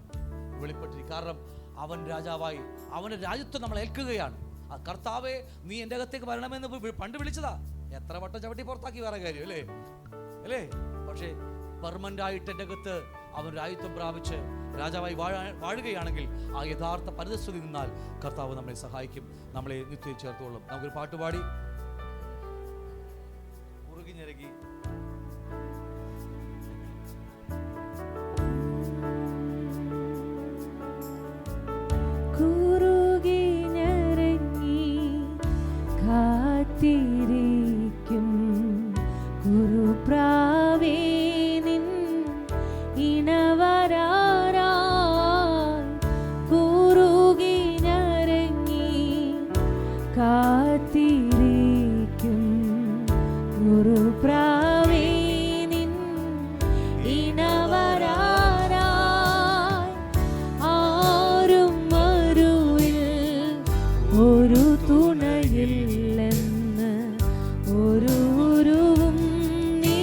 വെളിപ്പെട്ടിരിക്കും. കാരണം അവൻ രാജാവായി, അവൻ്റെ രാജ്യത്വം നമ്മൾ ഏൽക്കുകയാണ്. ആ കർത്താവെ, നീ എൻ്റെ അകത്തേക്ക് വരണമെന്ന് പണ്ട് വിളിച്ചതാ. എത്ര വട്ടം ചവിട്ടി പുറത്താക്കി വേറെ കാര്യം അല്ലേ അല്ലേ. പക്ഷേ പെർമനൻ്റായിട്ട് എൻ്റെ അകത്ത് അവൻ രാജ്യത്വം പ്രാപിച്ച് രാജാവായി വാഴുകയാണെങ്കിൽ ആ യഥാർത്ഥ പരിതസ്ഥിതി നിന്നാൽ കർത്താവ് നമ്മളെ സഹായിക്കും, നമ്മളെ നിത്യം ചേർത്തോളും. നമുക്കൊരു പാട്ടുപാടി ഉറുകി ഞെരുകി കാത്തിരിക്കും ഗുരുപ്രാവേ നിൻ ഇണവരാരായി കുറുകി ഞരങ്ങി കാത്തിരിക്കും ഗുരുപ്രാവേ നിൻ ഇണവരാരായി ആരും മരുവിൽ ഒരു തുണയില്ലെന്ന് ഒരുവും നീ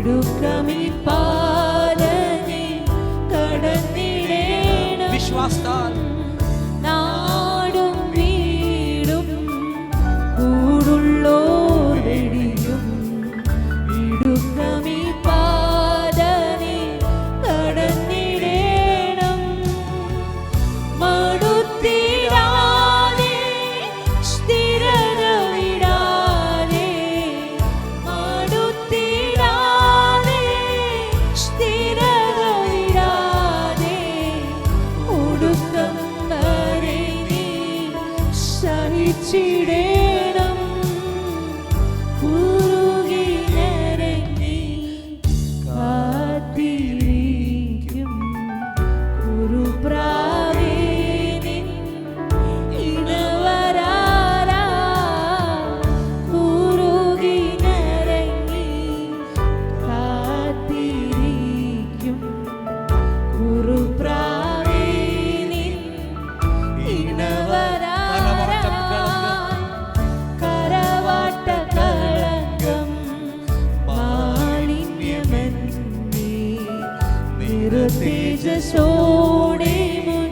ഇടുക്കമീ പാതനെ കടന്നിടേണം. വിശ്വാസത്താൽ നാടും വീടും കൂടുള്ളോർ വെടിയും ഇടുക്കമീ പാതനെ കടന്നിടേണം. മടുത്തിടാതെ സ്ഥിരത വിടാതെ മടുത്തിടാതെ സ്ഥിരത വിടാതെ ഒടുക്കം വരെ നീ സഹിച്ചിടേണം. കുറുകി ഞരങ്ങി കാത്തിരിക്കും കുറുപ്രാവേ നിൻ ഇണവരാരാ. കുറുകി ഞരങ്ങി കാത്തിരിക്കും കുറുപ്രാവേ നിൻ ഇണവരാരാ. കരവാട്ടകളങ്കം മാലിന്യമന്യേ നിറുതേജസ്സോടെ മുൻ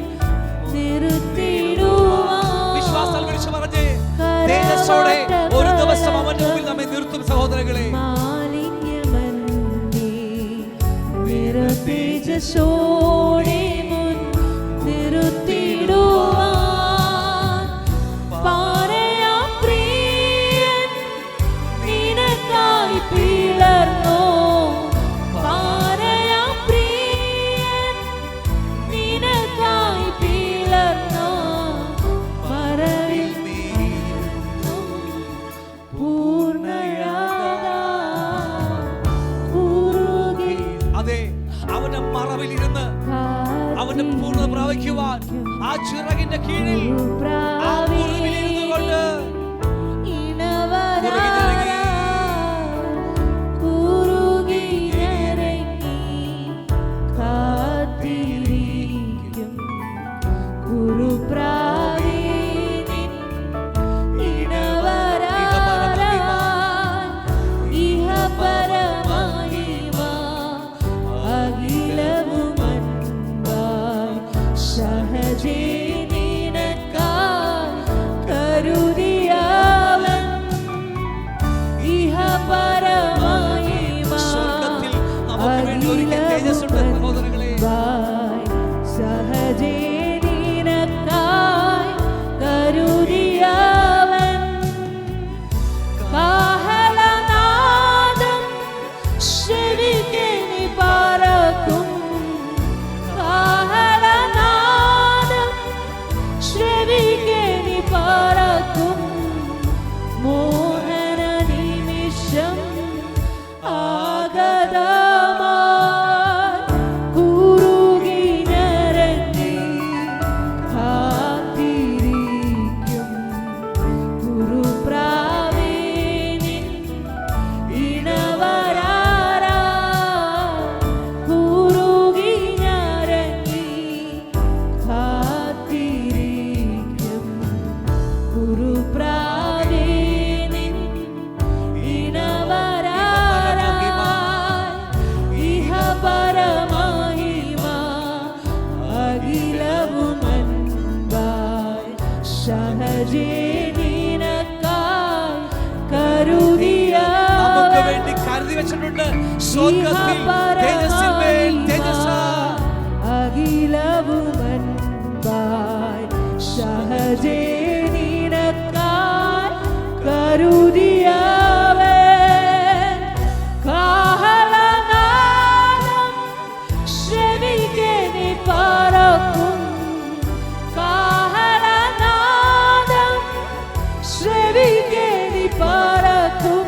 നിർത്തിടുവാൻ. വിശ്വാസത്താൽ വിളിച്ചു പറഞ്ഞേ, തേജസ്സോടെ ഒരു ദിവസം അവന്റെ മുമ്പിൽ നമ്മെ നിർത്തും സഹോദരങ്ങളെ. മാലിന്യമന്യേ നിറുതേജസ്സോടെ മുൻ നിർത്തിടുവാൻ. പാറയാം പ്രിയൻ നിനക്കായി പിളർന്നോ. പാറയാം പ്രിയൻ നിനക്കായി പിളർന്നോ. മറവിൽ നീങ്ങും പൂർണ്ണയാകാം കുറുകി അതെ, അവന്റെ മറവിലിരുന്ന് അവന്റെ പൂർണ്ണത പ്രാപിക്കുവാൻ ആ ചിറകിന്റെ കീഴിൽ ആ മുറിവിലിരുന്നു കൊണ്ട് സ്വർഗ്ഗത്തിൽ നമുക്ക് വേണ്ടി ഒരുക്കിയ തേജസ്സുണ്ട് സഹോദരങ്ങളെ. സഹജേ നിനക്കായി കരുതിയവൻ. കാഹളനാദം ശ്രവിക്കെ നീ പറക്കും. കാഹളനാദം ശ്രവിക്കെ നീ പറക്കും. മോഹന നിമിഷം ആഗതമായി കുറുകി ഞരങ്ങി കാത്തിരിക്കും കുറുപ്രാവേ നിൻ ഇണവരാരാ. കുറുകി ഞരങ്ങി കാത്തിരിക്കും കുറുപ്രാവേ നിൻ ഇണവരാരാ. ഇഹ പരമഹിമ അഖിലവുമൻപായി സഹജേ നിനക്കായി കരുതിയവൻ. നമുക്ക് വേണ്ടി കരുതി വെച്ചിട്ടുണ്ട് സ്വർഗ്ഗത്തിൽ തേജസ്സിന്മേൽ തേജസ്സ്. അഖിലവുമൻപായി സഹജേ നിനക്കായി കരുതിയവൻ. കാഹളനാദം ശ്രവിക്കെ നീ പറക്കും. കാഹളനാദം ശ്രവിക്കെ നീ പറക്കും.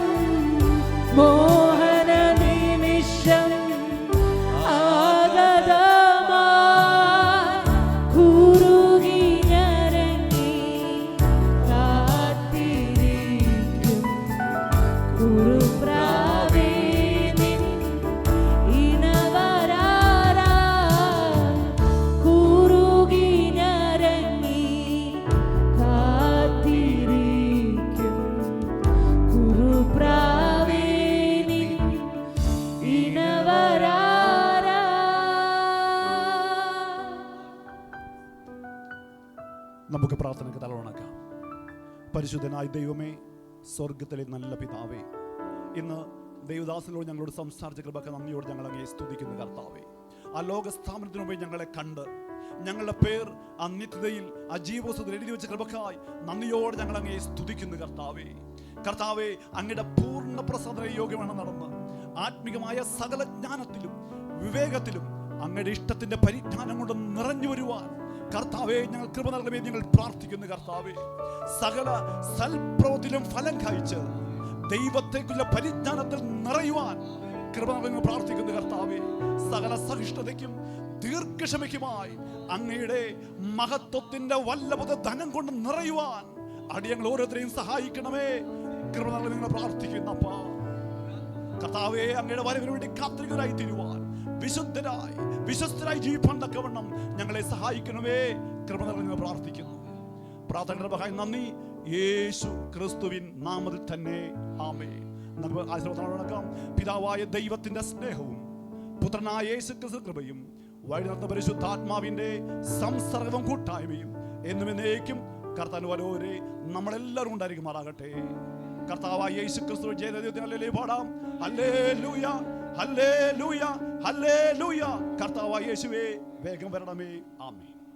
മോഹന നിമിഷം ആഗതമായി കുറുകി ഞരങ്ങി കാത്തിരിക്കും നമുക്ക് പ്രാർത്ഥനയ്ക്ക് തലവണക്കാം. പരിശുദ്ധനായ ദൈവമേ, സ്വർഗത്തിലെ നല്ല പിതാവേ, ഇന്ന് ദൈവദാസനോട് ഞങ്ങളോട് സംസാരിച്ച കൃപക്ക് നന്ദിയോട് ഞങ്ങൾ അങ്ങേ സ്തുതിക്കുന്ന കർത്താവേ. ആ ലോകസ്ഥാപനത്തിനു മുമ്പേ ഞങ്ങളെ കണ്ട് ഞങ്ങളുടെ പേർ ആ നിത്യതയിൽ ആ ജീവോത്സവത്തിൽ എഴുതി വെച്ച കൃപക്കായി നന്ദിയോട് ഞങ്ങൾ അങ്ങേ സ്തുതിക്കുന്നു കർത്താവേ. കർത്താവേ, അങ്ങയുടെ പൂർണ്ണ പ്രസാദന യോഗ്യമാണ് നടന്ന് ആത്മികമായ സകല ജ്ഞാനത്തിലും വിവേകത്തിലും അങ്ങയുടെ ഇഷ്ടത്തിന്റെ പരിജ്ഞാനം കൊണ്ട് നിറഞ്ഞു വരുവാൻ കർത്താവേ ഞങ്ങൾ കൃപ നൽകണമേ ഞങ്ങൾ പ്രാർത്ഥിക്കുന്നു കർത്താവേ. സകല സൽപ്രവൃത്തിയിലും ഫലം കായ്ച്ച് ദൈവത്തെക്കുറിച്ചുള്ള പരിജ്ഞാനത്തിൽ നിറയുവാൻ കൃപ നൽകണമെന്ന് പ്രാർത്ഥിക്കുന്നു കർത്താവേ. സകല സഹിഷ്ണുതയ്ക്കും ദീർഘക്ഷമയ്ക്കുമായി അങ്ങയുടെ മഹത്വത്തിന്റെ വല്ലഭത ധനം കൊണ്ട് നിറയുവാൻ അടിയങ്ങൾ ഓരോരുത്തരെയും സഹായിക്കണമേ. കൃപ നൽകണമെന്ന് പ്രാർത്ഥിക്കുന്നപ്പാ കർത്താവേ. അങ്ങയുടെ വരവിന് വേണ്ടി കാത്തിരിക്കുന്നവരായി തീരുവാൻ വിശുദ്ധരായി വിശ്വസ്തരായി ജീവിപ്പാൻ തക്കവണ്ണം ഞങ്ങളെ സഹായിക്കണമേ. കൃപ നൽകണമെന്ന് പ്രാർത്ഥിക്കുന്നു. പ്രാർത്ഥനയുടെ നന്ദി യേശു ക്രിസ്തുവിൻ നാമത്തിൽ തന്നെ ആമേൻ. നമുക്ക് ആശീർവാദം. പിതാവായ ദൈവത്തിന്റെ സ്നേഹവും പുത്രനായ യേശു ക്രിസ്തു കൃപയും വഴി നടന്ന പരിശുദ്ധാത്മാവിന്റെ സംസർഗവും കൂട്ടായ്മയും എന്നും എന്നേക്കും കർത്താവിന്റെ വലോരെ നമ്മളെല്ലാവരും ഉണ്ടായിരിക്കുമാറാകട്ടെ. കർത്താവായ യേശു ക്രിസ്തു ജയദൈവത്തിന് പാടാം. Hallelujah, hallelujah, hallelujah. കർത്താവായ യേശുവേ, വേഗം വരണമേ. ആമേൻ.